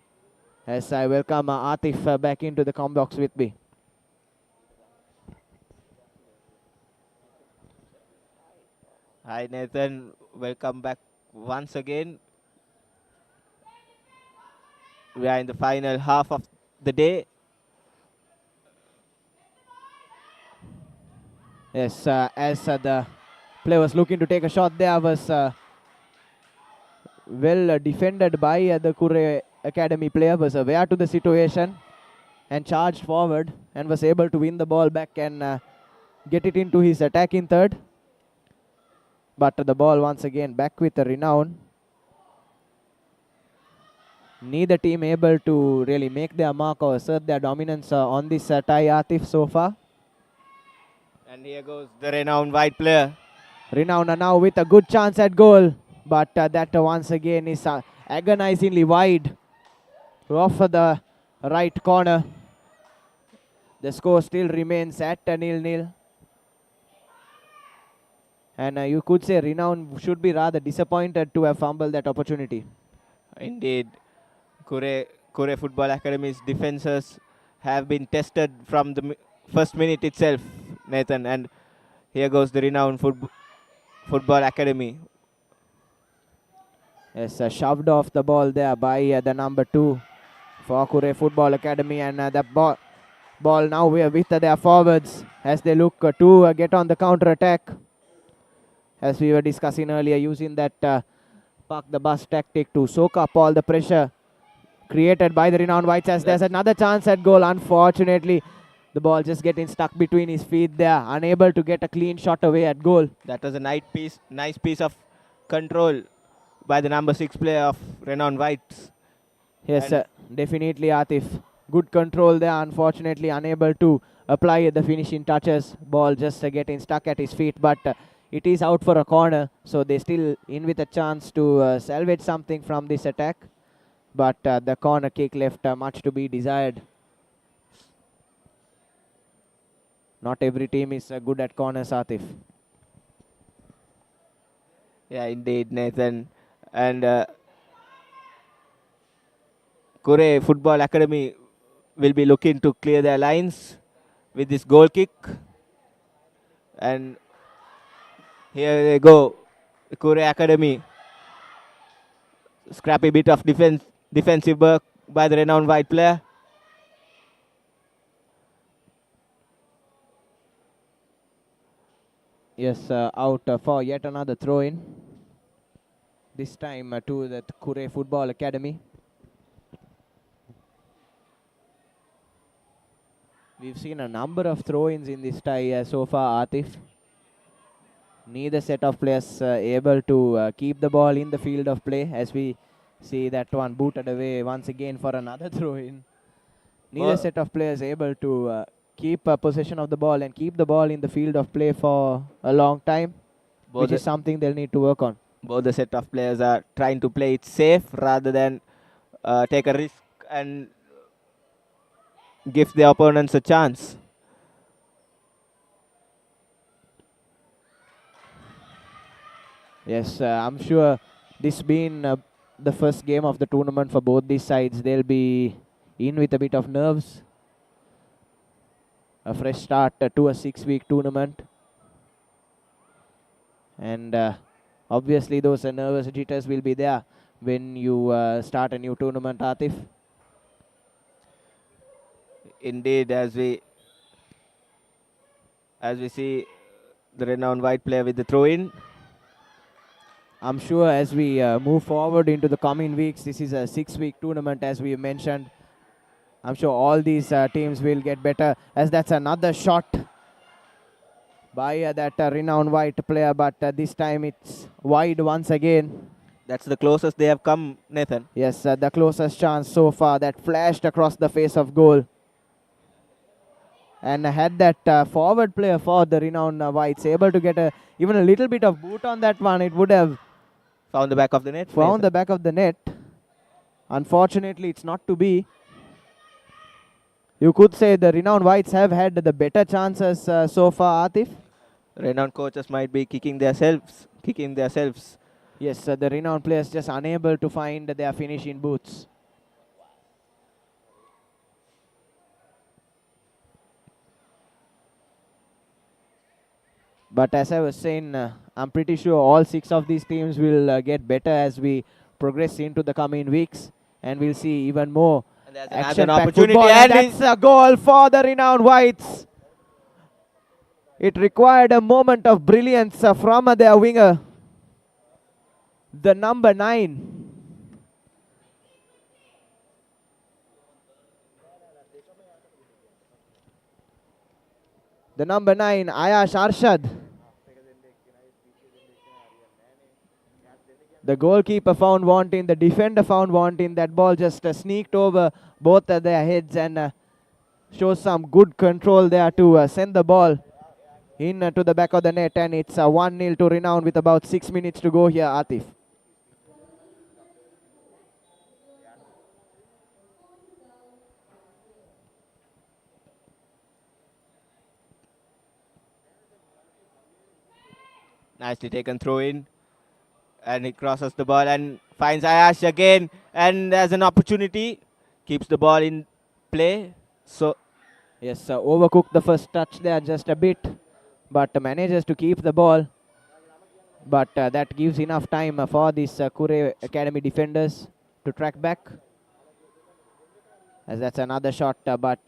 As I welcome Atif back into the comm box with me. Hi Nathan, welcome back once again. We are in the final half of the day. Yes, as the player was looking to take a shot there, was well defended by the Kura Academy player, was aware to the situation and charged forward and was able to win the ball back and get it into his attacking third. But the ball once again back with the Renown. Neither team able to really make their mark or assert their dominance on this tie, Atif, so far. And here goes the Renown White player. Renown are now with a good chance at goal, but that once again is agonizingly wide off the right corner. The score still remains at 0-0. And you could say Renown should be rather disappointed to have fumbled that opportunity. Indeed. Kura Football Academy's defenses have been tested from the first minute itself, Nathan. And here goes the Renown Football Academy. Yes, shoved off the ball there by the number 2 for Kura Football Academy. And the ball now with their forwards as they look to get on the counter attack. As we were discussing earlier, using that park the bus tactic to soak up all the pressure created by the Renown Whites. As there's another chance at goal. Unfortunately, the ball just getting stuck between his feet there, unable to get a clean shot away at goal. That was a nice piece of control by the number 6 player of Renown Whites. Yes, definitely Atif. Good control there. Unfortunately, unable to apply the finishing touches. Ball just getting stuck at his feet, but it is out for a corner. So they still in with a chance to salvage something from this attack. But the corner kick left much to be desired. Not every team is good at corners, Atif. Yeah, indeed, Nathan. And Kura Football Academy will be looking to clear their lines with this goal kick. And here they go, Kura Academy. Scrappy bit of defensive work by the Renown white player. Yes, out for yet another throw-in. This time to the Kura Football Academy. We've seen a number of throw-ins in this tie so far, Atif. Neither set of players able to keep the ball in the field of play, as we see that one booted away once again for another throw-in. Neither set of players able to keep possession of the ball and keep the ball in the field of play for a long time, which is something they'll need to work on. Both the set of players are trying to play it safe rather than take a risk and give the opponents a chance. Yes, I'm sure this being the first game of the tournament for both these sides, they'll be in with a bit of nerves. A fresh start to a 6-week tournament. And obviously those nervous jitters will be there when you start a new tournament, Atif. Indeed, as we see the Renowned white player with the throw-in. I'm sure as we move forward into the coming weeks, this is a 6-week tournament as we mentioned. I'm sure all these teams will get better, as that's another shot by that Renowned white player, but this time it's wide once again. That's the closest they have come, Nathan. Yes, the closest chance so far that flashed across the face of goal. And had that forward player for the Renowned whites able to get even a little bit of boot on that one, it would have found the back of the net. Found the back of the net. Unfortunately, it's not to be. You could say the Renowned whites have had the better chances so far, Atif. Renowned coaches might be kicking themselves. Yes, the Renowned players just unable to find their finishing boots. But as I was saying, I'm pretty sure all 6 of these teams will get better as we progress into the coming weeks, and we'll see even more action-packed football. And that's a goal for the Renowned whites. It required a moment of brilliance from their winger, the number 9. The number 9, Ayash Arshad. The goalkeeper found wanting, the defender found wanting. That ball just sneaked over both their heads and shows some good control there to send the ball in to the back of the net. And it's 1-0 to Renown with about 6 minutes to go here, Atif. Nicely taken throw in. And he crosses the ball and finds Ayash again. And there's an opportunity. Keeps the ball in play. So, yes, overcooked the first touch there just a bit. But manages to keep the ball. But that gives enough time for these Kura Academy defenders to track back. As that's another shot, but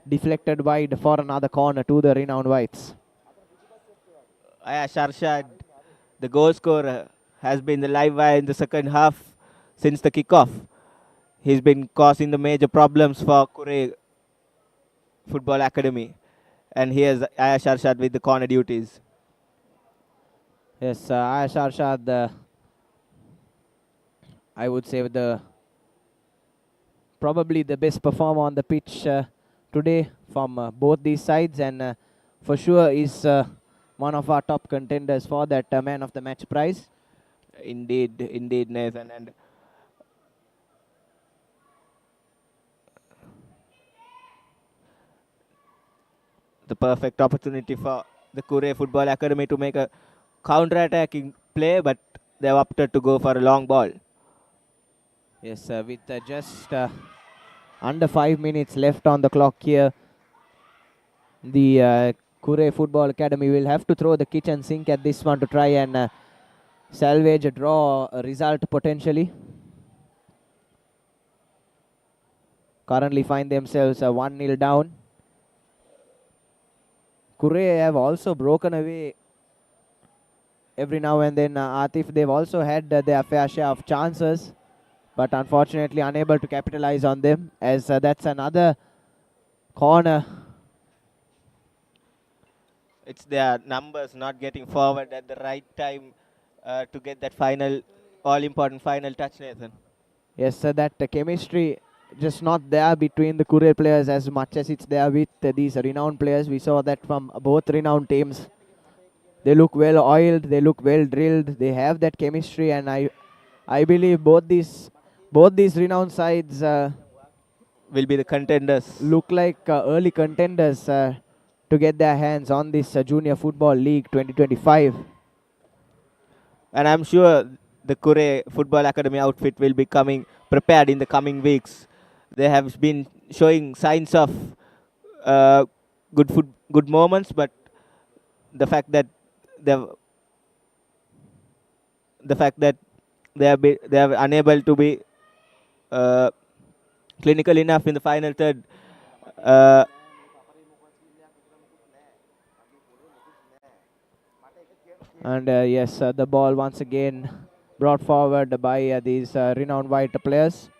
deflected wide for another corner to the Renowned whites. Ayash Arshad, the goal scorer, has been the live wire in the second half since the kickoff. He's been causing the major problems for Kura Football Academy. And here's Ayash Arshad with the corner duties. Yes, Ayash Arshad, I would say the probably the best performer on the pitch today from both these sides, and for sure is one of our top contenders for that man of the match prize. Indeed, Nathan. And the perfect opportunity for the Kura Football Academy to make a counter-attacking play, but they have opted to go for a long ball. Yes, with just under 5 minutes left on the clock here, the Kura Football Academy will have to throw the kitchen sink at this one to try and salvage a draw, a result potentially. Currently find themselves 1-0 down. Kura have also broken away every now and then. Atif, they've also had their fair share of chances, but unfortunately unable to capitalize on them, as that's another corner. It's their numbers not getting forward at the right time to get that all-important final touch, Nathan. Yes, that chemistry just not there between the Kura players as much as it's there with these Renown players. We saw that from both Renown teams. They look well oiled, they look well drilled, they have that chemistry, and I believe both these Renown sides will be the contenders. Look like early contenders to get their hands on this Junior Football League 2025. And I'm sure the Kura Football Academy outfit will be coming prepared in the coming weeks. They have been showing signs of good moments, but the fact that they are unable to be clinical enough in the final third. And yes, the ball once again brought forward by these Renown white players.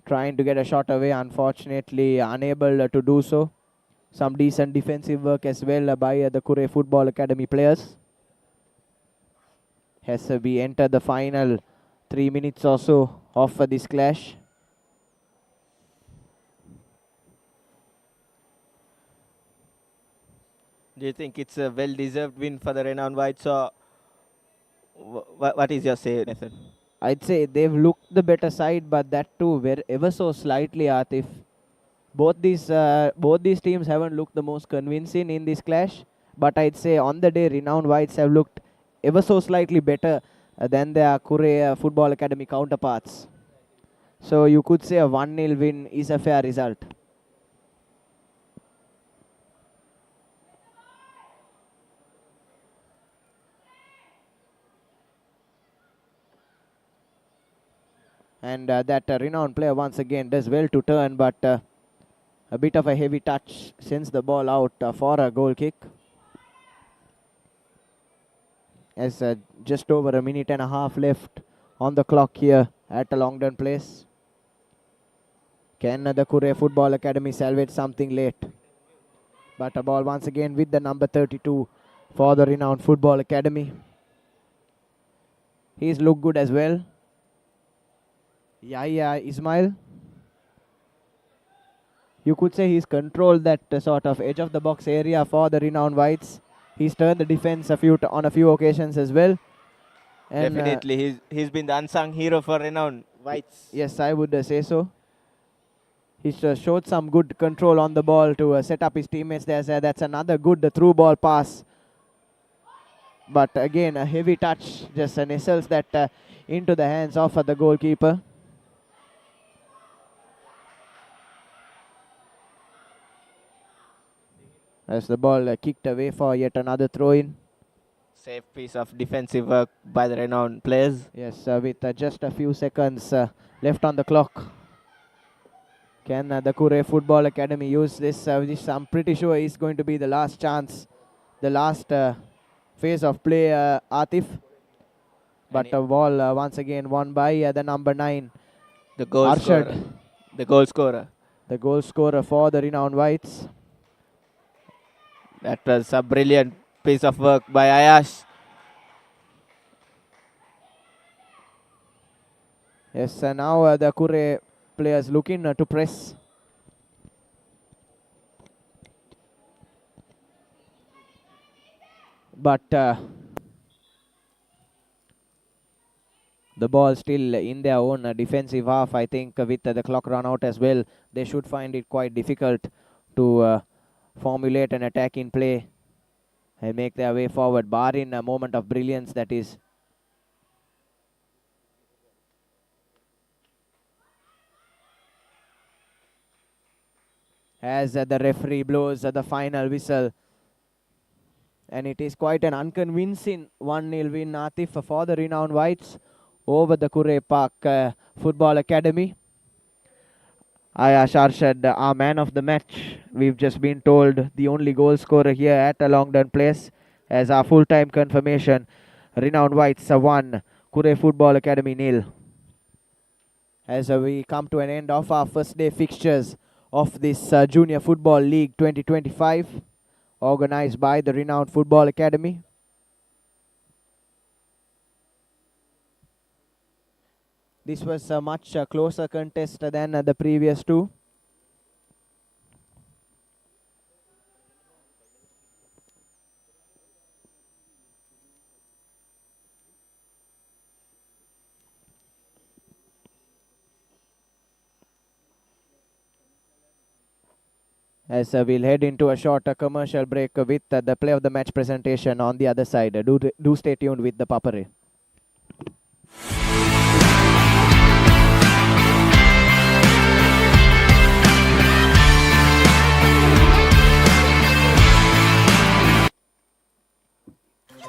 Trying to get a shot away, unfortunately unable to do so. Some decent defensive work as well by the Kura Football Academy players. As we enter the final 3 minutes or so of this clash. Do you think it's a well-deserved win for the Renown Whites, or what is your say, Nathan? I'd say they've looked the better side, but that too ever so slightly, Atif. Both these teams haven't looked the most convincing in this clash, but I'd say on the day Renown Whites have looked ever so slightly better than their Kura Football Academy counterparts. So you could say a 1-0 win is a fair result. And that Renown player once again does well to turn, but a bit of a heavy touch sends the ball out for a goal kick. As just over a minute and a half left on the clock here at Longdon Place. Can the Kura Football Academy salvage something late? But a ball once again with the number 32 for the Renown Football Academy. He's looked good as well. Yeah, Ismail. You could say he's controlled that sort of edge of the box area for the Renown Whites. He's turned the defense on a few occasions as well. And definitely, he's been the unsung hero for Renown Whites. Yes, I would say so. He's showed some good control on the ball to set up his teammates. That's another good through ball pass. But again, a heavy touch just nestles that into the hands of the goalkeeper. As the ball kicked away for yet another throw-in. Safe piece of defensive work by the Renown players. Yes, with just a few seconds left on the clock. Can the Kura Football Academy use this? I'm pretty sure it's going to be the last chance, the last phase of play, Atif. But a ball once again won by the number 9, the goal scorer. The goal scorer. The goal scorer for the Renown Whites. That was a brilliant piece of work by Ayash. Yes, now the Kura players looking to press. But the ball still in their own defensive half. I think with the clock run out as well, they should find it quite difficult to formulate an attack in play and make their way forward, barring a moment of brilliance that is. As the referee blows the final whistle. And it is quite an unconvincing 1-0 win, Atif, for the Renown Whites over the Kura Park Football Academy. Ayash Arshad, our man of the match. We've just been told the only goal scorer here at Longdon Place as our full-time confirmation. Renown Whites 1, Kura Football Academy 0. As we come to an end of our first day fixtures of this Junior Football League 2025, organized by the Renown Football Academy. This was a much closer contest than the previous two. As we'll head into a short commercial break with the play of the match presentation on the other side. Do stay tuned with the Papare.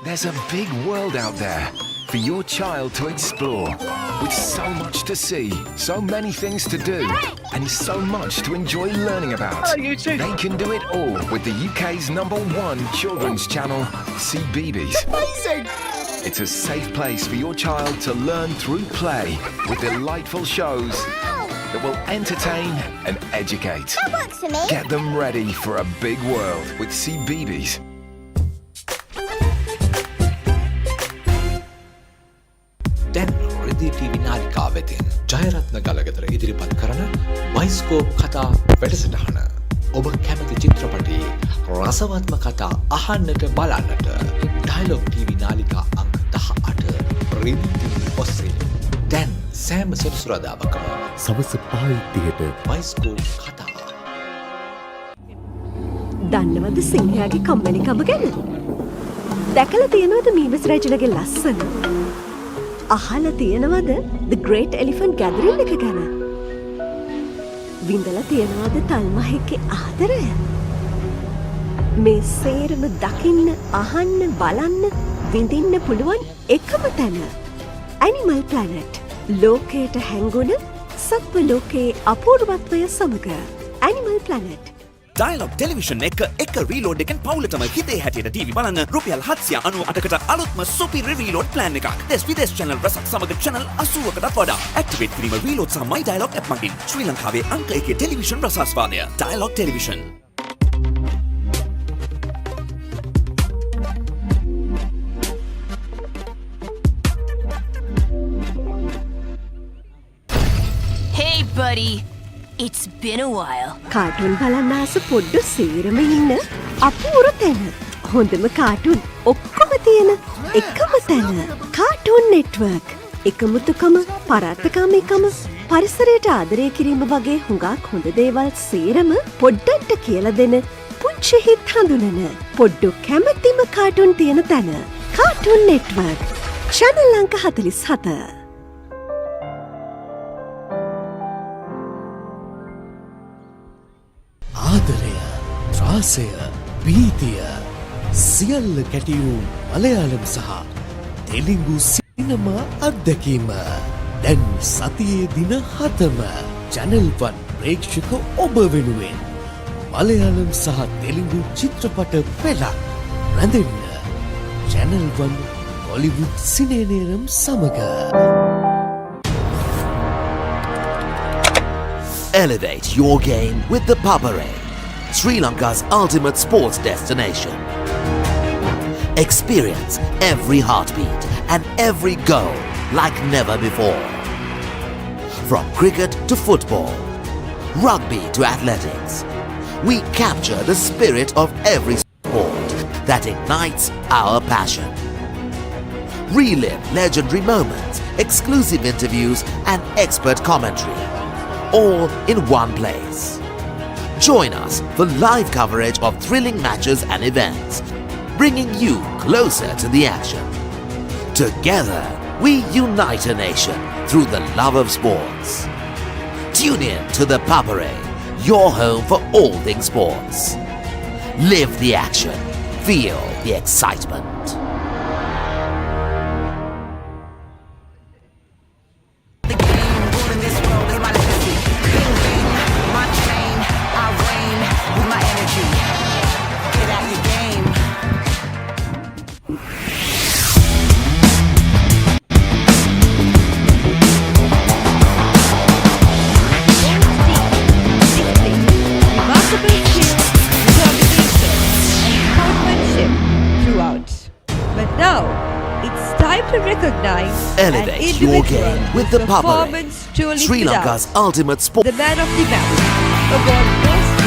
There's a big world out there for your child to explore, with so much to see, so many things to do, and so much to enjoy learning about. Hello, you two. They can do it all with the UK's #1 children's channel, CBeebies. Amazing! It's a safe place for your child to learn through play, with delightful shows that will entertain and educate. That works for me. Get them ready for a big world with CBeebies. දැන් රෙදි TV නාලිකා වෙතින් ජයරත්න ගලගෙදර ඉදිරිපත් කරන bioscope කතා වැඩසටහන. ඔබ කැමති චිත්‍රපටයේ රසවත්ම කතා අහන්නට බලන්නට ඩයලොග් ටීවී නාලිකා අංක 18 රෙදි ටීවී ඔස්සේ දැන් සෑම සෙනසුරාදාකම සවස 5:30ට බයිස්කෝප් කතා. දන්නවද සිංහයාගේ කම්මැලිකම ගැන? දැකලා තියෙනවද මීමස් රජුලගේ ලස්සන? අහලා තියෙනවද The Great Elephant Gathering එක ගැන? විඳලා තියෙනවද තල්මහෙක්ගේ ආදරය? මේ සේරම දකින්න, අහන්න, බලන්න, විඳින්න පුළුවන් එකම තැන. Animal Planet. ලෝකයට හැංගුණ සත්ව ලෝකයේ අපූර්වත්වය සමග. Animal Planet. ඩයලොග් ටෙලිවිෂන් එක රීලෝඩ් එකෙන් පවුලටම හිතේ හැටියට ටීවී බලන්න රුපියල් 798කට අලුත්ම සුපිරි රීලෝඩ් ප්ලෑන් එකක්. දෙස් විදේශ channel රසක් සමග channel 80කටත් වඩා. ඇක්ටිවේට් කිරීම රීලෝඩ් සහ my dialog app මගින්. ශ්‍රී ලංකාවේ අංක 1 ටෙලිවිෂන් රසාස්වාදය. Dialog television. Hey buddy. It's been a while. Cartoon බලන්න ආස පොඩ්ඩු සේරම ඉන්න අපූරු තැන. හොඳම කාටුන් ඔක්කොම තියෙන එකම තැන. Cartoon network. එකමුතුකම, පරාත්තකාමීකම, පරිසරයට ආදරය කිරීම වගේ හුඟක් හොඳ දේවල් සේරම පොඩ්ඩන්ට කියලා දෙන පුංචි හිත් හඳුනන පොඩ්ඩු කැමැතිම කාටුන් තියෙන තැන. Cartoon network. channel අංක 47. ආදරය, ත්‍රාසය, භීතිය සියල්ල කැටිවූ මලයාලම් සහ තෙලිංගු සිනමා අත්දැකීම දැන් සතියේ දින 7ම channel 1 ප්‍රේක්ෂක ඔබ වෙනුවෙන් මලයාලම් සහ තෙලිංගු චිත්‍රපට පෙළක් රැඳෙන්න channel 1 Hollywood සිනේනේරම් සමග. Elevate your game with the Papare, Sri Lanka's ultimate sports destination. Experience every heartbeat and every goal like never before. From cricket to football, rugby to athletics, we capture the spirit of every sport that ignites our passion. Relive legendary moments, exclusive interviews and expert commentary, all in one place. Join us for live coverage of thrilling matches and events, bringing you closer to the action. Together, we unite a nation through the love of sports. Tune in to the Papare, your home for all things sports. Live the action. Feel the excitement. Elevate your game with the Papare, Sri Lanka's ultimate sport. The man of the match. Award goes to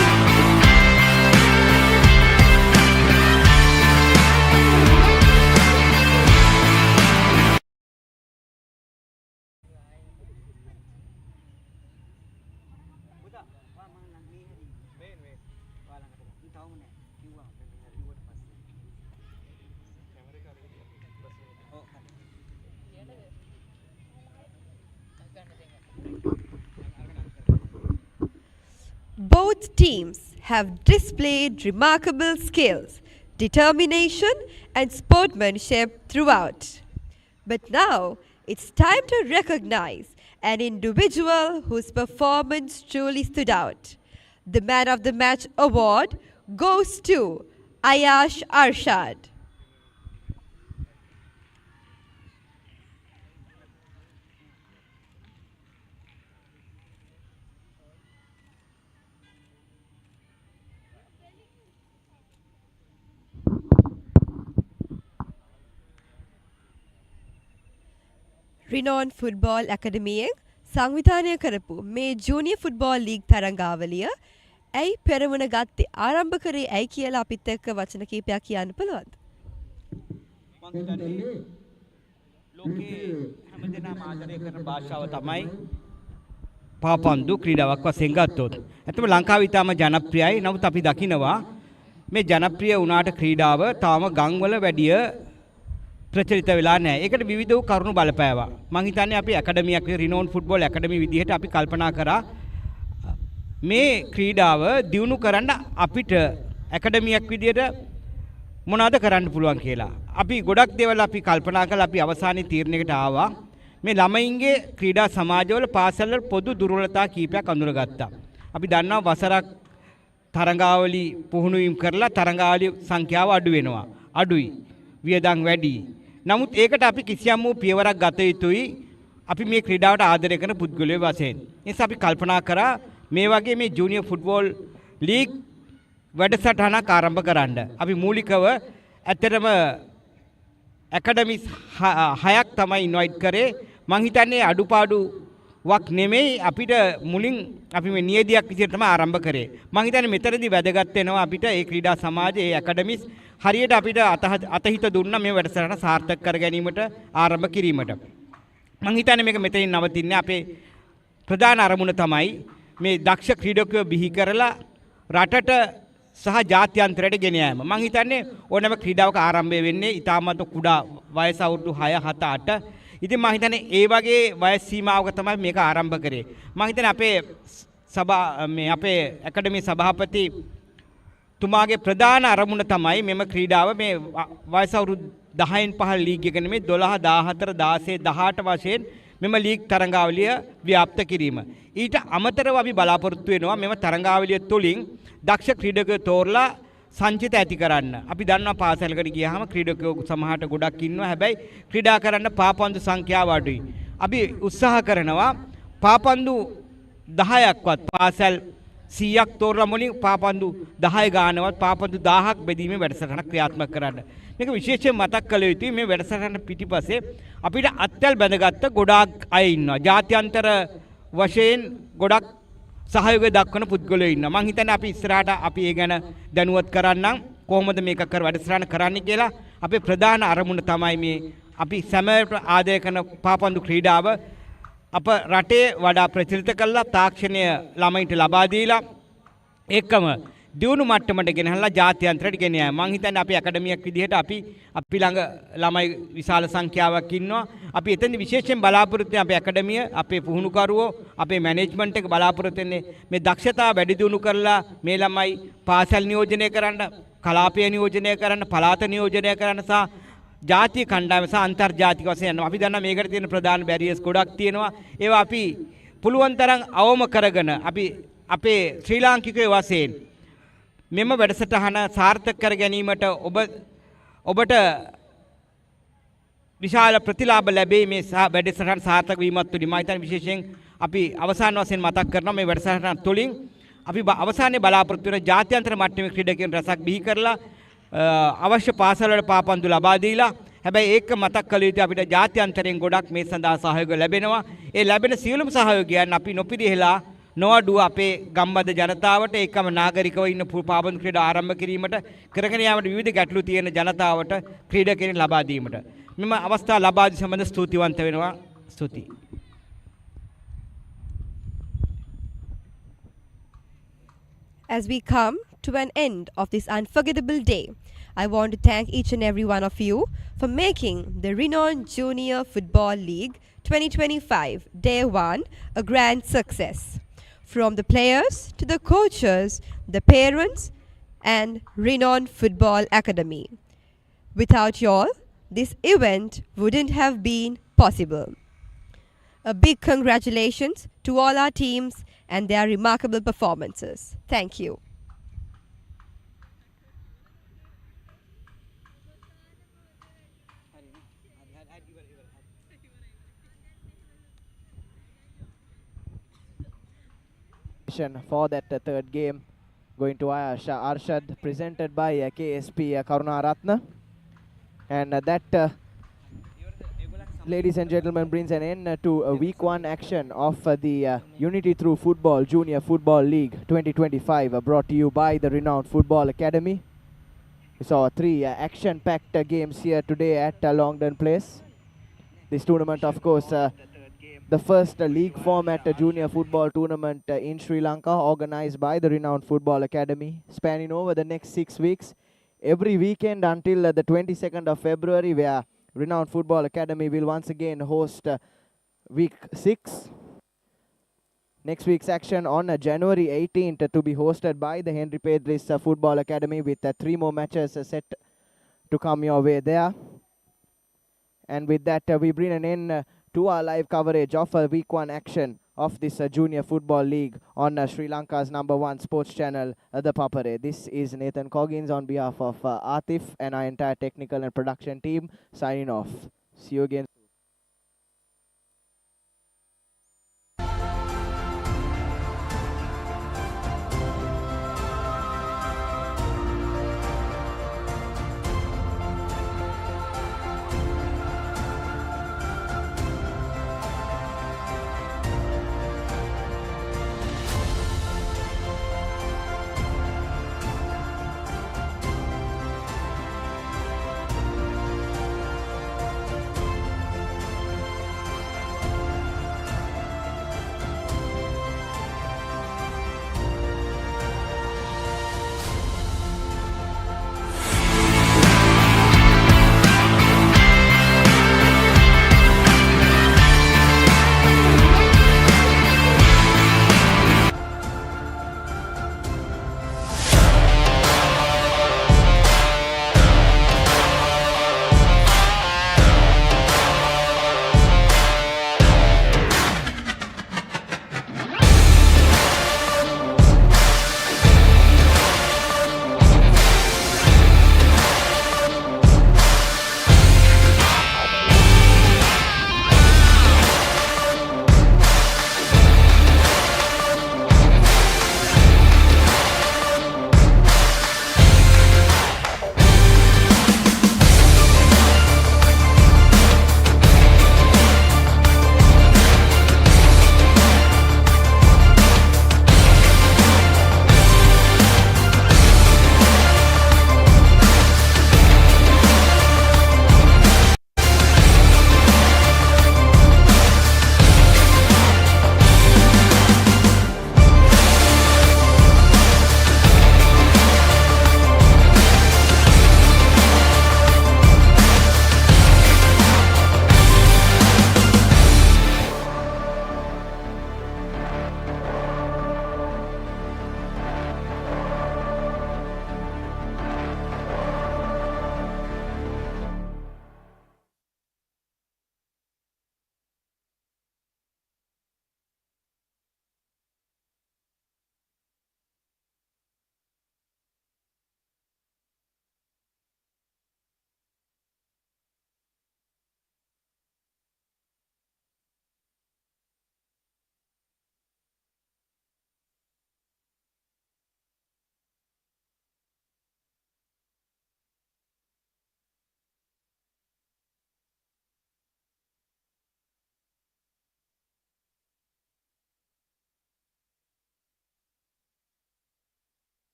Both teams have displayed remarkable skills, determination and sportsmanship throughout. But now it's time to recognize an individual whose performance truly stood out. The Man of the Match award goes to Ayash Arshad. Renown Football Academyයෙන් සංවිධානය කරපු මේ junior football league තරඟාවලිය ඇයි පෙරමුණ ගත්තේ ආරම්භ කරේ ඇයි කියලා අපිත් එක්ක වචන කීපයක් කියන්න පුළුවන්ද? මම හිතන්නේ ලෝකේ හැමදෙනාම ආදරය කරන භාෂාව තමයි පාපන්දු ක්‍රීඩාවක් වශයෙන් ගත්තොත්. ඇත්තම ලංකාවේ ඉතාම ජනප්‍රියයි. නමුත් අපි දකිනවා මේ ජනප්‍රිය වුණාට ක්‍රීඩාව තාම ගම්වල වැඩිය ප්‍රචලිත වෙලා නැහැ. ඒකට විවිධ වූ කරුණු බලපෑවා. මම හිතන්නේ අපි ඇකඩමියක් රිනෝන් ෆුට්බෝල් ඇකඩමි විදිහට අපි කල්පනා කරා මේ ක්‍රීඩාව දියුණු කරන්න අපිට ඇකඩමියක් විදිහට මොනවද කරන්න පුළුවන් කියලා. අපි ගොඩක් දේවල් අපි කල්පනා කරලා අපි අවසානයේ තීරණයකට ආවා. මේ ළමයින්ගේ ක්‍රීඩා සමාජවල පාසල්වල පොදු දුර්වලතා කීපයක් අඳුරගත්තා. අපි දන්නවා වසරක් තරඟාවලි පුහුණුවීම් කරලා තරඟාවලි සංඛ්‍යාව අඩු වෙනවා. අඩුයි. වියදම් වැඩි. නමුත් ඒකට අපි කිසියම් වූ පියවරක් ගත යුතුයි. අපි මේ ක්‍රීඩාවට ආදරය කරන පුද්ගලයෝ වශයෙන්. ඒ නිසා අපි කල්පනා කරා මේ වගේ මේ ජූනියර් ෆුට්බෝල් ලීග් වැඩසටහනක් ආරම්භ කරන්න. අපි මූලිකව ඇත්තටම ඇකඩමිස් 6ක් තමයි ඉන්වයිට් කරේ. මං හිතන්නේ අඩුපාඩුවක් නෙමෙයි අපිට මුලින් අපි මේ නියදියක් විදිහට තමයි ආරම්භ කරේ. මං හිතන්නේ මෙතනදී වැදගත් වෙනවා අපිට ඒ ක්‍රීඩා සමාජයේ ඒ ඇකඩමිස් හරියට අපිට අතහිත දුන්නා මේ වැඩසටහන සාර්ථක කර ගැනීමට ආරම්භ කිරීමට. මං හිතන්නේ මේක මෙතනින් නවතින්නේ අපේ ප්‍රධාන අරමුණ තමයි මේ දක්ෂ ක්‍රීඩකයෝ බිහි කරලා රටට සහ ජාත්‍යන්තරයට ගෙන යාම. මං හිතන්නේ ඕනෑම ක්‍රීඩාවක ආරම්භය වෙන්නේ ඉතාමත් කුඩා වයස අවුරුදු 6 7 8. ඉතින් මං හිතන්නේ ඒ වගේ වයස් සීමාවක තමයි මේක ආරම්භ කරේ. මං හිතන්නේ අපේ ඇකඩමි සභාපති තුමාගේ ප්‍රධාන අරමුණ තමයි මෙම ක්‍රීඩාව මේ වයස අවුරුදු 10න් පහළ ලීග් එක නෙමෙයි 12 14 16 18 වශයෙන් මෙම ලීග් තරඟාවලිය ව්‍යාප්ත කිරීම. ඊට අමතරව අපි බලාපොරොත්තු වෙනවා මෙම තරඟාවලිය තුලින් දක්ෂ ක්‍රීඩකයෝ තෝරලා සංචිත ඇති කරන්න. අපි දන්නවා පාසලකට ගියාම ක්‍රීඩකයෝ සමහරට ගොඩක් ඉන්නවා. හැබැයි ක්‍රීඩා කරන්න පාපන්දු සංඛ්‍යාව අඩුයි. අපි උත්සාහ කරනවා පාපන්දු 10ක්වත් පාසල් 100ක් තෝරලා මුලින් පාපන්දු 10 ගානවත් පාපන්දු 1000ක් බෙදීමේ වැඩසටහනක් ක්‍රියාත්මක කරන්න. මේක විශේෂයෙන් මතක් කළ යුතුයි. මේ වැඩසටහන පිටිපස්සේ අපිට අත්‍යල් බැඳගත්ත ගොඩාක් අය ඉන්නවා. ජාත්‍යන්තර වශයෙන් ගොඩක් සහයෝගය දක්වන පුද්ගලයෝ ඉන්නවා. මම හිතන්නේ අපි ඉස්සරහට අපි ඒ ගැන දැනුවත් කරන්නම් කොහොමද මේක කර වැඩසටහන කරන්නේ කියලා. අපේ ප්‍රධාන අරමුණ තමයි මේ අපි සැමට ආදරය කරන පාපන්දු ක්‍රීඩාව අප රටේ වඩා ප්‍රචලිත කළා තාක්ෂණය ළමයින්ට ලබා දීලා ඒකම දියුණු මට්ටමට ගෙනහලා ජාත්‍යන්තරයට ගෙන යයි. මම හිතන්නේ අපි ඇකඩමියක් විදිහට අපි ළඟ ළමයි විශාල සංඛ්‍යාවක් ඉන්නවා. අපි එතෙන්දි විශේෂයෙන් බලාපොරොත්තු වෙන අපේ ඇකඩමිය, අපේ පුහුණුකරුවෝ, අපේ මැනේජ්මන්ට් එක බලාපොරොත්තු වෙන්නේ මේ දක්ෂතාව වැඩි දියුණු කරලා මේ ළමයි පාසල් නියෝජනය කරන්න, කලාපය නියෝජනය කරන්න, පළාත නියෝජනය කරන්න සහ ජාතිය කණ්ඩායම සහ අන්තර්ජාතික වශයෙන් යනවා. අපි දන්නා මේකට තියෙන ප්‍රධාන බැරියර්ස් ගොඩක් තියෙනවා. ඒවා අපි පුළුවන් තරම් අවම කරගෙන අපි අපේ ශ්‍රී ලාංකිකයෝ වශයෙන් මෙම වැඩසටහන සාර්ථක කර ගැනීමට ඔබට විශාල ප්‍රතිලාභ ලැබේ. මේ වැඩසටහන සාර්ථක වීමත් තුළින් මම හිතන්නේ විශේෂයෙන් අපි අවසාන වශයෙන් මතක් කරනවා මේ වැඩසටහන තුළින් අපි අවසානයේ බලාපොරොත්තු වෙන ජාත්‍යන්තර මට්ටමේ ක්‍රීඩකයන් රසක් බිහි කරලා අවශ්‍ය පාසල් වල පාපන්දු ලබා දීලා හැබැයි ඒක මතක් කළ යුතුයි අපිට ජාත්‍යන්තරයෙන් ගොඩක් මේ සඳහා සහයෝගය ලැබෙනවා. ඒ ලැබෙන සියලුම සහයෝගයන් අපි නොපිරිහෙලා නොඅඩුව අපේ ගම්බද ජනතාවට ඒකම නාගරිකව ඉන්න පාපන්දු ක්‍රීඩා ආරම්භ කිරීමට කරගෙන යාමට විවිධ ගැටලු තියෙන ජනතාවට ක්‍රීඩකයන් ලබා දීමට මෙම අවස්ථාව ලබා දී සම්බන්ධ ස්තුතිවන්ත වෙනවා. ස්තුතියි. As we come to an end of this unforgettable day, I want to thank each and every one of you for making the Renown Junior Football League 2025 Day 1 a grand success. From the players to the coaches, the parents and Renown Football Academy. Without y'all, this event wouldn't have been possible. A big congratulations to all our teams and their remarkable performances. Thank you. For that third game going to Arshad, presented by KSP Karunaratna, and that ladies and gentlemen brings an end to week 1 action of the Unity Through Football Junior Football League 2025 brought to you by the Renown Football Academy. We saw 3 action-packed games here today at Longdon Place. This tournament, of course, the first league format junior football tournament in Sri Lanka, organized by the Renown Football Academy, spanning over the next 6 weeks, every weekend until the 22nd of February, where Renown Football Academy will once again host week 6. Next week's action on January 18th to be hosted by the Henry Pedris Football Academy, with 3 more matches set to come your way there. And with that, we bring an end to our live coverage of week 1 action of this Junior Football League on Sri Lanka's #1 sports channel, the Papare. This is Nathan Coggins on behalf of Atif and our entire technical and production team signing off. See you again.